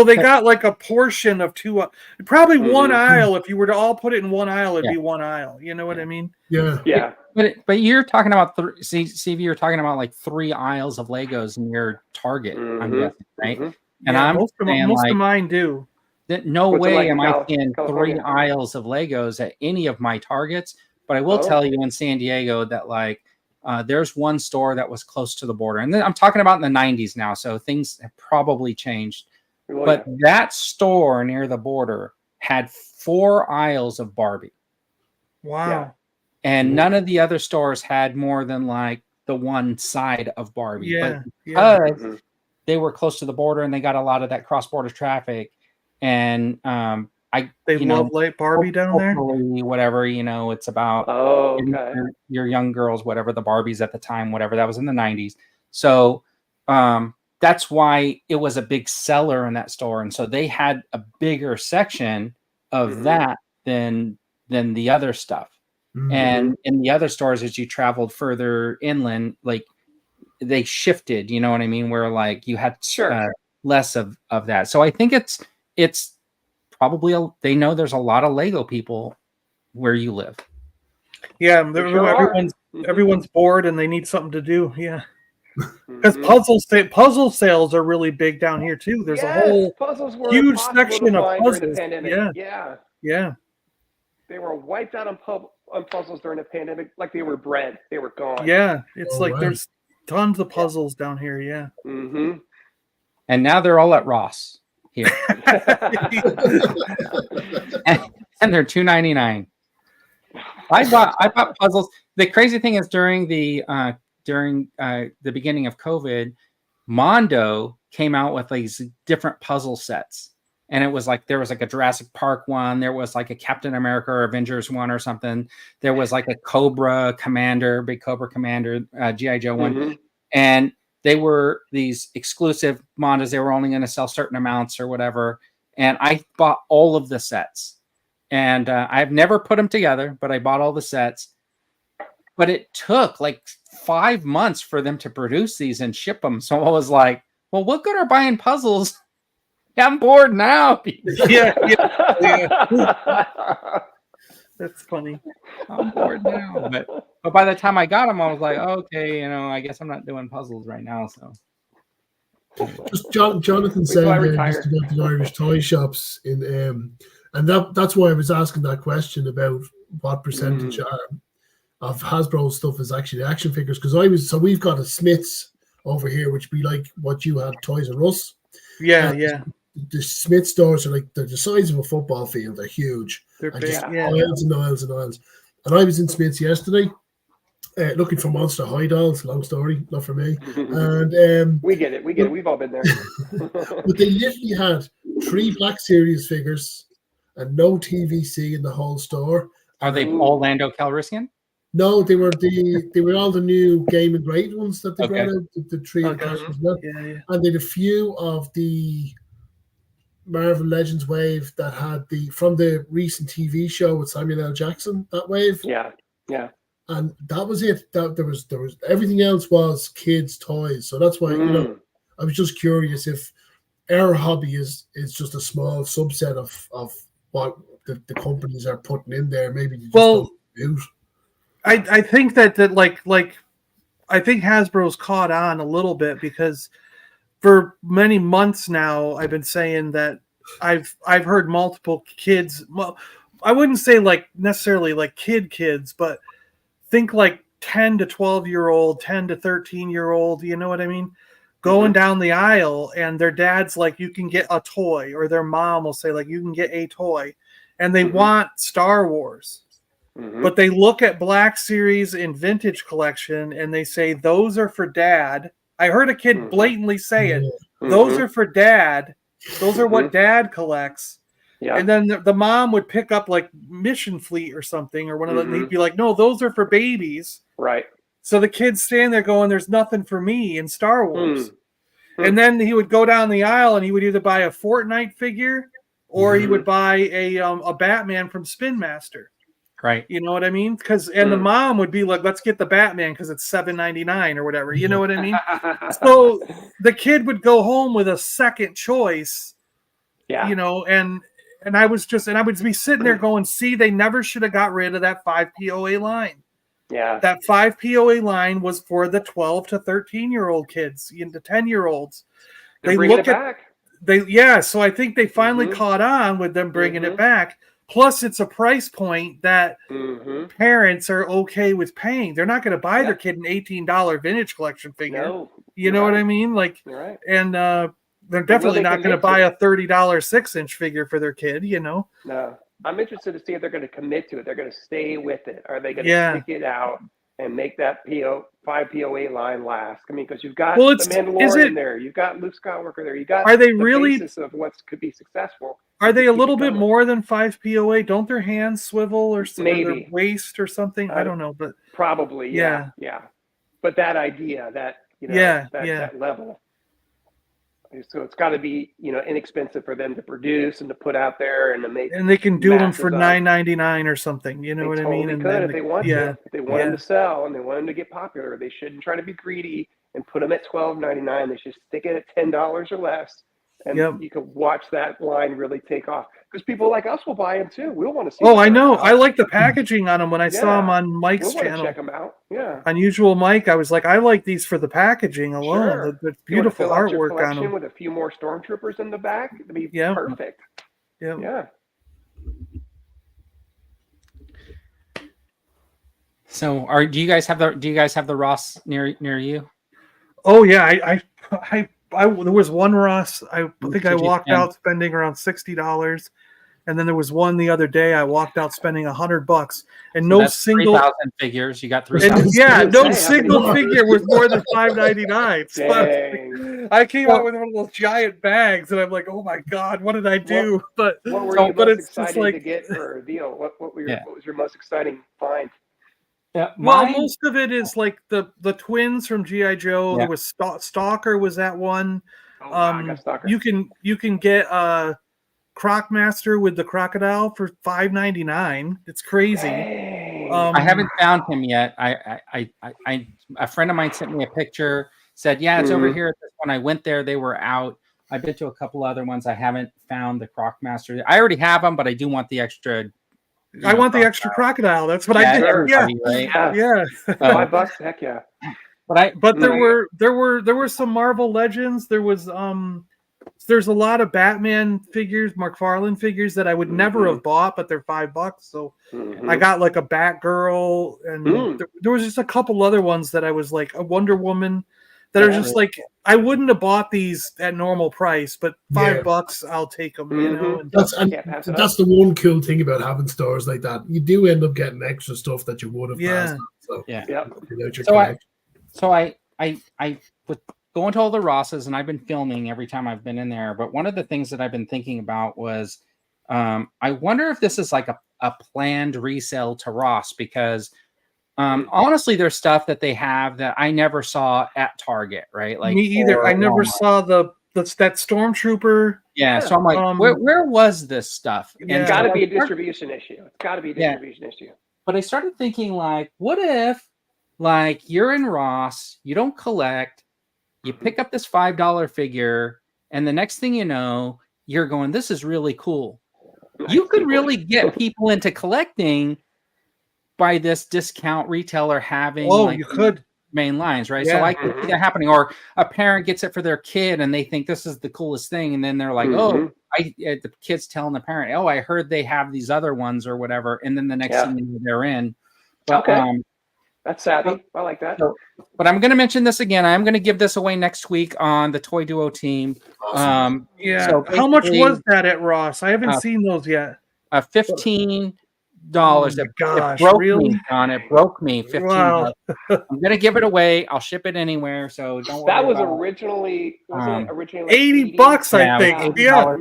they got like a portion of 2, probably one aisle. If you were to all put it in one aisle, it'd be one aisle. You know what I mean? Yeah. Yeah. But you're talking about CV. You're talking about like 3 aisles of Legos in your Target. I'm guessing, right? And I'm most saying of mine do. That no What's it way like am in I seeing 3 California? aisles of Legos at any of my Targets. But I will tell you in San Diego that like there's one store that was close to the border, and then I'm talking about in the 90s now, so things have probably changed. Well, but that store near the border had 4 aisles of Barbie. Wow. Yeah. And none of the other stores had more than like the one side of Barbie. Yeah. But because they were close to the border and they got a lot of that cross-border traffic, and they love late Barbie down there. Whatever, it's about your young girls, whatever the Barbies at the time, whatever that was in the 90s. So that's why it was a big seller in that store, and so they had a bigger section of that than the other stuff. And in the other stores, as you traveled further inland, like they shifted, you know what I mean? Where like you had less of that. So I think it's probably they know there's a lot of Lego people where you live. Yeah, everyone's bored and they need something to do. Yeah, because puzzle sales are really big down here too. There's a whole huge section of puzzles. Yeah. They were wiped out on puzzles during the pandemic, like they were bread. They were gone. Yeah, it's there's tons of puzzles down here. Yeah. And now they're all at Ross here, and they're $2.99. I bought puzzles. The crazy thing is during the beginning of COVID, Mondo came out with these different puzzle sets. And it was like, there was like a Jurassic Park one. There was like a Captain America or Avengers one or something. There was like a big Cobra Commander, G.I. Joe one. And they were these exclusive Mondos. They were only going to sell certain amounts or whatever. And I bought all of the sets. And I've never put them together, but I bought all the sets. But it took like 5 months for them to produce these and ship them. So I was like, well, what good are buying puzzles? I'm bored now. Yeah. That's funny. I'm bored now. But by the time I got them, I was like, okay, I guess I'm not doing puzzles right now. So just Jonathan said just about the Irish toy shops and that's why I was asking that question about what percentage of Hasbro stuff is actually action figures, because we've got a Smith's over here, which be like what you had, Toys R Us. Yeah. The Smith stores are they're the size of a football field. They're huge. They're big. Aisles and aisles and aisles. And I was in Smith's yesterday looking for Monster High dolls. Long story, not for me. And we get it. We've all been there. But they literally had 3 Black Series figures and no TVC in the whole store. Are they all Lando Calrissian? No, they were all the new Game and Grade ones that they brought out. The 3 characters. And they had a few of the Marvel Legends wave that had from the recent TV show with Samuel L. Jackson, that wave. Yeah. And that was it. That there was everything else was kids' toys. So that's why I was just curious if our hobby is just a small subset of what the companies are putting in there. Maybe they just Well, don't use. I think that like I think Hasbro's caught on a little bit, because for many months now I've been saying that I've heard multiple kids. Well, I wouldn't say like necessarily like kids, but think like 10 to 12-year-old, 10 to 13-year-old, you know what I mean? Going down the aisle, and their dad's like, you can get a toy, or their mom will say like, you can get a toy, and they want Star Wars. But they look at Black Series and Vintage Collection and they say, those are for dad. I heard a kid blatantly say it. Those are for dad. Those are what dad collects. Yeah. And then the mom would pick up like Mission Fleet or something, or one of them, and he'd be like, no, those are for babies. Right. So the kids stand there going, there's nothing for me in Star Wars. And then he would go down the aisle and he would either buy a Fortnite figure, or he would buy a Batman from Spin Master. Right. You know what I mean? And the mom would be like, let's get the Batman because it's $7.99 or whatever. You know what I mean? So the kid would go home with a second choice. Yeah. You know, and I would be sitting there going, see, they never should have got rid of that 5 POA line. Yeah. That 5 POA line was for the 12 to 13-year-old kids, the 10-year-olds. They look it back. So I think they finally caught on with them bringing it back. Plus, it's a price point that parents are okay with paying. They're not going to buy their kid an $18 Vintage Collection figure. No, you know what I mean? Like, and they're definitely not going to buy a $30 6-inch figure for their kid. You know? No, I'm interested to see if they're going to commit to it. They're going to stay with it. Are they going to stick it out and make that 5 POA line last? I mean, because you've got the Mandalorian there, you've got Luke Skywalker there, you got. Are they really basis of what could be successful? Are they a little bit more than 5 POA? Don't their hands swivel or their waist or something? I don't know, but probably, yeah. But that idea, that that level. So it's got to be inexpensive for them to produce and to put out there and to make. And they can do them for $9.99 or something. You know what I mean? And could if they want to. If they want them to sell and they want them to get popular, they shouldn't try to be greedy and put them at $12.99. They should stick it at $10 or less. And you can watch that line really take off, because people like us will buy them too. We'll want to see. Oh, I know. I like the packaging on them. When I saw them on Mike's channel, check them out. Yeah. Unusual Mike, I was like, I like these for the packaging alone. Sure. The beautiful artwork on them. With a few more stormtroopers in the back, it'd be perfect. Yeah. So, do you guys have the Ross near you? Oh yeah, there was one Ross. I think I walked out spending around $60, and then there was one the other day I walked out spending $100, and no single 3,000 figures. You got 3,000. Yeah, no single figure was more than $5.99. So I came out with one of those giant bags, and I'm like, oh my god, what did I do? What were you most excited to get for a deal? What was your most exciting find? Yeah, well, most of it is like the twins from G.I. Joe. There was Stalker was that one. I got Stalker. You can get Crocmaster with the crocodile for $5.99. It's crazy. I haven't found him yet. I a friend of mine sent me a picture. Said, it's over here. When I went there, they were out. I've been to a couple other ones. I haven't found the Crocmaster. I already have them, but I do want the extra. I want the extra crocodile. That's what I did. Yeah. $5. Heck yeah. But there were some Marvel Legends. There was there's a lot of Batman figures, McFarlane figures that I would never have bought, but they're $5. So I got like a Batgirl, and there was just a couple other ones that I was like a Wonder Woman that are just like, I wouldn't have bought these at normal price, but $5, I'll take them. You know, and that's the one cool thing about having stores like that. You do end up getting extra stuff that you would have passed on. So I was going to all the Rosses, and I've been filming every time I've been in there. But one of the things that I've been thinking about was, I wonder if this is like a planned resale to Ross, because honestly, there's stuff that they have that I never saw at Target, right? Like me either. I never saw that Stormtrooper. Yeah, so I'm like, where was this stuff? And it's got to be a distribution issue. It's got to be a distribution issue. But I started thinking, like, what if, like, you're in Ross, you don't collect, you pick up this $5 figure, And the next thing you know, you're going, this is really cool. You could really get people into collecting by this discount retailer having you could main lines, right? Yeah. So I could see that happening. Or a parent gets it for their kid and they think this is the coolest thing. And then they're like, oh, the kid's telling the parent, oh, I heard they have these other ones or whatever. And then the next thing you know, they're in. But, that's savvy. I like that. But I'm going to mention this again. I'm going to give this away next week on the Toy Duo team. Awesome. So how much was that at Ross? I haven't seen those yet. $15. Oh my gosh, it broke really? me, John. It broke me. $15. Wow. I'm gonna give it away. I'll ship it anywhere. So don't worry. That was about originally like $80, I think. Yeah.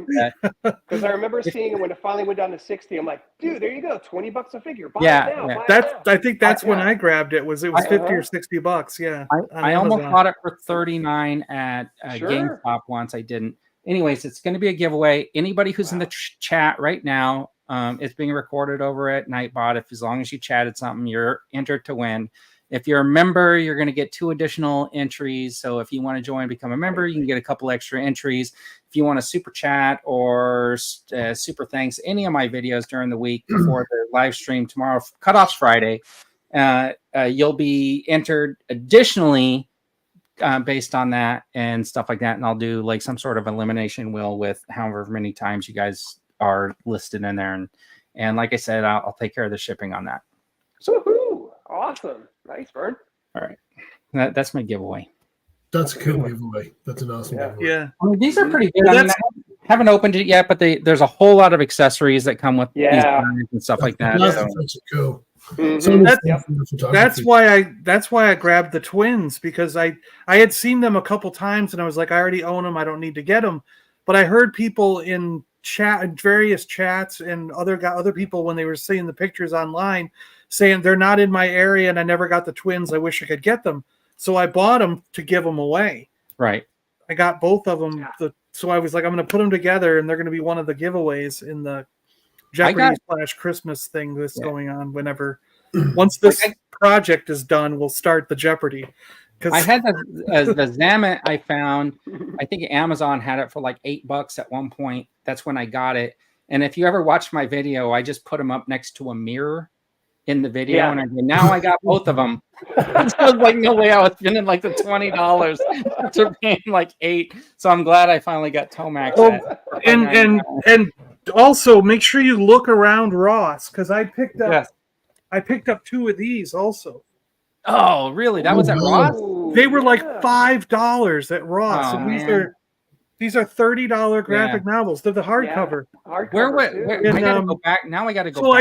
Because I remember seeing it when it finally went down to 60. I'm like, dude, there you go, $20 a figure. Buy it now. Buy it now. I think that's when I grabbed it. Was 50 or $60? Yeah. I almost bought it for $39 at GameStop once. I didn't. Anyways, it's going to be a giveaway. Anybody who's in the chat right now. It's being recorded over at Nightbot. If as long as you chatted something, you're entered to win. If you're a member, you're going to get 2 additional entries. So if you want to join and become a member, you can get a couple extra entries. If you want a super chat or super thanks, any of my videos during the week before the live stream tomorrow, cutoff's Friday, you'll be entered additionally based on that and stuff like that. And I'll do like some sort of elimination wheel with however many times you guys are listed in there, and like I said, I'll take care of the shipping on that. Woohoo! Awesome, nice, Vern. All right, that's my giveaway. That's a cool giveaway. That's an awesome giveaway. Yeah, I mean, these are pretty good. I haven't opened it yet, but there's a whole lot of accessories that come with these and stuff like that. That's cool. That's why I grabbed the twins, because I had seen them a couple times and I was like, I already own them. I don't need to get them. But I heard people in various chats and other people when they were seeing the pictures online saying they're not in my area and I never got the twins. I wish I could get them. So I bought them to give them away. Right. I got both of them. So I was like, I'm going to put them together and they're going to be one of the giveaways in the Jeopardy / Christmas thing that's going on whenever. Once this project is done, we'll start the Jeopardy. I had the Zamet I found. I think Amazon had it for like $8 at one point. That's when I got it. And if you ever watched my video, I just put them up next to a mirror in the video, and I go, now I got both of them. So I was like, no way, I was spending like the $20 after paying like $8. So I'm glad I finally got Tomax. And also make sure you look around Ross, because I picked up 2 of these also. Oh, really? That was at Ross? They were like $5 at Ross. And these are $30 graphic novels. They're the hardcover. Where I gotta go back. Now I gotta go back. So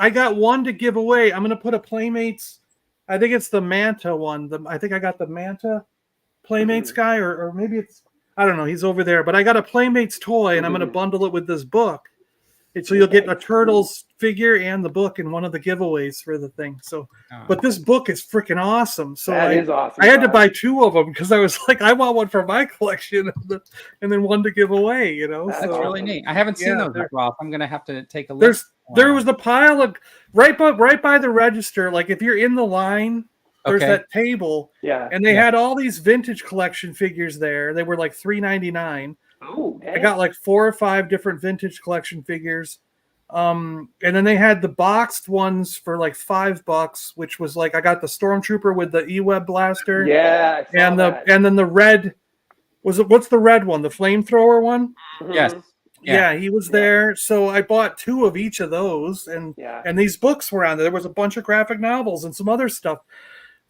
I got one to give away. I'm gonna put a Playmates. I think it's the Manta one. I think I got the Manta Playmates guy, or maybe it's, I don't know. He's over there. But I got a Playmates toy, and I'm gonna bundle it with this book. So you'll get a Turtles figure and the book in one of the giveaways for the thing. So, but this book is freaking awesome. So that is awesome. I had to buy 2 of them because I was like, I want one for my collection and then one to give away. You know, that's really neat. I haven't seen those, Rob. I'm gonna have to take a look. There was the pile of right by the register. Like if you're in the line, there's that table. Yeah, and they had all these vintage collection figures there. They were like $3.99. Oh, I got like 4 or 5 different vintage collection figures. And then they had the boxed ones for like $5, which was like, I got the Stormtrooper with the E-Web blaster. Yeah. And then the red, what's the red one? The flamethrower one? Yes. Yeah, he was there. So I bought 2 of each of those, and these books were on there. There was a bunch of graphic novels and some other stuff.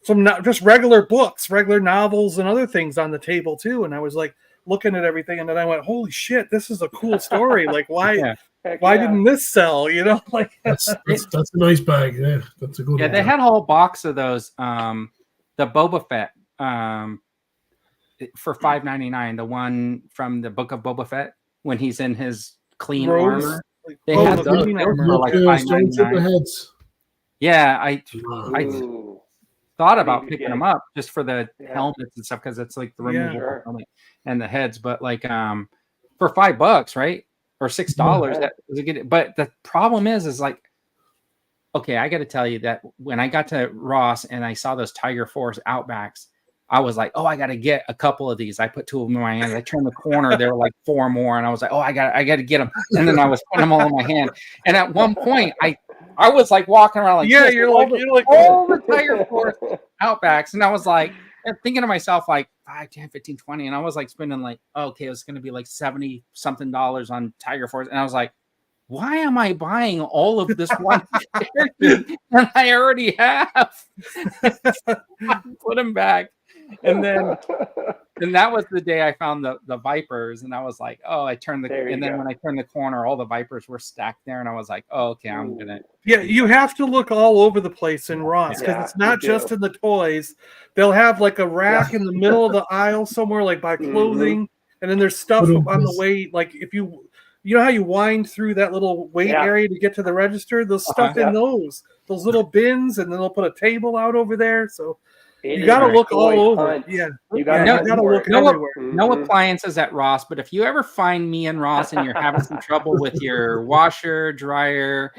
Some just regular books, regular novels and other things on the table too. And I was like, looking at everything, and then I went, holy shit, this is a cool story. Like, why didn't this sell? You know, like that's a nice bag. Yeah, that's a good one. They had a whole box of those. The Boba Fett for $5.99. The one from the Book of Boba Fett when he's in his clean armor. They had those for like $5.99. Yeah, I thought about picking them up just for the helmets and stuff, because it's like the removable helmet and the heads, but like for $5, right, or $6, that was a good. But the problem is like, okay, I got to tell you that when I got to Ross and I saw those Tiger Force Outbacks, I was like, oh, I got to get a couple of these. I put 2 of them in my hands. I turned the corner. There were like 4 more. And I was like, oh, I got to get them. And then I was putting them all in my hand. And at one point, I was like walking around like, Yeah, this, you're all like all the Tiger Force Outbacks. And I was like, thinking to myself, like 5, 10, 15, 20. And I was like spending like, oh, okay, it was going to be like $70 something on Tiger Force. And I was like, why am I buying all of this one character and I already have? Put them back. And that was the day I found the Vipers, and I was like, oh, I turned then when I turned the corner, all the Vipers were stacked there, and I was like, oh, okay, I'm gonna. Yeah, you have to look all over the place in Ross because it's not just in the toys. They'll have like a rack in the middle of the aisle somewhere, like by clothing, and then there's stuff on the way. Like if you know how you wind through that little wait area to get to the register, there's stuff in those little bins, and then they'll put a table out over there. So. You got to look all over. Yeah, you got to look everywhere. No appliances at Ross, but if you ever find me in Ross and you're having some trouble with your washer, dryer,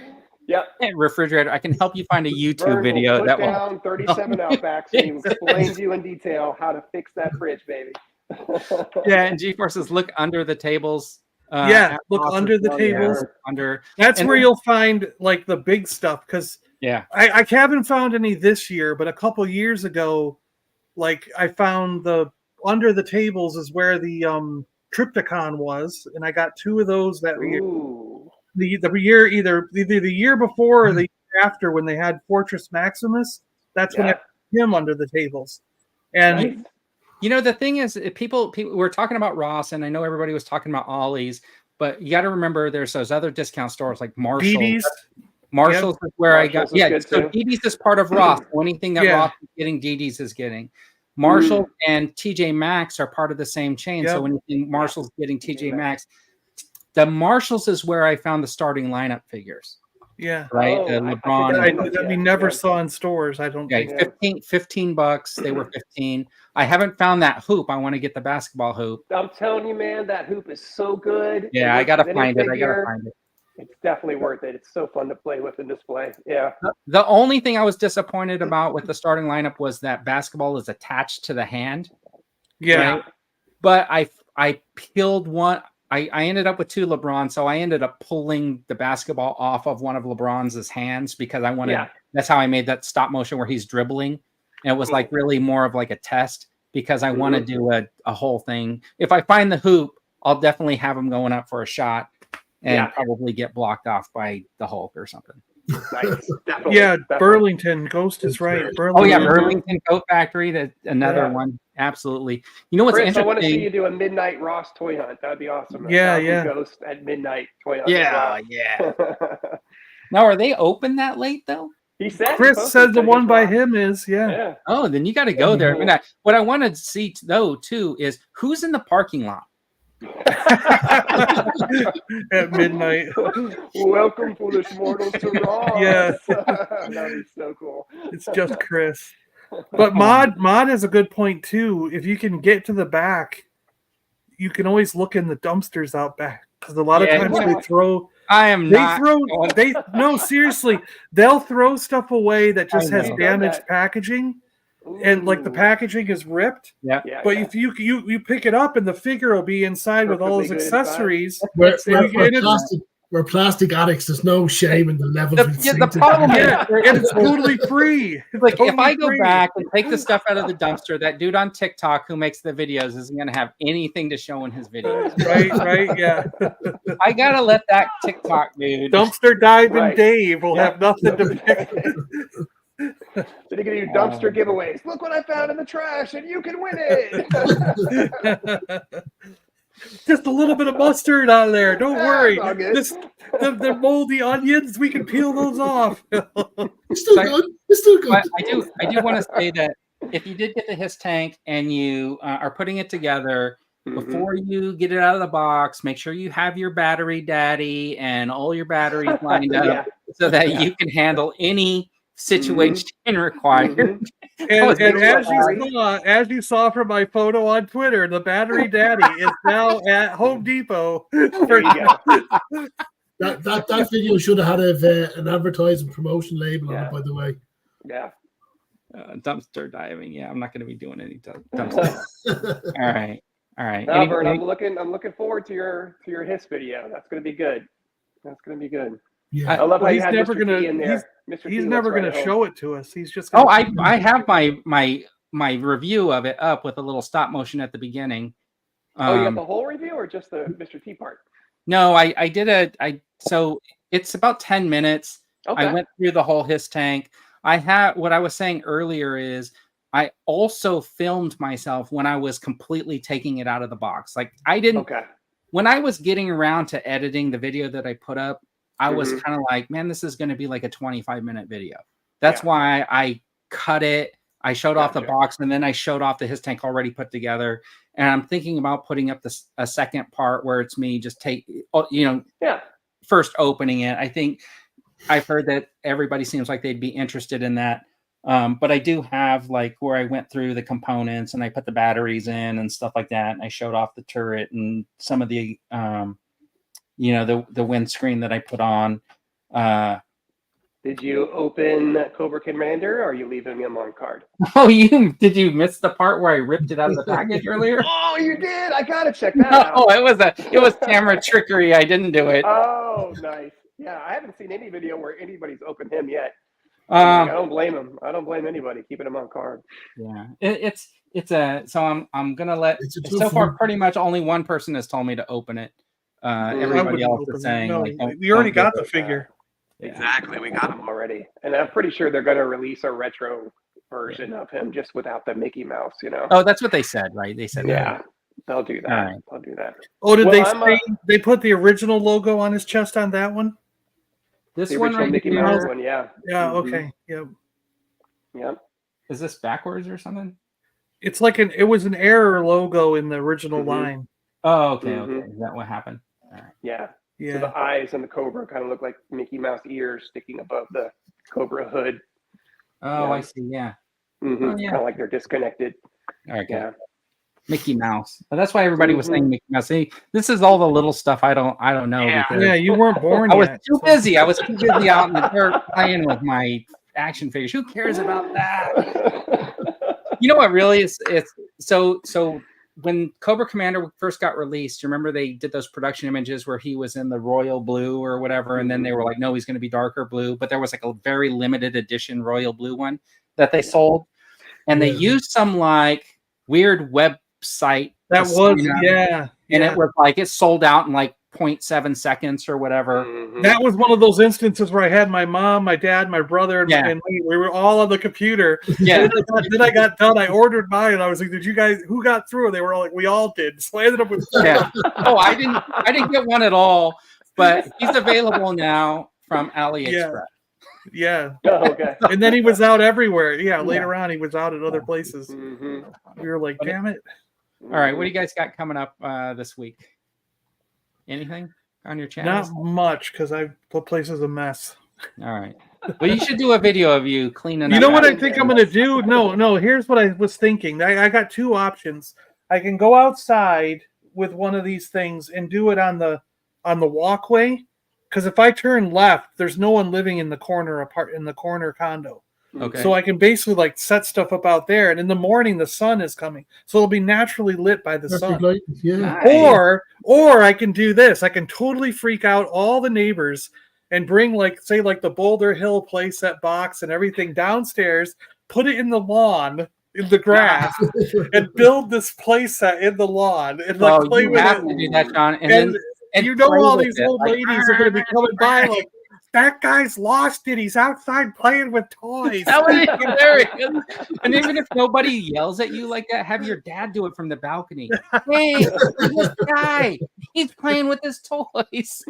and refrigerator, I can help you find a YouTube video that will. 37 Outbacks and he explains you in detail how to fix that fridge, baby. Yeah, and GeForce says look under the tables. Look under the tables. That's where you'll find like the big stuff because. Yeah, I haven't found any this year, but a couple years ago, like I found under the tables is where the Triptychon was, and I got 2 of those that year. The year either the year before or the year after when they had Fortress Maximus. That's when I put him under the tables. And you know the thing is, people we're talking about Ross, and I know everybody was talking about Ollie's, but you got to remember there's those other discount stores like Marshall's. Marshall's is where I got. Yeah, so DD's is part of Ross. So anything that Ross is getting, DD's is getting. Marshall and TJ Maxx are part of the same chain. So anything Marshall's getting, TJ Maxx. The Marshalls is where I found the starting lineup figures. Yeah. Right. LeBron. That we never saw in stores. I don't think. $15. They were 15. I haven't found that hoop. I want to get the basketball hoop. I'm telling you, man, that hoop is so good. Yeah, I gotta find it. It's definitely worth it. It's so fun to play with and display. Yeah. The only thing I was disappointed about with the starting lineup was that basketball is attached to the hand. Yeah. Right? But I peeled one. I ended up with 2 LeBron, so I ended up pulling the basketball off of one of LeBron's hands because I wanted. Yeah. That's how I made that stop motion where he's dribbling. And it was like really more of like a test because I want to do a whole thing. If I find the hoop, I'll definitely have him going up for a shot. And probably get blocked off by the Hulk or something. Nice. Definitely. Burlington Ghost is right. Burlington Goat Factory. That's another one. Absolutely. You know what's Chris, interesting? I want to see you do a midnight Ross toy hunt. That'd be awesome. Ghost at midnight toy hunt. Yeah. Now, are they open that late though? He said. Chris said the one by him is. Yeah. Oh, then you got to go there. I mean, what I want to see though too is who's in the parking lot. At midnight. Welcome, foolish mortals, to Ross. Yeah. That'd be so cool. It's just Chris. But Mod has a good point too. If you can get to the back, you can always look in the dumpsters out back because a lot of times they throw. No, seriously, they'll throw stuff away that just has damaged packaging. And like the packaging is ripped, but if you pick it up and the figure will be inside with all those accessories. We're plastic addicts. There's no shame in the level. The problem is, it's totally free. Like if I go back and take the stuff out of the dumpster, that dude on TikTok who makes the videos isn't going to have anything to show in his videos. Right, yeah. I gotta let that TikTok dude. Dumpster diving Dave will have nothing to pick. So they're going to do dumpster giveaways. Look what I found in the trash, and you can win it. Just a little bit of mustard on there. Don't worry. The moldy onions, we can peel those off. It's still good. But I do want to say that if you did get the HISS tank and you are putting it together, before you get it out of the box, make sure you have your battery daddy and all your batteries lined up so that you can handle any situation required. And as you saw from my photo on Twitter, the battery daddy is now at Home Depot. That video should have had an advertising promotion label on it, by the way. Yeah. Dumpster diving. Yeah, I'm not going to be doing any dumpster. All right. No, Vern, I'm looking forward to your HISS video. That's going to be good. That's going to be good. Yeah. I love how you he's had never Mr. gonna T in there. Mr. he's T never looks right gonna at home. show it to us. He's just Oh, gonna I have my review of it up with a little stop motion at the beginning. Oh, you got the whole review or just the Mr. T part? No, I did so it's about 10 minutes. Okay. I went through the whole HISS tank. What I was saying earlier is I also filmed myself when I was completely taking it out of the box. Like I didn't, Okay. when I was getting around to editing the video that I put up, I was kind of like, man, this is going to be like a 25-minute video. That's why I cut it. I showed off the box, and then I showed off the HISS tank already put together. And I'm thinking about putting up a second part where it's me just first opening it. I think I've heard that everybody seems like they'd be interested in that. But I do have like where I went through the components and I put the batteries in and stuff like that. And I showed off the turret and some of the, the windscreen that I put on. Did you open Cobra Commander, or are you leaving him on card? Oh, did you miss the part where I ripped it out of the package earlier? Oh, you did. I gotta check that out. Oh, it was camera trickery. I didn't do it. Oh, nice. Yeah, I haven't seen any video where anybody's opened him yet. I don't blame him. I don't blame anybody keeping him on card. Yeah, so I'm gonna let. So far, pretty much only one person has told me to open it. Everybody else is saying we already got the figure. Exactly, we got him already, and I'm pretty sure they're going to release a retro version of him just without the Mickey Mouse. Oh, that's what they said, right? They said that. They'll do that. Right. They'll do that. Oh, did they put the original logo on his chest on that one? This the one original right Mickey here. Mouse one, yeah. Yeah. Okay. Yeah. Yep. Is this backwards or something? It's like it was an error logo in the original line. Oh, okay. Okay. Is that what happened? All right. Yeah. Yeah. So the eyes and the Cobra kind of look like Mickey Mouse ears sticking above the Cobra hood. Oh, I see. Yeah. Mm-hmm. Oh, yeah. Kind of like they're disconnected. All right. Good. Yeah. Mickey Mouse. But that's why everybody was saying Mickey Mouse. See, this is all the little stuff I don't know. Yeah, you weren't born I was yet. too busy. I was too busy out in the dirt playing with my action figures. Who cares about that? You know what really is? It's so when Cobra Commander first got released, you remember they did those production images where he was in the royal blue or whatever, and then they were like, no, he's going to be darker blue. But there was like a very limited edition royal blue one that they sold, and they used some like weird website. That was and it was like it sold out in like 0.7 seconds or whatever. That was one of those instances where I had my mom, my dad, my brother, and we were all on the computer. Yeah. Then I got done. I ordered mine, and I was like, "Did you guys? Who got through?" They were all like, "We all did." So I ended up with. Yeah. Oh, I didn't get one at all, but he's available now from AliExpress. Yeah. Oh, okay. And then he was out everywhere. Yeah. Later on, he was out at other places. We were like, "Damn it!" All right, what do you guys got coming up this week? Anything on your channel? Not much, because the place is a mess. All right. Well, you should do a video of you cleaning up. You know what I think I'm going to do? No. Here's what I was thinking. I got two options. I can go outside with one of these things and do it on the walkway. Because if I turn left, there's no one living in the corner condo. Okay. So I can basically like set stuff up out there, and in the morning the sun is coming, so it'll be naturally lit by the sun. Yeah. Nice. Or I can do this. I can totally freak out all the neighbors and bring like the Boulder Hill playset box and everything downstairs, put it in the lawn, in the grass, and build this playset in the lawn and like play with it. You have to do that, John. And you know all these old ladies are going to be coming by like, that guy's lost it. He's outside playing with toys. That would be hilarious. And even if nobody yells at you like that, have your dad do it from the balcony. Hey, this guy, he's playing with his toys.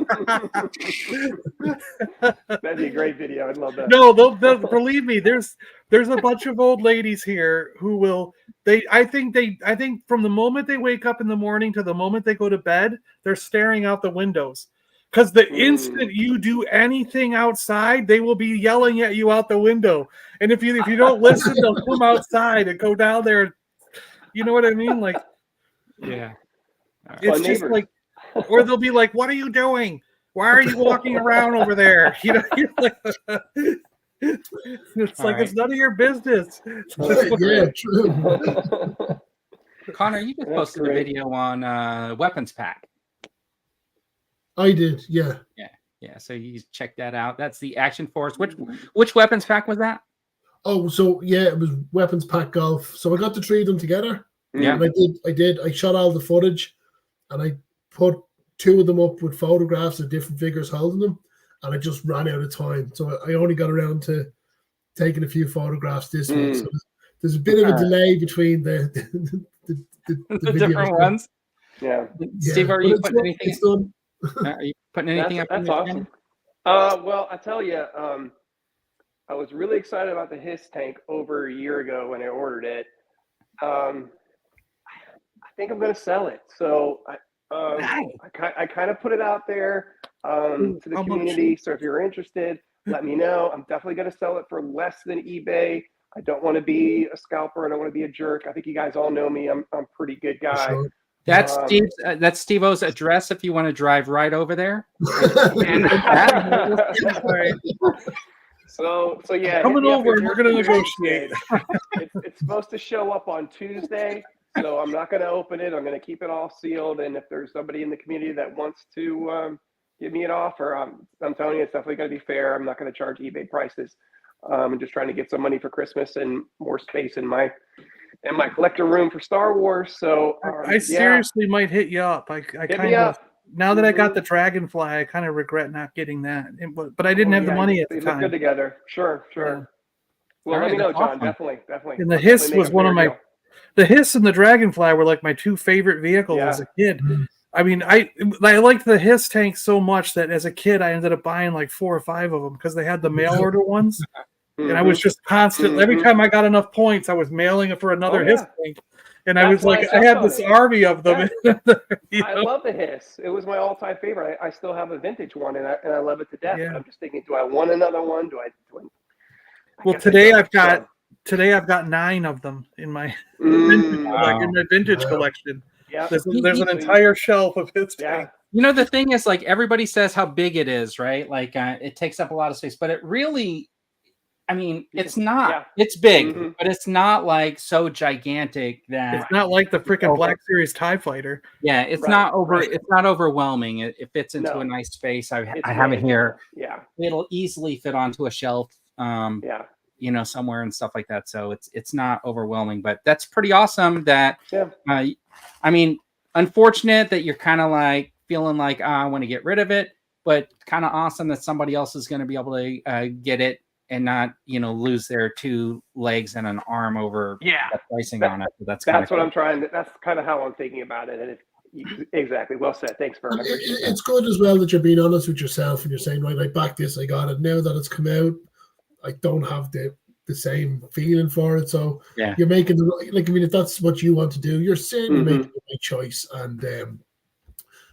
That'd be a great video. I'd love that. No, they'll believe me. There's a bunch of old ladies here who will. I think from the moment they wake up in the morning to the moment they go to bed, they're staring out the windows. Because the instant you do anything outside, they will be yelling at you out the window. And if you don't listen, they'll come outside and go down there. You know what I mean? Like, yeah, it's just like, or they'll be like, "What are you doing? Why are you walking around over there?" You know, It's All like right. it's none of your business. Yeah, true. Connor, you just That's posted a great. video on weapons pack. I did, yeah. Yeah, so you check that out. That's the Action Force. Which weapons pack was that? Oh, so yeah, it was weapons pack golf. So I got the three of them together. Yeah. And I shot all the footage, and I put two of them up with photographs of different figures holding them, and I just ran out of time. So I only got around to taking a few photographs this week. So there's a bit of a delay between the different ones. Yeah. Steve, are you putting anything? It's done. Are you putting anything up? That's awesome. Well, I tell you, I was really excited about the HISS tank over a year ago when I ordered it. I think I'm going to sell it. So I kind of put it out there to the community. So if you're interested, let me know. I'm definitely going to sell it for less than eBay. I don't want to be a scalper. I don't want to be a jerk. I think you guys all know me. I'm a pretty good guy. Sure. That's Steve-O's address if you want to drive right over there. So yeah, Coming over and we're going to negotiate. It's supposed to show up on Tuesday, so I'm not going to open it. I'm going to keep it all sealed, and if there's somebody in the community that wants to give me an offer, I'm telling you, it's definitely going to be fair. I'm not going to charge eBay prices. I'm just trying to get some money for Christmas and more space in my collector room for Star Wars. So I seriously might hit you up. I kind of, now that I got the Dragonfly, I kind of regret not getting that. But I didn't have the money at the time. Look good together. Sure. Yeah. Well, let me know, John. Awesome. Definitely. And the HISS was one of my. The HISS and the Dragonfly were like my two favorite vehicles as a kid. I mean, I liked the HISS tank so much that as a kid I ended up buying like 4 or 5 of them because they had the mail order ones. And I was just constantly, every time I got enough points, I was mailing it for another HISS tank. And I was like, I had this army of them. Yeah. I love the HISS. It was my all-time favorite. I still have a vintage one, and I love it to death. Yeah. But I'm just thinking, do I want another one? Well, today I've got 9 of them in my vintage collection. Yeah. There's an entire shelf of HISS tanks. You know, the thing is, like, everybody says how big it is, right? Like, it takes up a lot of space, but it really, I mean, it's not. Yeah. It's big, but it's not like so gigantic that it's not like the freaking Black Series TIE Fighter. Yeah, it's not It's not overwhelming. It fits into a nice space. I have it here. Yeah, it'll easily fit onto a shelf. You know, somewhere and stuff like that. So it's not overwhelming, but that's pretty awesome. That I mean, unfortunate that you're kind of like feeling like I want to get rid of it, but kind of awesome that somebody else is going to be able to get it and not, you know, lose their 2 legs and an arm over the pricing on it. So that's what I'm trying to. That's kind of how I'm thinking about it. And exactly. Well said. Thanks, Vern. It's good as well that you're being honest with yourself and you're saying, right, I backed this, I got it. Now that it's come out, I don't have the same feeling for it. So you're making I mean, if that's what you want to do, you're certainly making the right choice. And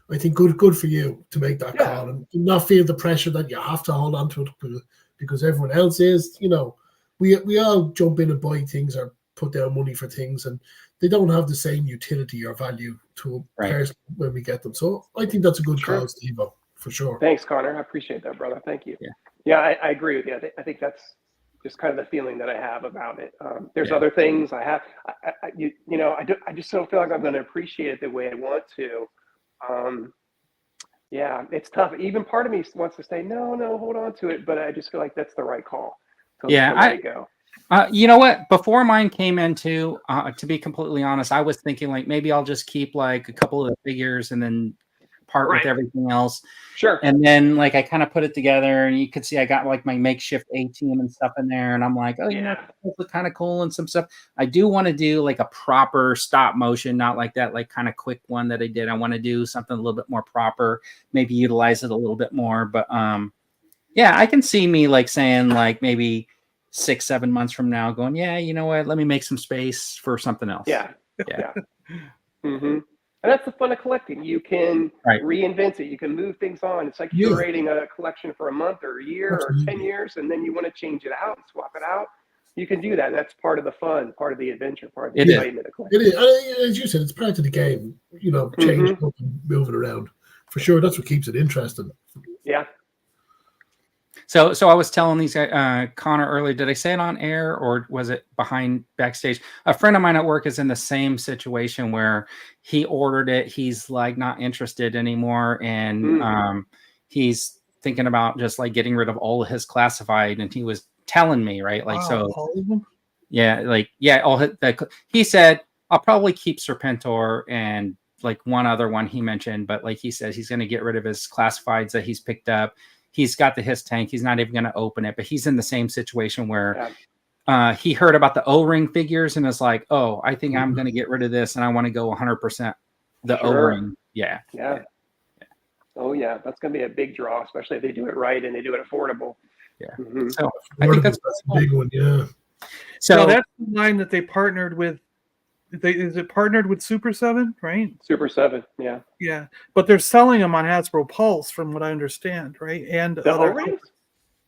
I think good for you to make that call and not feel the pressure that you have to hold on to it because everyone else is. You know, we all jump in and buy things or put down money for things, and they don't have the same utility or value to a person when we get them. So I think that's a good call, Steve-O, for sure. Thanks, Connor. I appreciate that, brother. Thank you. Yeah, I agree with you. I think that's just kind of the feeling that I have about it. There's other things I have. I just don't feel like I'm going to appreciate it the way I want to. It's tough. Even part of me wants to say, no, hold on to it. But I just feel like that's the right call. So let it go. You know what? Before mine came into, to be completely honest, I was thinking like maybe I'll just keep like a couple of the figures and then part with everything else. Sure. And then like I kind of put it together, and you could see I got like my makeshift A-team and stuff in there, and I'm like, oh, you know, those look kind of cool and some stuff. I do want to do like a proper stop motion, not like that like kind of quick one that I did. I want to do something a little bit more proper, maybe utilize it a little bit more. But I can see me like saying like maybe 6-7 months from now going, you know what, let me make some space for something else. Yeah. And that's the fun of collecting. You can reinvent it. You can move things on. It's like curating a collection for a month or a year or 10 years, and then you want to change it out and swap it out. You can do that. That's part of the fun, part of the adventure, part of the excitement of collecting. It is. As you said, it's part of the game, you know, changing up and moving around. For sure, that's what keeps it interesting. Yeah. So I was telling these Connor earlier. Did I say it on air or was it behind backstage? A friend of mine at work is in the same situation where he ordered it. He's like not interested anymore, and he's thinking about just like getting rid of all of his classified. And he was telling me, right, like all of them? he said I'll probably keep Serpentor and like one other one he mentioned, but like he says he's going to get rid of his classifieds that he's picked up. He's got the HISS tank. He's not even going to open it, but he's in the same situation where he heard about the O-ring figures and is like, oh, I think I'm going to get rid of this and I want to go 100% the O-ring. Yeah. Oh yeah, that's going to be a big draw, especially if they do it right and they do it affordable. Yeah. Mm-hmm. So I think that's a big one. Yeah. So that's the line that they partnered with. Is it partnered with Super 7, right? Super 7, yeah. Yeah, but they're selling them on Hasbro Pulse, from what I understand, right? And the other O-rings?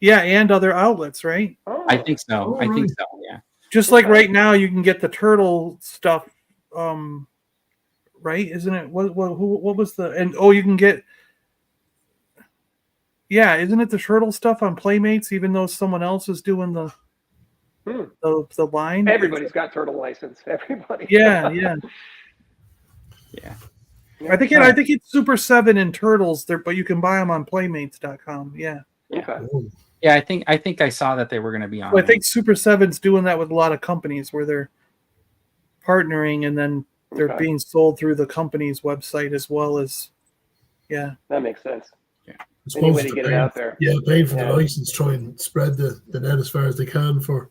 and other outlets, right? Oh. I think so. I think so. Yeah. Just like right now, you can get the turtle stuff, right? Isn't it? What was the you can get. Yeah, isn't it the turtle stuff on Playmates? Even though someone else is doing the line. Everybody's got turtle license. Everybody. Yeah. I think it's Super 7 and Turtles there, but you can buy them on Playmates.com. Yeah. Okay. Yeah, I think I saw that they were going to be on. Well, I think Super 7's doing that with a lot of companies where they're partnering and then they're being sold through the company's website as well as. Yeah. That makes sense. Yeah. Any way to get it out there. Yeah, paying for the license, try and spread the net as far as they can for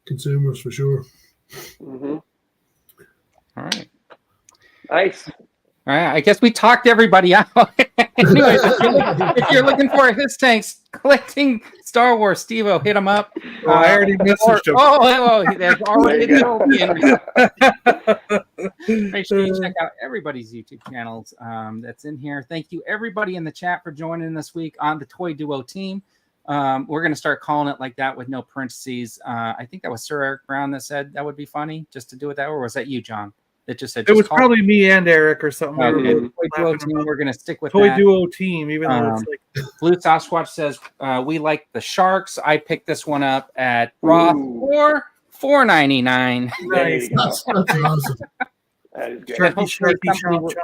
consumers for sure. Mm-hmm. All right. Nice. All right. I guess we talked everybody out. Anyways, if you're looking for HISS tanks collecting Star Wars, Steve-O, hit him up. I already messaged him. There's already Make sure you check out everybody's YouTube channels that's in here. Thank you, everybody in the chat, for joining this week on the Toy Duo team. We're going to start calling it like that with no parentheses. I think that was Sir Eric Brown that said that would be funny just to do it that way. Or was that you, John? That just said it was probably me and Eric or something. Toy Duo team. We're going to stick with Toy that. Duo team, even though it's like Blue Sasquatch says we like the sharks. I picked this one up at Roth for $4.99. Nice. That's awesome. That is good. Sharky.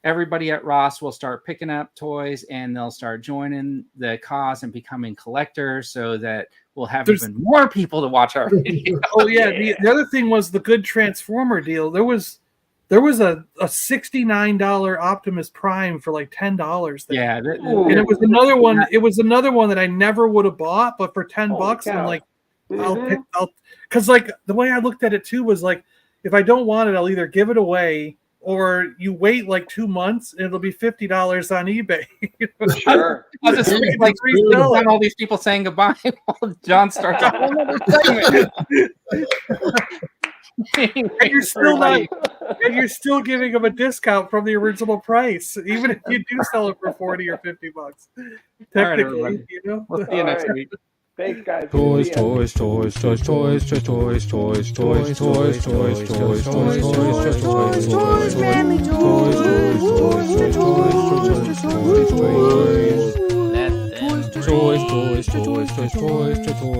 Everybody at Ross will start picking up toys and they'll start joining the cause and becoming collectors so that we'll have even more people to watch our video. Oh yeah. The other thing was the good Transformer deal. There was a $69 Optimus Prime for like $10. Yeah. And it was another one. It was another one that I never would have bought, but for $10, I'm like, because like the way I looked at it too was like, if I don't want it, I'll either give it away or you wait like 2 months and it'll be $50 on eBay. Sure. I'll just like on all these people saying goodbye while John starts a whole other segment. And you're still giving them a discount from the original price, even if you do sell it for $40 or $50. Technically, right, you know. We'll see you next week. Thanks, guys. Toys, toys, toys, toys, toys, toys, toys, toys, toys, toys, toys, toys, toys, toys, toys, toys, manly toys, toys, toys, toys, toys, toys, toys, toys, toys, toys, toys, toys, toys, toys.